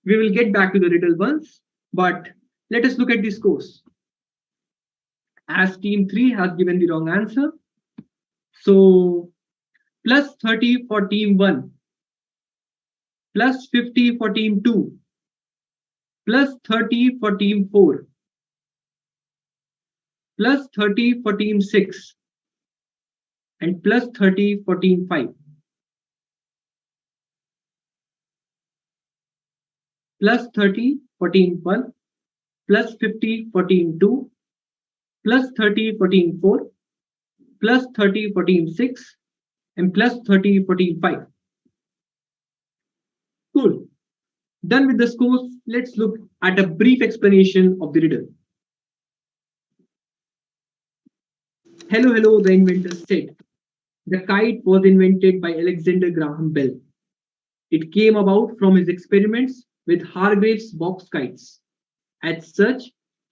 We will get back to the riddle once, but let us look at the scores. As team 3 has given the wrong answer, so plus 30 for team 1, plus 50 for team 2, plus 30 for team 4, plus 30 for team 6, and plus 30 for team 5. Plus 30 for team 1, plus 50 for team 2, plus 30 for team 4, plus 30 for team 6, and plus 30 for team 5. Cool. Done with the scores, let's look at a brief explanation of the riddle. Hello, hello, the inventor said. The kite was invented by Alexander Graham Bell. It came about from his experiments with Hargreaves box kites. As such,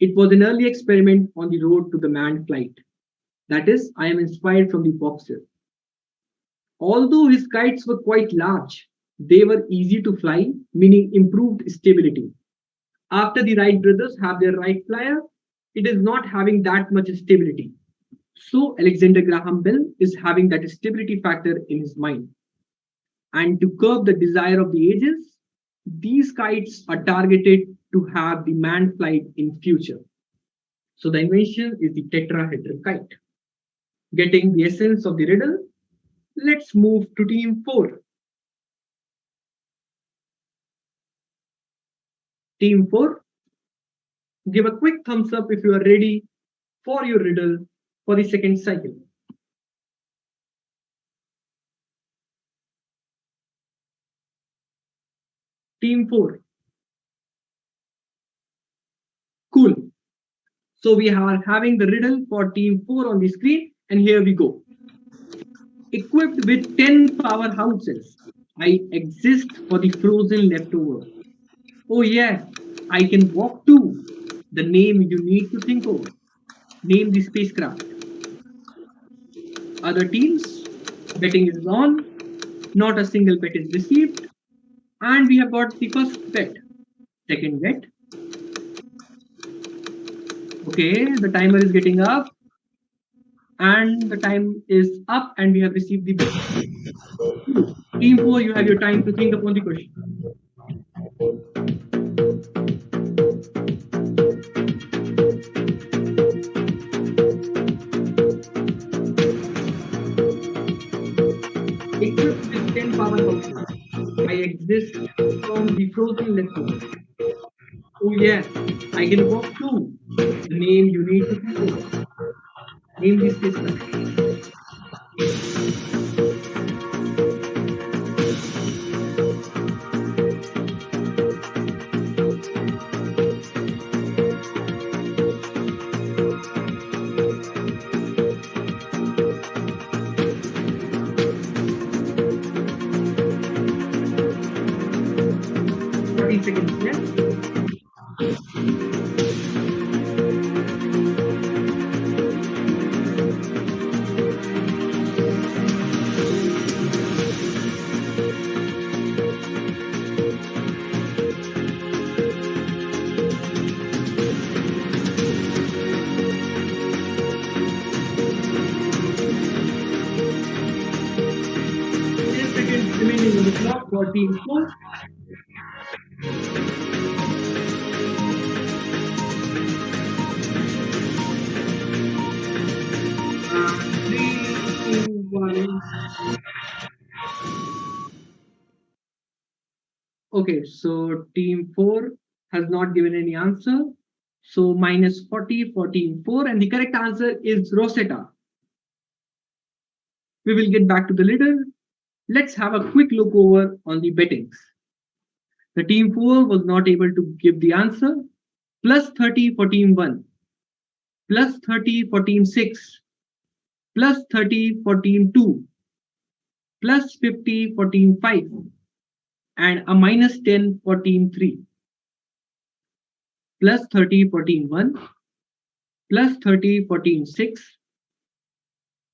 it was an early experiment on the road to the manned flight. That is, I am inspired from the boxer. Although his kites were quite large, they were easy to fly, meaning improved stability. After the Wright brothers have their Wright flyer, it is not having that much stability. So Alexander Graham Bell is having that stability factor in his mind. And to curb the desire of the ages, these kites are targeted to have the manned flight in future. So the invention is the tetrahedral kite. Getting the essence of the riddle, let's move to team 4. Team 4, give a quick thumbs up if you are ready for your riddle for the second cycle. Team 4. Cool. So we are having the riddle for team 4 on the screen, and here we go. Equipped with 10 powerhouses, I exist for the frozen leftover. Oh yeah, I can walk too. The name you need to think of. Name the spacecraft. Other teams, betting is on. Not a single bet is received. And we have got the first bet. Second bet. Okay, the timer is getting up. And the time is up, and we have received the bet. Team 4, you have your time to think upon the question. Equipped with 10 powerhouses, I exist from the frozen leftovers. Oh yeah, I can walk too. The name you need to think of. Name this spacecraft. Seconds left. Seconds remaining on the clock for team 4. Okay, so team 4 has not given any answer. So minus 40 for team 4, and the correct answer is Rosetta. We will get back to the riddle. Let's have a quick look over on the bettings. The team 4 was not able to give the answer. Plus 30 for team 1. Plus 30 for team 6. Plus 30 for team 2. Plus 50 for team 5. And a minus 10 for team 3. Plus 30 for team 1. Plus 30 for team 6.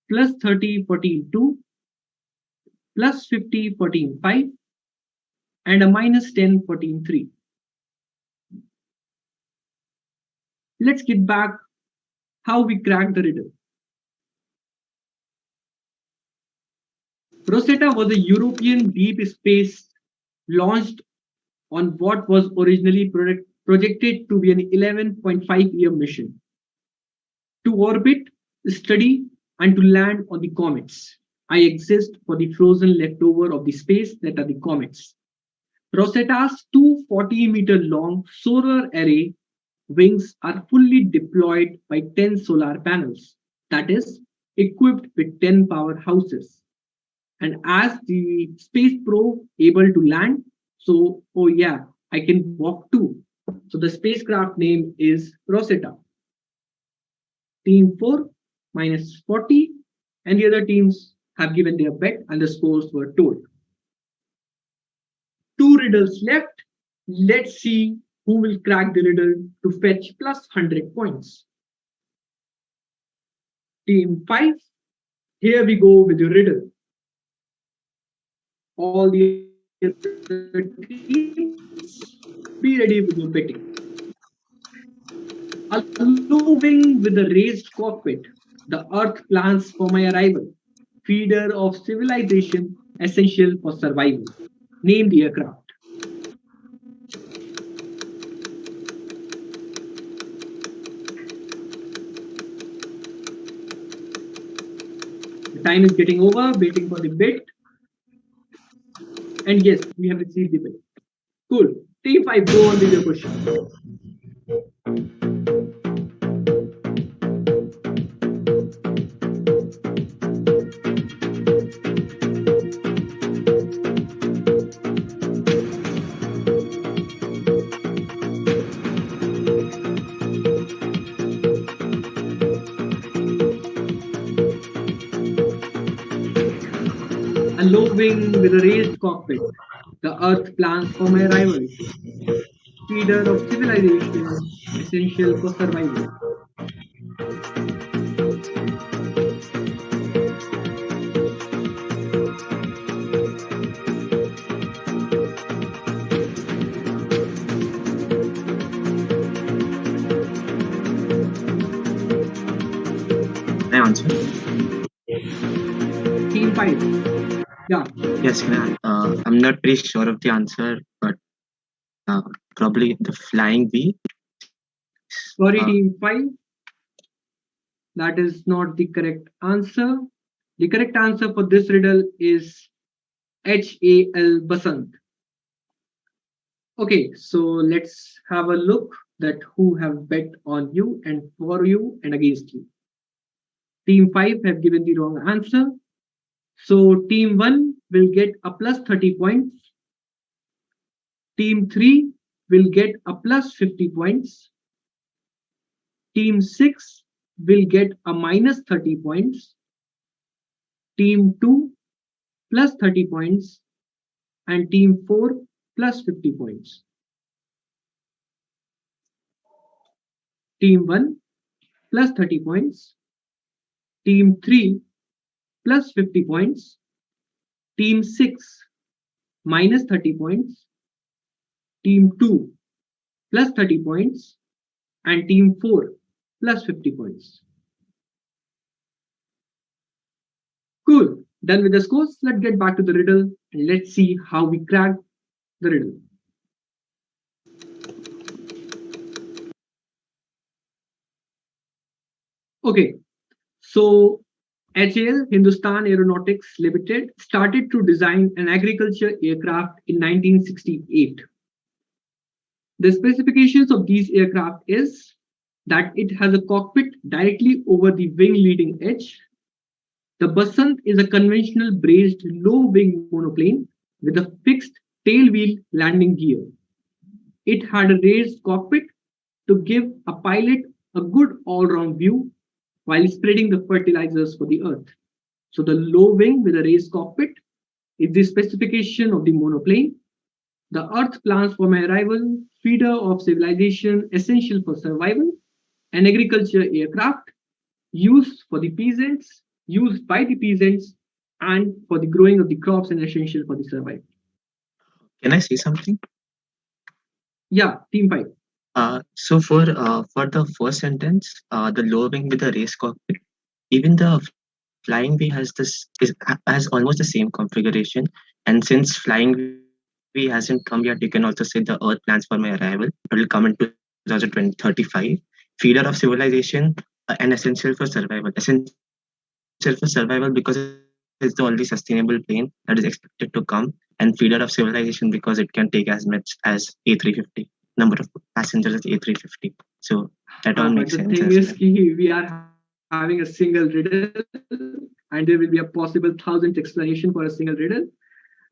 Plus 30 for team 2. Plus 50 for team 5. And a minus 10 for team 3. Let's get back how we cracked the riddle. Rosetta was a European deep space launched on what was originally projected to be an 11.5-year mission to orbit, study, and to land on the comets. I exist for the frozen leftover of the space that are the comets. Rosetta's 240-meter-long solar array wings are fully deployed by 10 solar panels, that is, equipped with 10 powerhouses. And as the space probe able to land, so, oh yeah, I can walk too. So the spacecraft name is Rosetta. Team 4 minus 40, and the other teams have given their bet and the scores were told. 2 riddles left. Let's see who will crack the riddle to fetch plus 100 points. Team 5, here we go with the riddle. All the other teams, be ready with your betting. A low wing with a raised cockpit, the Earth plans for my arrival. Feeder of civilization, essential for survival. Name the aircraft. The time is getting over, waiting for the bit. And yes, we have received the bit. Cool. Team 5, go on with your question. A low wing with a raised cockpit. The Earth plans for my arrival. Feeder of civilization, essential for survival. Can I answer? Team 5. Yeah. Yes, can I? I'm not pretty sure of the answer, but probably the flying V. Sorry, Team 5. That is not the correct answer. The correct answer for this riddle is HAL Basant. Okay, so let's have a look that who have bet on you and for you and against you. Team 5 have given the wrong answer. So team 1 will get a plus 30 points. Team 3 will get a plus 50 points. Team 6 will get a minus 30 points. Team 2 plus 30 points. And team 4 plus 50 points. Team 1 plus 30 points. Team 3 plus 50 points. Team 6 minus 30 points. Team 2 plus 30 points. And team 4 plus 50 points. Cool. Done with the scores. Let's get back to the riddle and let's see how we crack the riddle. Okay, so HAL, Hindustan Aeronautics Limited, started to design an agriculture aircraft in 1968. The specifications of these aircraft is that it has a cockpit directly over the wing leading edge. The Basant is a conventional braced low-wing monoplane with a fixed tail-wheel landing gear. It had a raised cockpit to give a pilot a good all-round view while spreading the fertilizers for the Earth. So the low wing with a raised cockpit is the specification of the monoplane. The Earth plans for my arrival, feeder of civilization, essential for survival, an agriculture aircraft used for the peasants, used by the peasants, and for the growing of the crops and essential for the survival. Can I say something? Yeah, team 5. So for the first sentence, the low wing with the race cockpit, even the flying V has almost the same configuration. And since flying V hasn't come yet, you can also say the Earth plans for my arrival. It will come in 2035. Feeder of civilization and essential for survival. Essential for survival because it's the only sustainable plane that is expected to come, and feeder of civilization because it can take as much as A350. Number of passengers is A350. So that all makes sense. The thing is, we are having a single riddle, and there will be a possible 1,000th explanation for a single riddle.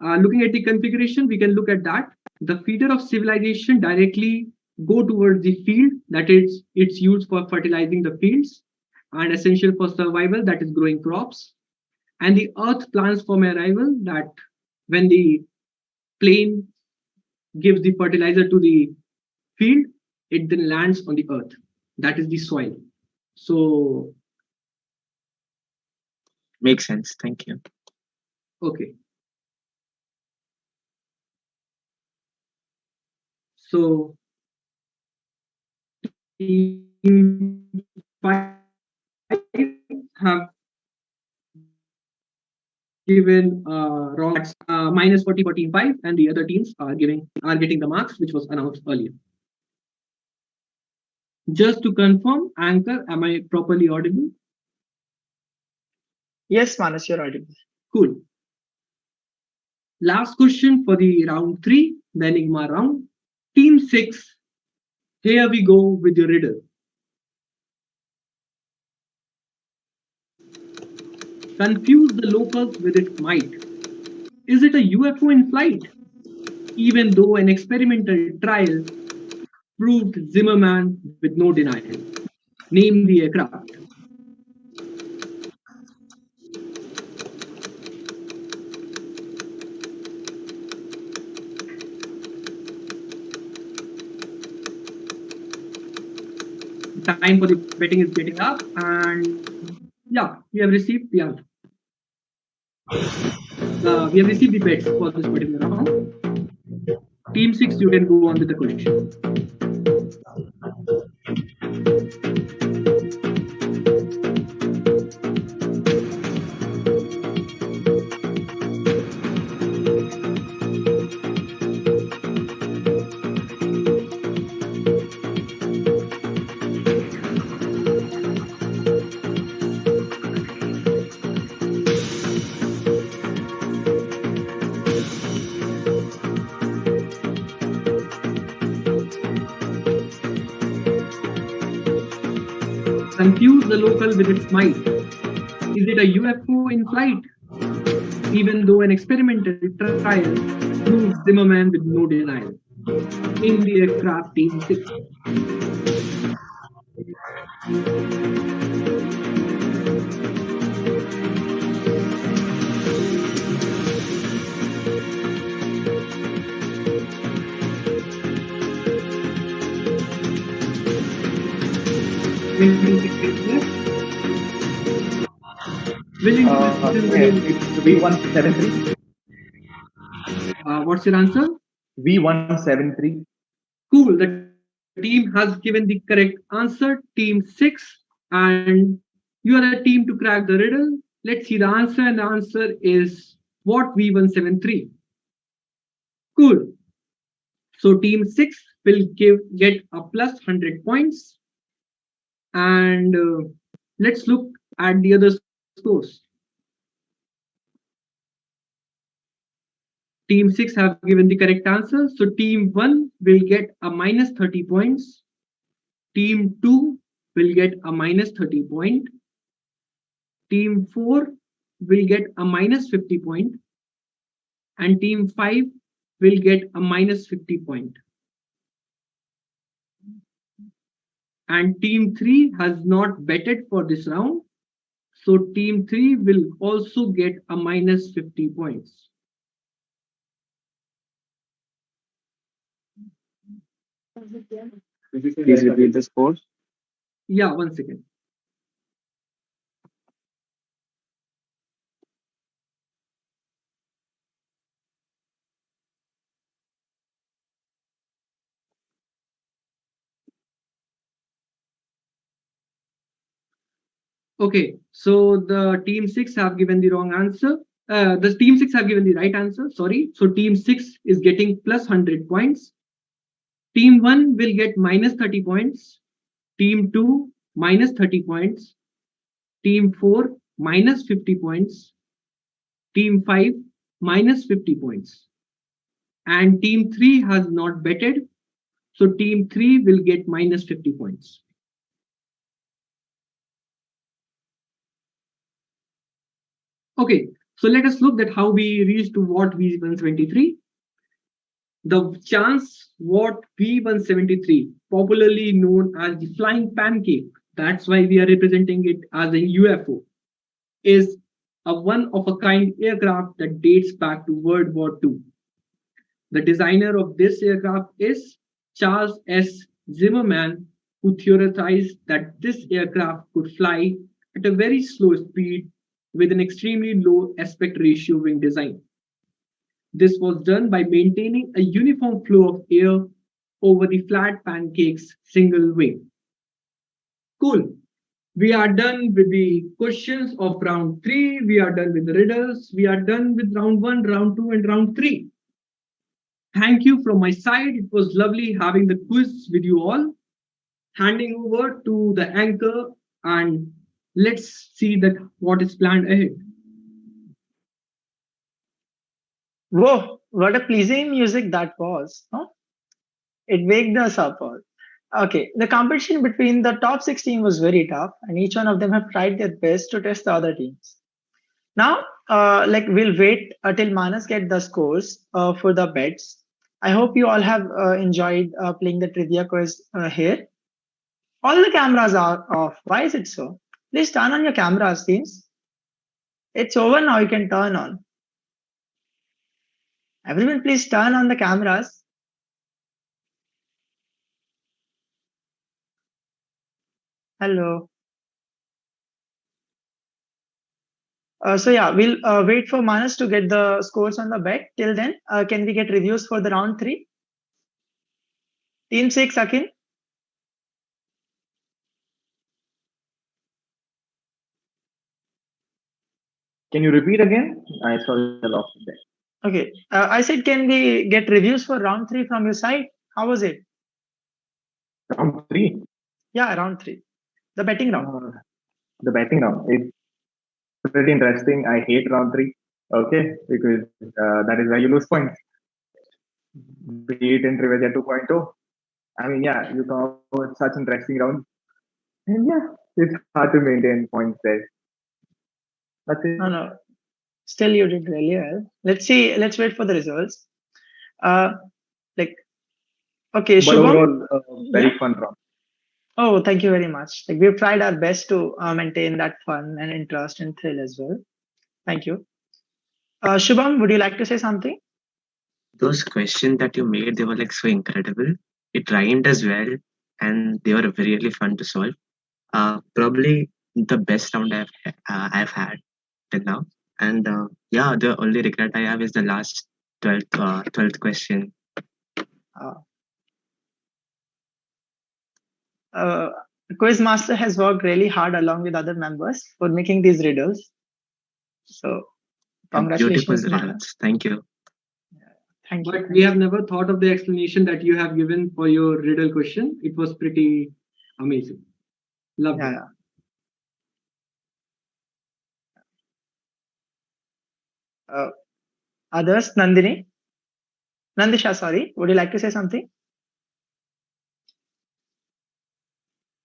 Looking at the configuration, we can look at that. The feeder of civilization directly go towards the field, that is, it's used for fertilizing the fields, and essential for survival, that is growing crops. And the Earth plans for my arrival, that when the plane gives the fertilizer to the field, it then lands on the Earth. That is the soil. So makes sense. Thank you. Okay. So team 5 have given wrong minus 40, 45, and the other teams are getting the marks which was announced earlier. Just to confirm, Anchor, am I properly audible? Yes, Manas, you're audible. Cool. Last question for the round 3, the Enigma round. Team 6, here we go with your riddle. Confuse the locals with its might. Is it a UFO in flight? Even though an experimental trial proved Zimmerman with no denial. Name the aircraft. Time for the betting is getting up, and yeah, we have received the answer. We have received the bets for this particular round. Team 6, you can go on with the question. Confuse the local with its might. Is it a UFO in flight? Even though an experimental trial proves Zimmerman with no denial. In the aircraft, Team 6. V173. What's your answer? V173. Cool. The team has given the correct answer, Team 6, and you are the team to crack the riddle. Let's see the answer, and the answer is what V173. Cool. So Team 6 will get a plus 100 points. And let's look at the other scores. Team 6 have given the correct answer. So Team 1 will get a minus 30 points. Team 2 will get a minus 30 point. Team 4 will get a minus 50 point. And Team 5 will get a minus 50 point. And Team 3 has not betted for this round. So Team 3 will also get a minus 50 points. Please repeat the scores. Yeah, 1 second. Okay, so the Team 6 have given the wrong answer. The Team 6 have given the right answer, sorry. So Team 6 is getting plus 100 points. Team 1 will get minus 30 points. Team 2 minus 30 points. Team 4 minus 50 points. Team 5 minus 50 points. And Team 3 has not betted. So Team 3 will get minus 50 points. Okay, so let us look at how we reached to what V173. The chance what V173, popularly known as the flying pancake, that's why we are representing it as a UFO, is a one-of-a-kind aircraft that dates back to World War II. The designer of this aircraft is Charles S. Zimmerman, who theorized that this aircraft could fly at a very slow speed with an extremely low aspect ratio wing design. This was done by maintaining a uniform flow of air over the flat pancake's single wing. Cool. We are done with the questions of round 3. We are done with the riddles. We are done with round 1, round 2, and round 3. Thank you from my side. It was lovely having the quiz with you all. Handing over to the anchor, and let's see that what is planned ahead. Whoa, what a pleasing music that was. Huh? It waked us up all. Okay, the competition between the top 16 was very tough, and each one of them have tried their best to test the other teams. Now, we'll wait until Manas get the scores for the bets. I hope you all have enjoyed playing the trivia quiz here. All the cameras are off. Why is it so? Please turn on your cameras, teams. It's over now. You can turn on. Everyone, please turn on the cameras. Hello. So yeah, we'll wait for Manas to get the scores on the bet. Till then, can we get reviews for the round 3? Team 6, Akin. Can you repeat again? I saw the loss there. Okay. I said, can we get reviews for round 3 from your side? How was it? Round 3? Yeah, round 3. The betting round. The betting round. It's pretty interesting. I hate round 3. Okay, because that is where you lose points. Be it in TRIVIAJET 2.0. I mean, yeah, you covered such interesting rounds. And yeah, it's hard to maintain points there. That's it. No. Still, you did really well. Let's see. Let's wait for the results. Okay, But Shubham. overall, very fun round. Oh, thank you very much. We've tried our best to maintain that fun and interest and thrill as well. Thank you. Shubham, would you like to say something? Those questions that you made, they were like so incredible. It rhymed as well, and they were really fun to solve. Probably the best round I've had till now. And yeah, the only regret I have is the last 12th question. Quizmaster has worked really hard along with other members for making these riddles. So, congratulations, Beautiful riddles. Thank you. Thank you. But we have never thought of the explanation that you have given for your riddle question. It was pretty amazing. Love it. Others, Nandisha, sorry, would you like to say something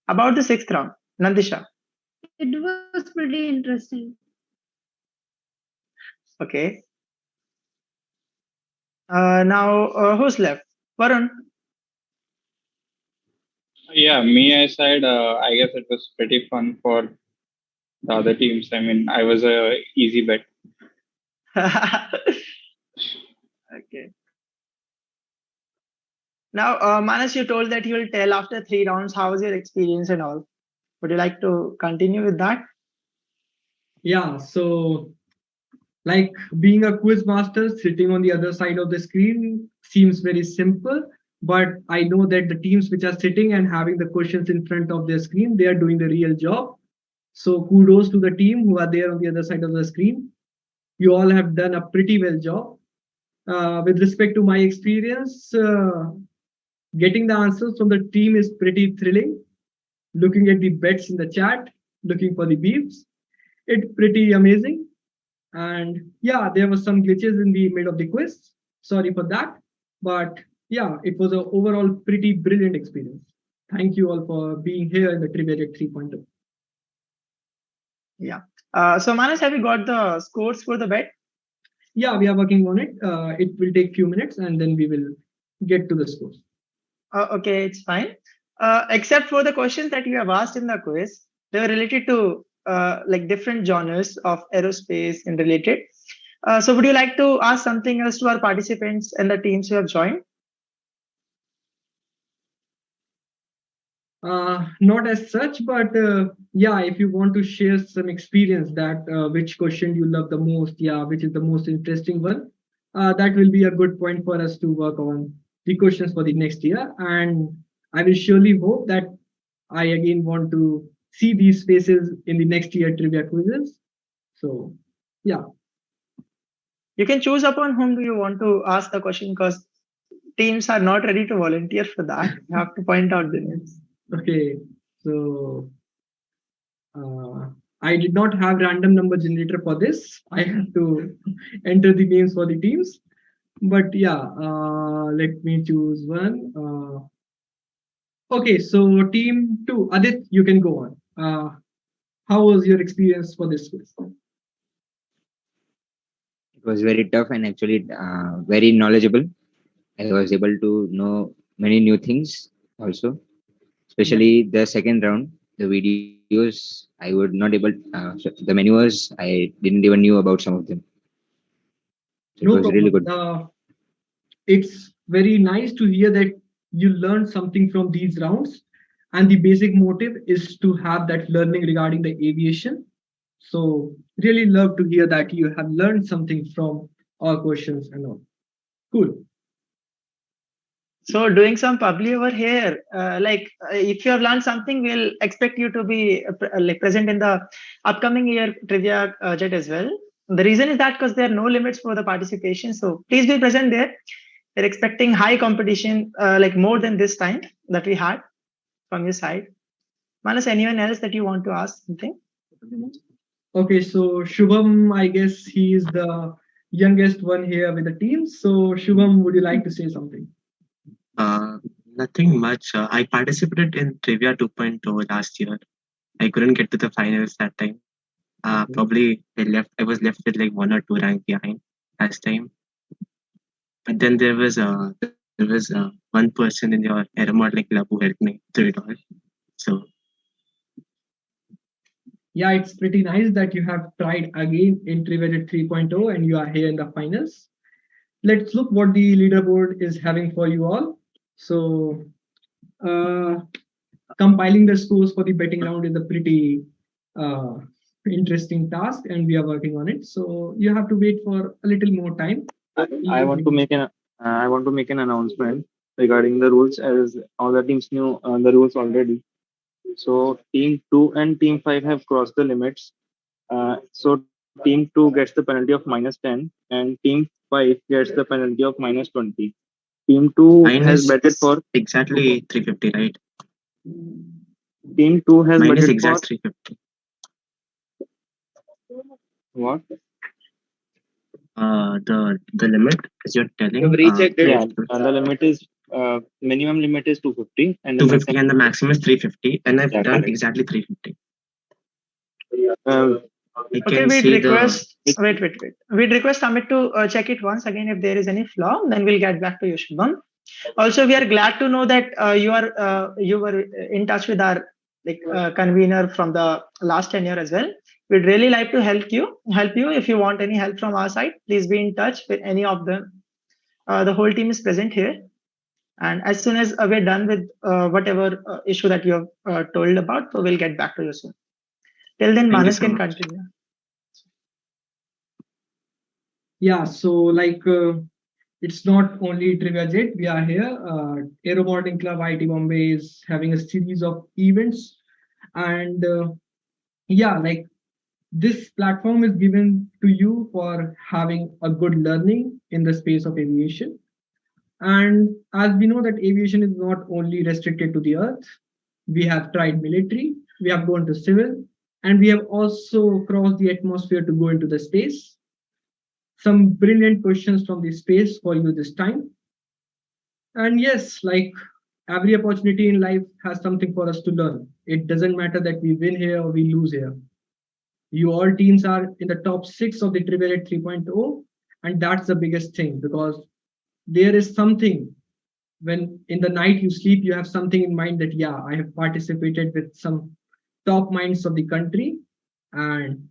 about the 6th round? Nandisha. It was pretty interesting. Okay. Now, who's left? Varun. Yeah, me aside, I guess it was pretty fun for the other teams. I mean, I was a easy bet. Okay. Now, Manas, you told that you will tell after 3 rounds how was your experience and all. Would you like to continue with that? Yeah, so like being a quiz master sitting on the other side of the screen seems very simple, but I know that the teams which are sitting and having the questions in front of their screen, they are doing the real job. So kudos to the team who are there on the other side of the screen. You all have done a pretty well job. With respect to my experience, getting the answers from the team is pretty thrilling. Looking at the bets in the chat, looking for the beefs, it's pretty amazing. And yeah, there were some glitches in the mid of the quiz. Sorry for that. But yeah, it was an overall pretty brilliant experience. Thank you all for being here in the TRIVIAJET 3.0. Yeah. So Manas, have you got the scores for the bet? Yeah, we are working on it. It will take few minutes and then we will get to the scores. Okay, it's fine. Except for the questions that you have asked in the quiz, they were related to different genres of aerospace and related. So would you like to ask something else to our participants and the teams who have joined? Not as such, but yeah, if you want to share some experience that which question you love the most, yeah, which is the most interesting one, that will be a good point for us to work on the questions for the next year. And I will surely hope that I again want to see these faces in the next year trivia quizzes. So yeah. You can choose upon whom do you want to ask the question because teams are not ready to volunteer for that. You have to point out the names. Okay. So I did not have random number generator for this. I have to enter the names for the teams. But yeah, let me choose one. Okay, so team 2, Adit, you can go on. How was your experience for this quiz? It was very tough and actually very knowledgeable. I was able to know many new things also, especially the second round. The videos I would not able. The manuals I didn't even knew about some of them. So it No was really problem. good. It's very nice to hear that you learned something from these rounds, and the basic motive is to have that learning regarding the aviation. So really love to hear that you have learned something from our questions and all. Cool. So doing some publi over here, if you have learned something, we'll expect you to be present in the upcoming year trivia jet as well. The reason is that because there are no limits for the participation, so please be present there. We're expecting high competition, like more than this time that we had from your side. Manas, anyone else that you want to ask something? Okay, so Shubham, I guess he is the youngest one here with the team. So Shubham, would you like to say something? Nothing much. I participated in Trivia 2.0 last year. I couldn't get to the finals that time. Probably I was left with like 1 or 2 rank behind last time. But then there was one person in your Aeromodelling club who helped me through it all. So Yeah, it's pretty nice that you have tried again in TRIVIAJET 3.0 and you are here in the finals. Let's look what the leaderboard is having for you all. So compiling the scores for the betting round is a pretty interesting task and we are working on it. So you have to wait for a little more time. I want to make an announcement regarding the rules, as all the teams knew the rules already. So team 2 and team 5 have crossed the limits. So team 2 gets the penalty of -10 and team 5 gets the penalty of -20. Team 2 has betted for exactly 350, right? Team 2 has Mine is betted exact for 350. what? The limit as you're telling. You've rechecked it. Yeah, the limit is minimum limit is 250 and the 250 and the maximum is 350, and I've done correct. exactly 350. Okay, we'd request. Wait. We'd request Amit to check it once again if there is any flaw. Then we'll get back to you, Shubham. Also, we are glad to know that you were in touch with our convener from the last tenure as well. We'd really like to help you. If you want any help from our side, please be in touch with any of them. The whole team is present here, and as soon as we're done with whatever issue that you have told about, so we'll get back to you soon. Till then, Manas can continue. Yeah, so it's not only TRIVIAJET, we are here. Aeromodelling Club IIT Bombay is having a series of events. And this platform is given to you for having a good learning in the space of aviation. And as we know that aviation is not only restricted to the earth, we have tried military, we have gone to civil, and we have also crossed the atmosphere to go into the space. Some brilliant questions from the space for you this time. And yes, like every opportunity in life has something for us to learn. It doesn't matter that we win here or we lose here. You all teams are in the top 6 of the TRIVIAJET 3.0, and that's the biggest thing because there is something when in the night you sleep, you have something in mind that, yeah, I have participated with some top minds of the country and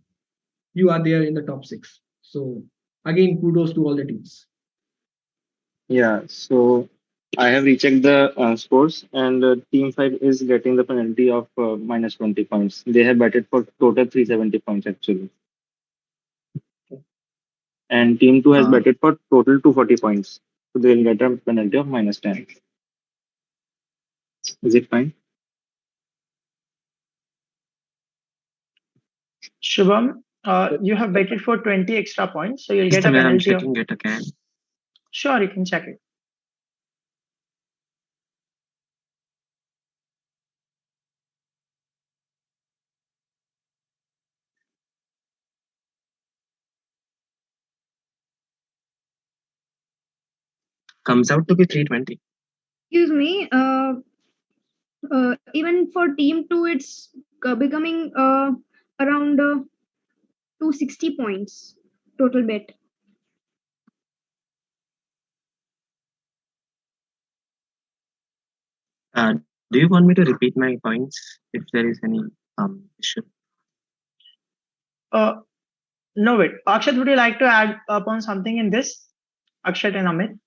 you are there in the top 6. So again, kudos to all the teams. Yeah, so I have rechecked the scores, and Team 5 is getting the penalty of -20 points. They have batted for total 370 points actually. And Team 2 has batted for total 240 points. So they will get a penalty of -10. Is it fine? Shubham, you have waited for 20 extra points, so you'll Just get a a minute, I'm penalty of. checking it again. Sure, you can check it. Comes out to be 320. Excuse me. Even for team two, it's becoming around 260 points total bet. Do you want me to repeat my points if there is any issue? No, wait. Akshat, would you like to add upon something in this? Akshat and Amit?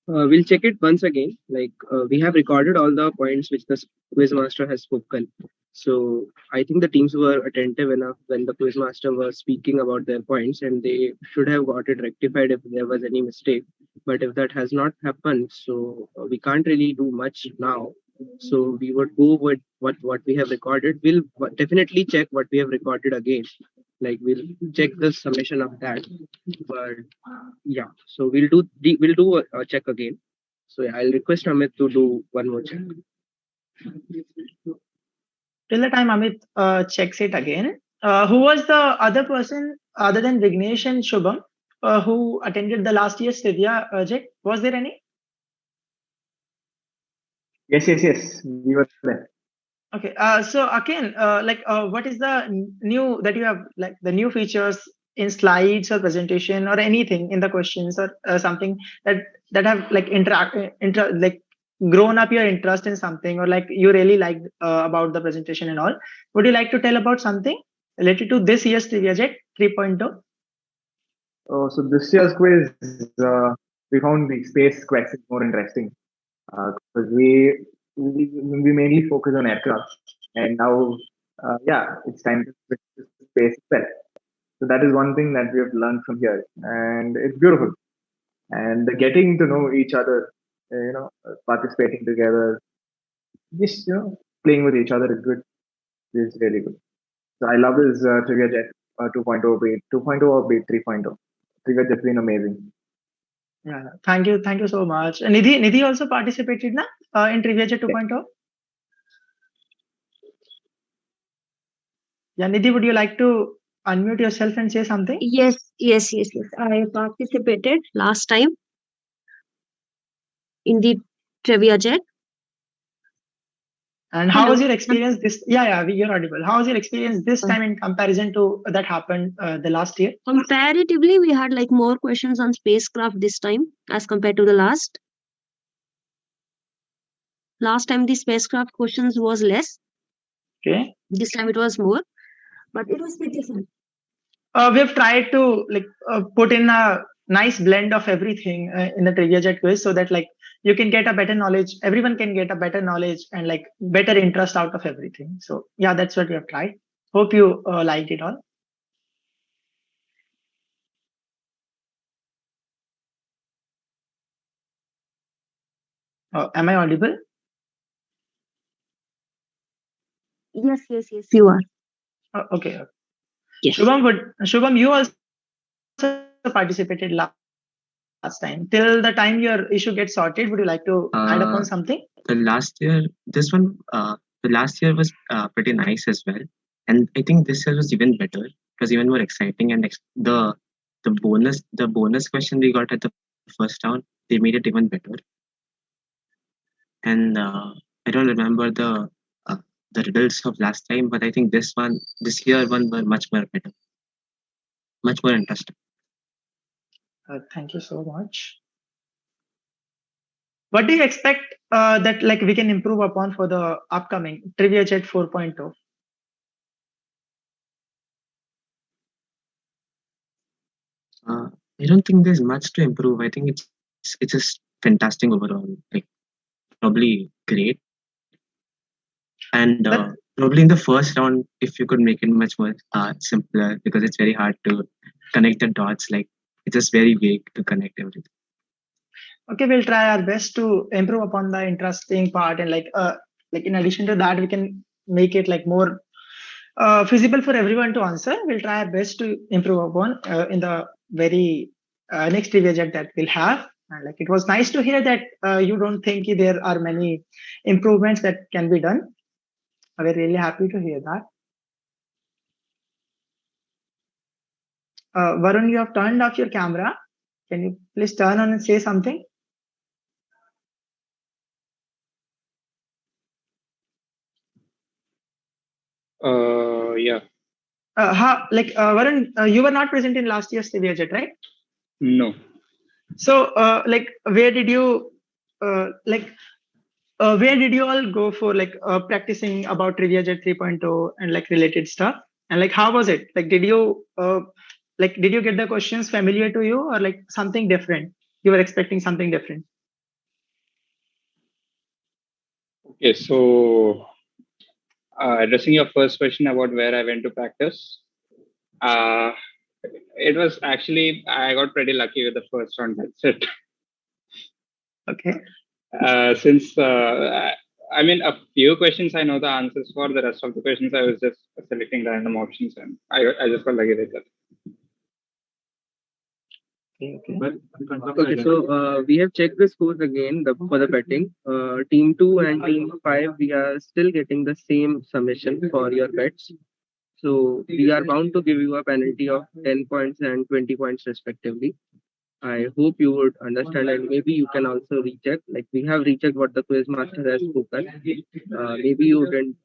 We'll check it once again. We have recorded all the points which the quiz master has spoken. So I think the teams were attentive enough when the quiz master was speaking about their points, and they should have got it rectified if there was any mistake. But if that has not happened, so we can't really do much now. So we would go with what we have recorded. We'll definitely check what we have recorded again. We'll check the summation of that. But yeah, so we'll do a check again. So I'll request Amit to do one more check. Till the time Amit checks it again, who was the other person other than Vignesh and Shubham who attended the last year's TRIVIAJET? Was there any? Yes. We were there. Okay. So again, what is the new that you have, like the new features in slides or presentation or anything in the questions or something that have like grown up your interest in something, or like you really liked about the presentation and all? Would you like to tell about something related to this year's TRIVIAJET 3.0? So this year's quiz, we found the space questions more interesting because we mainly focus on aircraft, and now it's time to switch to space itself. So that is one thing that we have learned from here, and it's beautiful. And getting to know each other, participating together, just playing with each other is good. It's really good. So I love this TRIVIAJET 2.0 beat 2.0 or beat 3.0. TRIVIAJET been amazing. Yeah, thank you so much. And Nidhi also participated in TRIVIAJET 2.0. Yeah, Nidhi, would you like to unmute yourself and say something? Yes. I participated last time in the TRIVIAJET. And how was your experience this? You're audible. How was your experience this time in comparison to that happened the last year? Comparatively, we had like more questions on spacecraft this time as compared to the last. Last time the spacecraft questions was less. Okay. This time it was more, but it was pretty fun. We've tried to put in a nice blend of everything in the TRIVIAJET quiz, so that you can get a better knowledge. Everyone can get a better knowledge and better interest out of everything. So yeah, that's what we have tried. Hope you liked it all. Am I audible? Yes, you are. Okay. Yes. Shubham, you also participated last time. Till the time your issue gets sorted, would you like to add upon something? The last year was pretty nice as well, and I think this year was even better. It was even more exciting, and the bonus question we got at the first round, they made it even better. And I don't remember the riddles of last time, but I think this year one were much more better, much more interesting. Thank you so much. What do you expect that we can improve upon for the upcoming TRIVIAJET 4.0? I don't think there's much to improve. I think it's just fantastic overall. Probably great. And probably in the first round, if you could make it much more simpler, because it's very hard to connect the dots. It's just very vague to connect everything. Okay, we'll try our best to improve upon the interesting part, and in addition to that, we can make it more feasible for everyone to answer. We'll try our best to improve upon in the very next trivia jet that we'll have. And like it was nice to hear that you don't think there are many improvements that can be done. We're really happy to hear that. Varun, you have turned off your camera. Can you please turn on and say something? Yeah. Varun, you were not present in last year's TRIVIAJET, right? No. So, where did you, where did you all go for practicing about TRIVIAJET 3.0 and like related stuff? And like, how was it? Like, did you get the questions familiar to you or like something different? You were expecting something different. Okay, so addressing your first question about where I went to practice, it was actually, I got pretty lucky with the first round. That's it. Okay. Since I mean, a few questions I know the answers for. The rest of the questions I was just selecting random options, and I just got lucky with that. Okay, so we have checked the scores again for the betting. Team 2 and Team 5, we are still getting the same submission for your bets. So we are bound to give you a penalty of 10 points and 20 points respectively. I hope you would understand, and maybe you can also recheck. Like we have rechecked what the quiz master has spoken. Maybe you didn't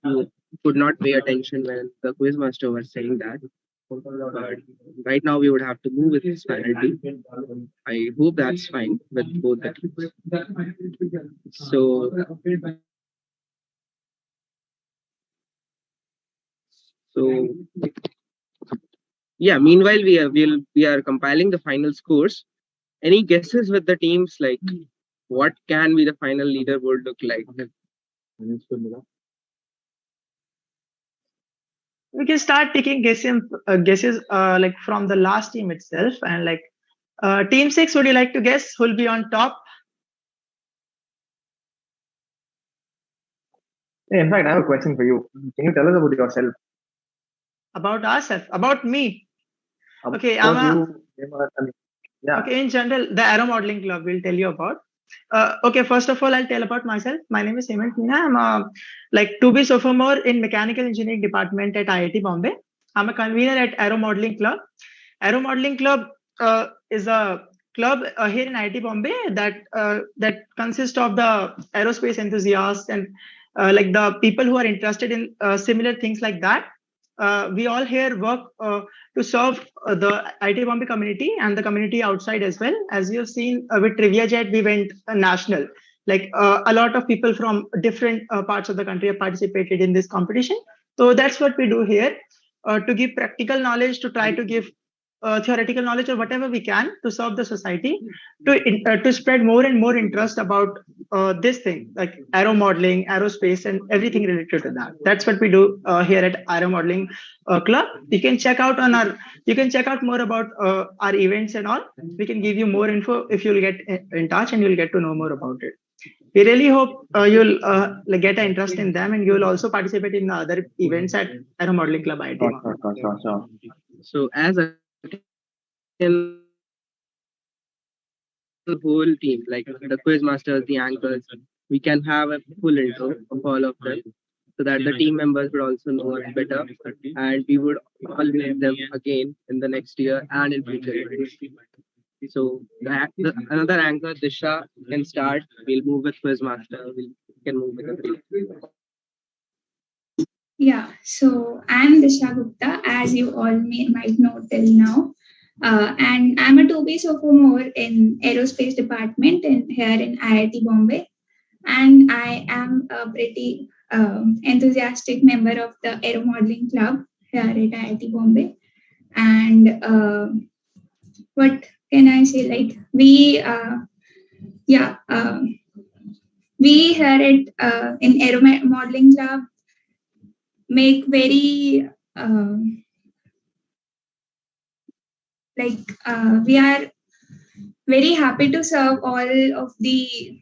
you could not pay attention when the quiz master was saying that. But right now we would have to move with this penalty. I hope that's fine with both the teams. So yeah, meanwhile we are compiling the final scores. Any guesses with the teams, like what can be the final leaderboard look like? We can start taking guesses like from the last team itself, and like team 6, would you like to guess who'll be on top? Hey, in fact, I have a question for you. Can you tell us about yourself? About ourselves? About me? Okay, Okay, in general, the Aeromodelling Club will tell you about. Okay, first of all, I'll tell about myself. My name is Hemant Meena. I'm like 2B sophomore in Mechanical Engineering Department at IIT Bombay. I'm a convener at Aeromodelling Club. Aeromodelling Club is a club here in IIT Bombay that consists of the aerospace enthusiasts and like the people who are interested in similar things like that. We all here work to serve the IIT Bombay community and the community outside as well. As you have seen with TRIVIAJET, we went national. Like a lot of people from different parts of the country have participated in this competition. So that's what we do here, to give practical knowledge, to try to give theoretical knowledge or whatever we can to serve the society, to spread more and more interest about this thing like aeromodeling, aerospace, and everything related to that. That's what we do here at Aeromodelling Club. You can check out more about our events and all. We can give you more info if you'll get in touch and you'll get to know more about it. We really hope you'll like get an interest in them, and you'll also participate in the other events at Aeromodelling Club IIT. Sure. So as a whole team, like the quiz masters, the anchors, we can have a full intro of all of them, so that the team members would also know us better, and we would all meet them again in the next year and in future years. So another anchor, Disha, can start. We'll move with quiz master. We can move with the Yeah, so I'm Disha Gupta, as you all might know till now. And I'm a 2B sophomore in aerospace department here in IIT Bombay. And I am a pretty enthusiastic member of the Aeromodelling Club here at IIT Bombay. And what can I say? Like we here at in Aeromodelling Club make very we are very happy to serve all of the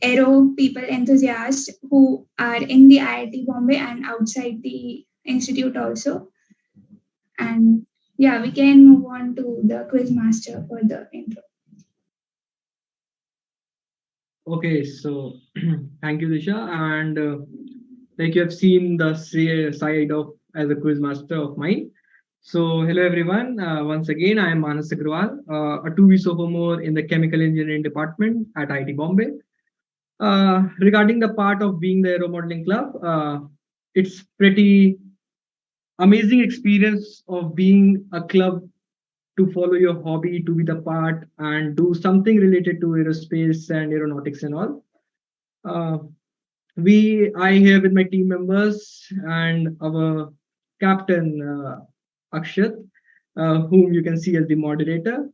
aero people enthusiasts who are in the IIT Bombay and outside the institute also. And yeah, we can move on to the quiz master for the intro. Okay, so thank you, Disha. And like you have seen the side of as a quiz master of mine. So hello everyone. Once again, I am Manas Agrawal, a 2B sophomore in the chemical engineering department at IIT Bombay. Regarding the part of being the Aeromodelling Club, it's pretty amazing experience of being a club to follow your hobby, to be the part and do something related to aerospace and aeronautics and all. Uh, I here with my team members and our captain Akshat, whom you can see as the moderator.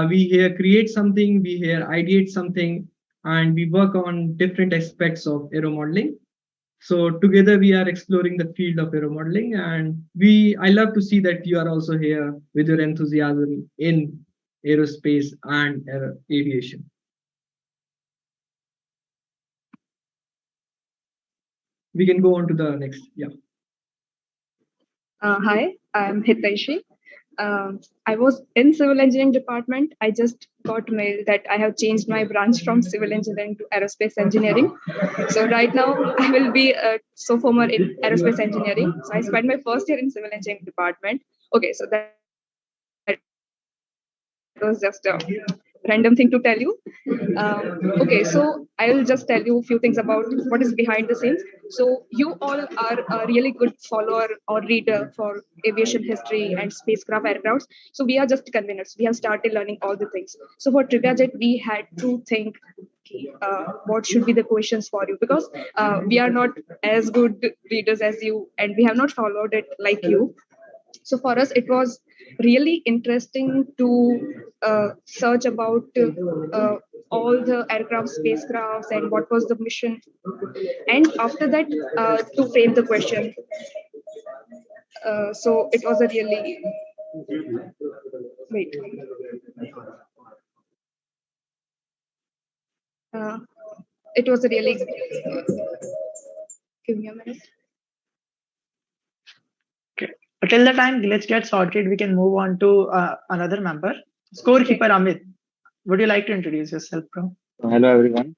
We here create something, we here ideate something, and we work on different aspects of aero modeling. So together we are exploring the field of aero modeling, and I love to see that you are also here with your enthusiasm in aerospace and aviation. We can go on to the next. Yeah. Hi, I'm Hitaishi. I was in civil engineering department. I just got mail that I have changed my branch from civil engineering to aerospace engineering. So right now I will be a sophomore in aerospace engineering. So I spent my first year in civil engineering department. Okay, so that was just a random thing to tell you. Okay, so I will just tell you a few things about what is behind the scenes. So you all are a really good follower or reader for aviation history and spacecraft aircrafts. So we are just conveners. We have started learning all the things. So for TRIVIAJET, we had to think what should be the questions for you, because we are not as good readers as you and we have not followed it like you. So for us, it was really interesting to search about all the aircraft, spacecrafts, and what was the mission. And after that, to frame the question. So it was a really wait. It was a really give me a minute. But till the time let's get sorted, we can move on to another member, scorekeeper Amit. Would you like to introduce yourself, bro? Hello everyone.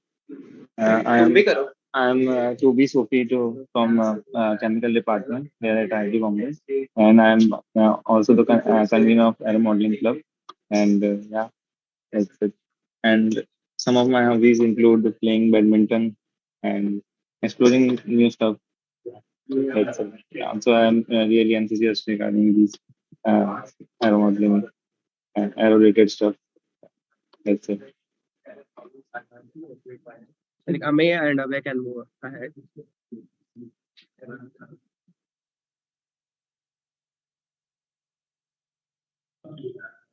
I am 2B Sophie from chemical department here at IIT Bombay, and I am also the convener of Aeromodelling Club. And yeah, that's it. And some of my hobbies include playing badminton and exploring new stuff. That's it. Yeah, so I am really enthusiastic regarding these aeromodeling and aero-related stuff. That's it. Like Ameya and Abhay can move ahead.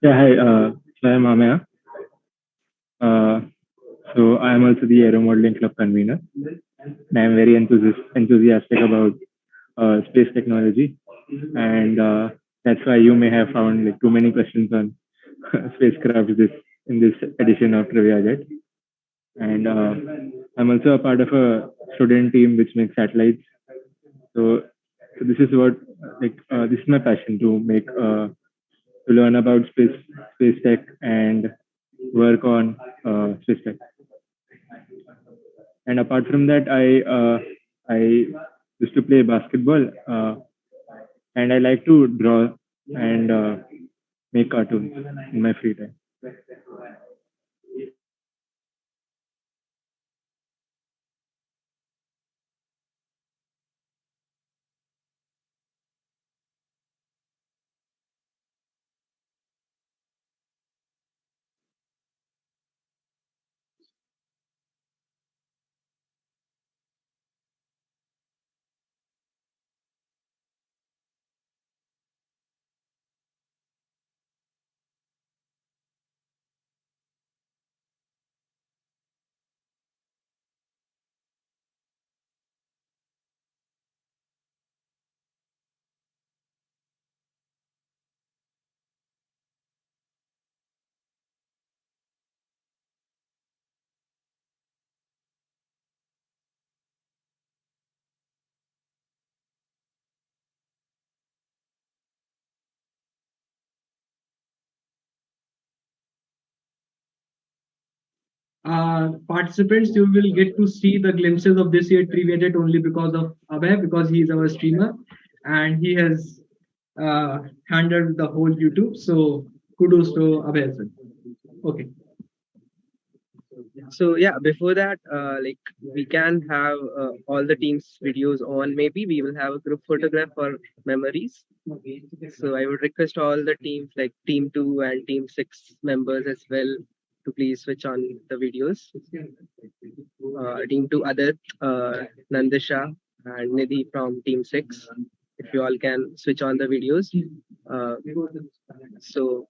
Yeah, hi. So I'm Ameya. So I am also the Aeromodelling Club convener. And I am very enthusiastic about space technology, and that's why you may have found like too many questions on spacecraft in this edition of TRIVIAJET. And I'm also a part of a student team which makes satellites. So this is what this is my passion to learn about space tech and work on space tech. And apart from that, I used to play basketball, and I like to draw and make cartoons in my free time. participants, you will get to see the glimpses of this year TRIVIAJET only because of Abhay, because he is our streamer and he has handled the whole YouTube. So kudos to Abhay as well. Okay. So yeah, before that, like we can have all the teams' videos on. Maybe we will have a group photograph for memories. So I would request all the teams, like Team 2 and Team 6 members as well, to please switch on the videos. Team 2, Adat, Nandisha, and Nidhi from Team 6. If you all can switch on the videos. So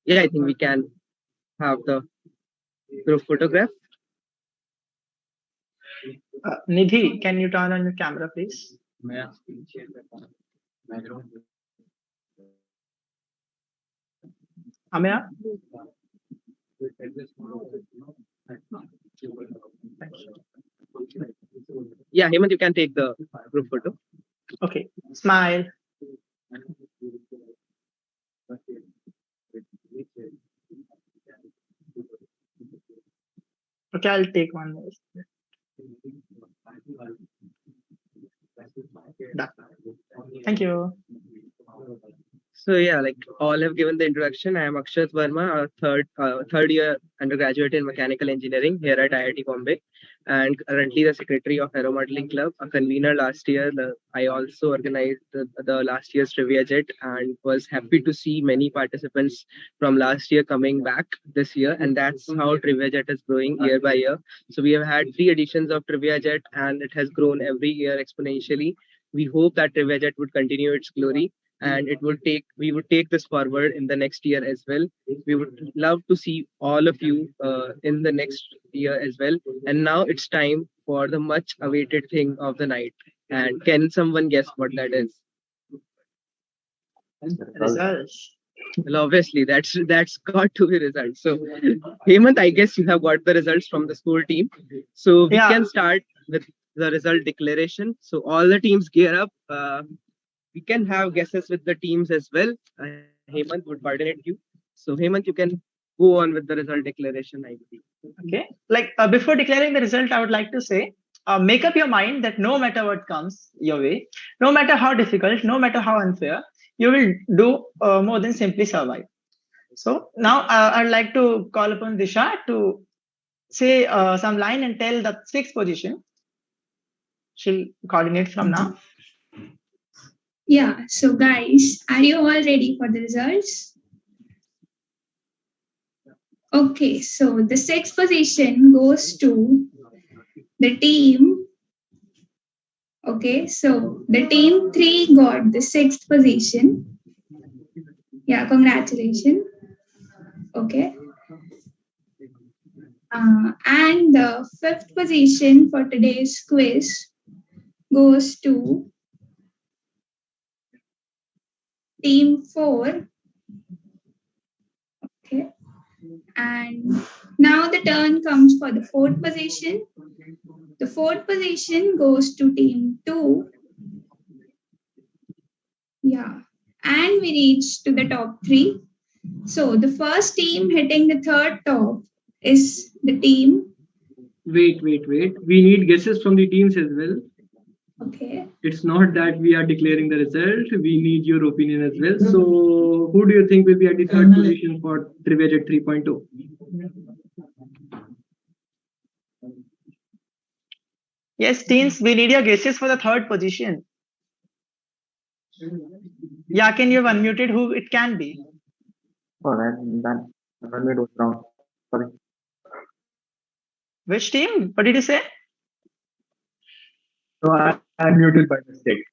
yeah, I think we can have the group photograph. Nidhi, can you turn on your camera, please? Amaya? Yeah, Hemant, you can take the group photo. Okay, smile. Okay, I'll take one more. Done. Thank you. So yeah, like all have given the introduction. I am Akshat Verma, a third year undergraduate in mechanical engineering here at IIT Bombay, and currently the secretary of Aeromodelling Club, a convener last year. I also organized the last year's TRIVIAJET and was happy to see many participants from last year coming back this year, and that's how TRIVIAJET is growing year by year. So we have had 3 editions of TRIVIAJET, and it has grown every year exponentially. We hope that TRIVIAJET would continue its glory, and we would take this forward in the next year as well. We would love to see all of you in the next year as well. And now it's time for the much awaited thing of the night. And can someone guess what that is? Results. Well, obviously that's got to be results. So Hemant, I guess you have got the results from the school team, so we can start with the result declaration. So all the teams gear up. We can have guesses with the teams as well. Hemant would coordinate you. So Hemant, you can go on with the result declaration, I believe. Okay. Like before declaring the result, I would like to say, make up your mind that no matter what comes your way, no matter how difficult, no matter how unfair, you will do more than simply survive. So now I'd like to call upon Disha to say some line and tell the 6th position. She'll coordinate from now. Yeah, so guys, are you all ready for the results? Okay, so the 6th position goes to the team. Okay, so the team 3 got the 6th position. Yeah, congratulations. Okay. And the 5th position for today's quiz goes to team 4. Okay. And now the turn comes for the 4th position. The 4th position goes to team 2. Yeah. And we reach to the top 3. So the first team hitting the 3rd top is the team. Wait. We need guesses from the teams as well. Okay. It's not that we are declaring the result. We need your opinion as well. So who do you think will be at the 3rd position for TRIVIAJET 3.0? Yes, teams, we need your guesses for the 3rd position. Yeah, can you have unmuted who it can be? Oh, that unmute was wrong. Sorry. Which team? What did you say? So I unmuted by mistake.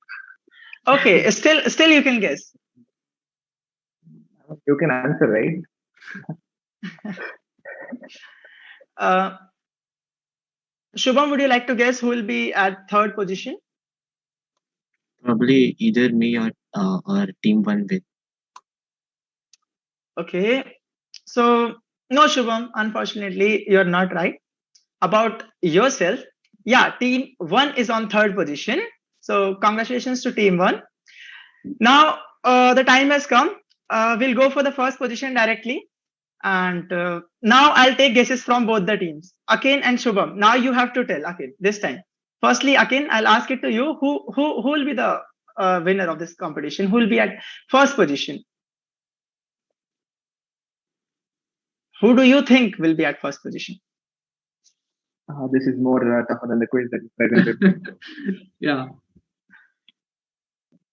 Okay, still you can guess. You can answer, right? Shubham, would you like to guess who will be at 3rd position? Probably either me or team 1 with. Okay. So no, Shubham, unfortunately, you're not right. About yourself, yeah, team 1 is on 3rd position. So congratulations to team 1. Now the time has come. We'll go for the 1st position directly. And now I'll take guesses from both the teams. Akin and Shubham. Now you have to tell, Akin, this time. Firstly, Akin, I'll ask it to you. Who will be the winner of this competition? Who will be at first position? Who do you think will be at first position? This is more tougher than the quiz that you presented. Yeah.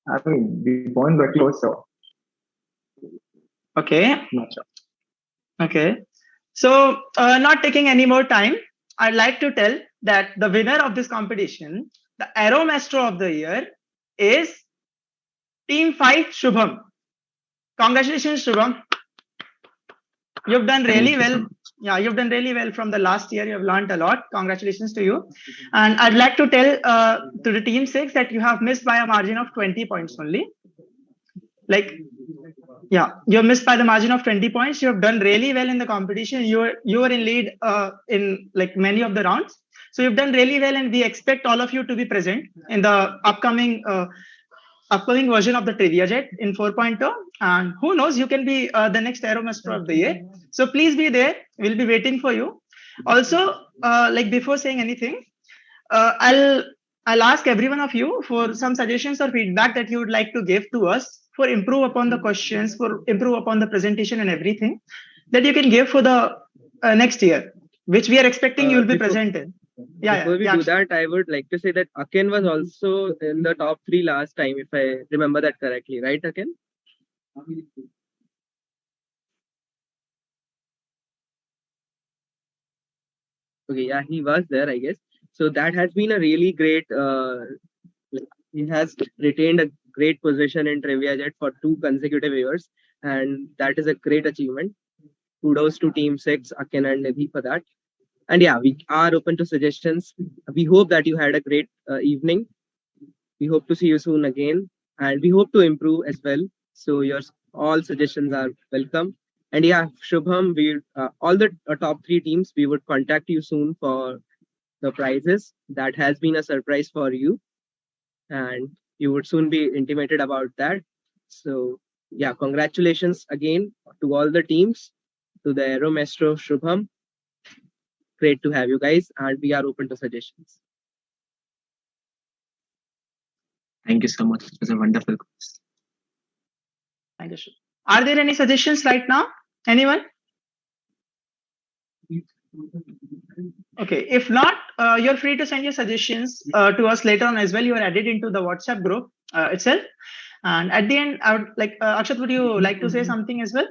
I mean, the points were close, so. Okay. Not sure. Okay. So, not taking any more time, I'd like to tell that the winner of this competition, the Aero Maestro of the year, is Team 5 Shubham. Congratulations, Shubham. You've done really well. Yeah, you've done really well from the last year. You've learned a lot. Congratulations to you. And I'd like to tell to the Team 6 that you have missed by a margin of 20 points only. Like, yeah, you missed by the margin of 20 points. You have done really well in the competition. You were in lead in like many of the rounds. So you've done really well, and we expect all of you to be present in the upcoming version of the TRIVIAJET in 4.0. And who knows, you can be the next Aeromaster of the year. So please be there. We'll be waiting for you. Also, like before saying anything, I'll ask every one of you for some suggestions or feedback that you would like to give to us for improve upon the questions, for improve upon the presentation and everything that you can give for the next year, which we are expecting you will be present in. Before we do that, I would like to say that Akin was also in the top 3 last time, if I remember that correctly, right, Akin? Okay, yeah, he was there, I guess. So that has been a really great. He has retained a great position in TRIVIAJET for 2 consecutive years, and that is a great achievement. Kudos to Team 6, Akin and Nidhi for that. And yeah, we are open to suggestions. We hope that you had a great evening. We hope to see you soon again, and we hope to improve as well. So your all suggestions are welcome. And yeah, Shubham, we all the top 3 teams, we would contact you soon for the prizes. That has been a surprise for you, and you would soon be intimated about that. So yeah, congratulations again to all the teams, to the Aero Maestro Shubham. Great to have you guys, and we are open to suggestions. Thank you so much. It was a wonderful course. Thank you. Are there any suggestions right now? Anyone? Okay, if not, you're free to send your suggestions to us later on as well. You are added into the WhatsApp group itself. And at the end, I would like Akshat, would you like to say something as well?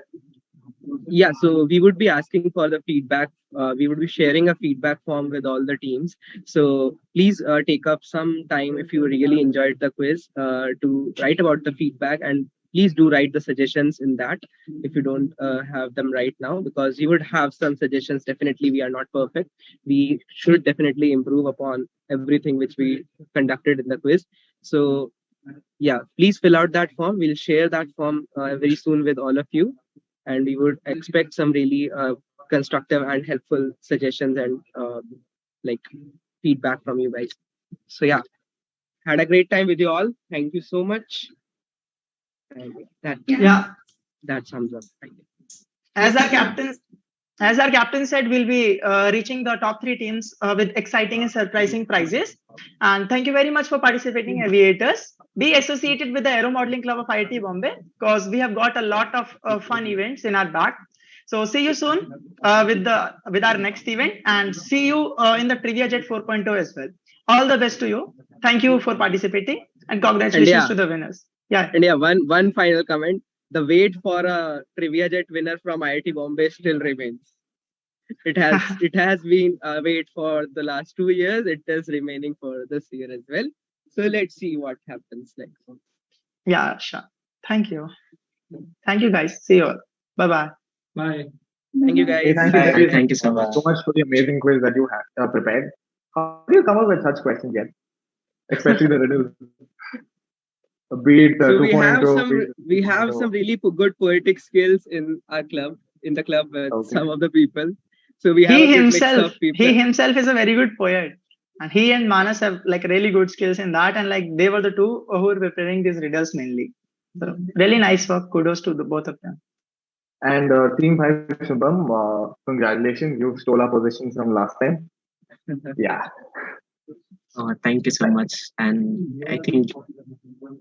Yeah, so we would be asking for the feedback. We would be sharing a feedback form with all the teams. So please take up some time if you really enjoyed the quiz to write about the feedback, and please do write the suggestions in that if you don't have them right now, because you would have some suggestions. Definitely, we are not perfect. We should definitely improve upon everything which we conducted in the quiz. So yeah, please fill out that form. We'll share that form very soon with all of you, and we would expect some really constructive and helpful suggestions and like feedback from you guys. So yeah, had a great time with you all. Thank you so much. And that sums up. As our captain said, we'll be reaching the top 3 teams with exciting and surprising prizes. And thank you very much for participating, aviators. Be associated with the Aeromodelling Club of IIT Bombay, because we have got a lot of fun events in our back. So see you soon with our next event, and see you in the TRIVIAJET 4.0 as well. All the best to you. Thank you for participating, and congratulations to the winners. Yeah. And yeah, one final comment. The wait for a TRIVIAJET winner from IIT Bombay still remains. It has been a wait for the last 2 years. It is remaining for this year as well. So let's see what happens next. Yeah, sure. Thank you. Thank you, guys. See you all. Bye-bye. Bye. Thank you, guys. Thank you so much. So much for the amazing quiz that you have prepared. How do you come up with such questions yet? Especially the riddles. Be it so we have some really good poetic skills in our club, in the club with some of the people. So we have he himself is a very good poet, and he and Manas have like really good skills in that, and like they were the 2 who were preparing these riddles mainly. So really nice work. Kudos to both of them. And Team 5, Shubham, congratulations. You stole our position from last time. Yeah. Thank you so much. And I think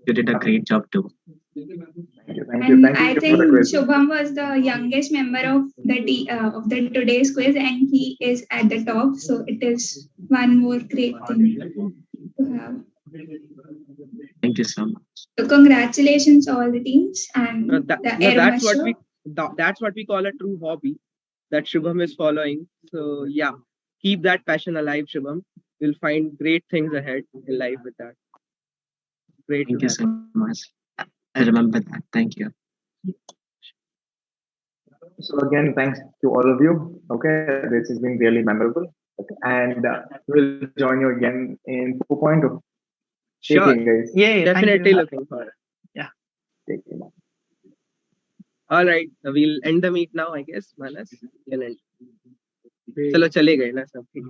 you did a great job too. And I think Shubham was the youngest member of the today's quiz, and he is at the top. So it is one more great thing to have. Thank you so much. So congratulations all the teams and that's what we call a true hobby that Shubham is following. So yeah, keep that passion alive, Shubham. You'll find great things ahead in life with that. Great. Thank you so much. I remember that. Thank you. So again, thanks to all of you. Okay, this has been really memorable. Okay. And we'll join you again in 4.0. Sure. Take care, guys. Yeah, definitely looking for it. Yeah. Take care. All right, we'll end the meet now, I guess. Manas, can end. चलो चले गए ना सब.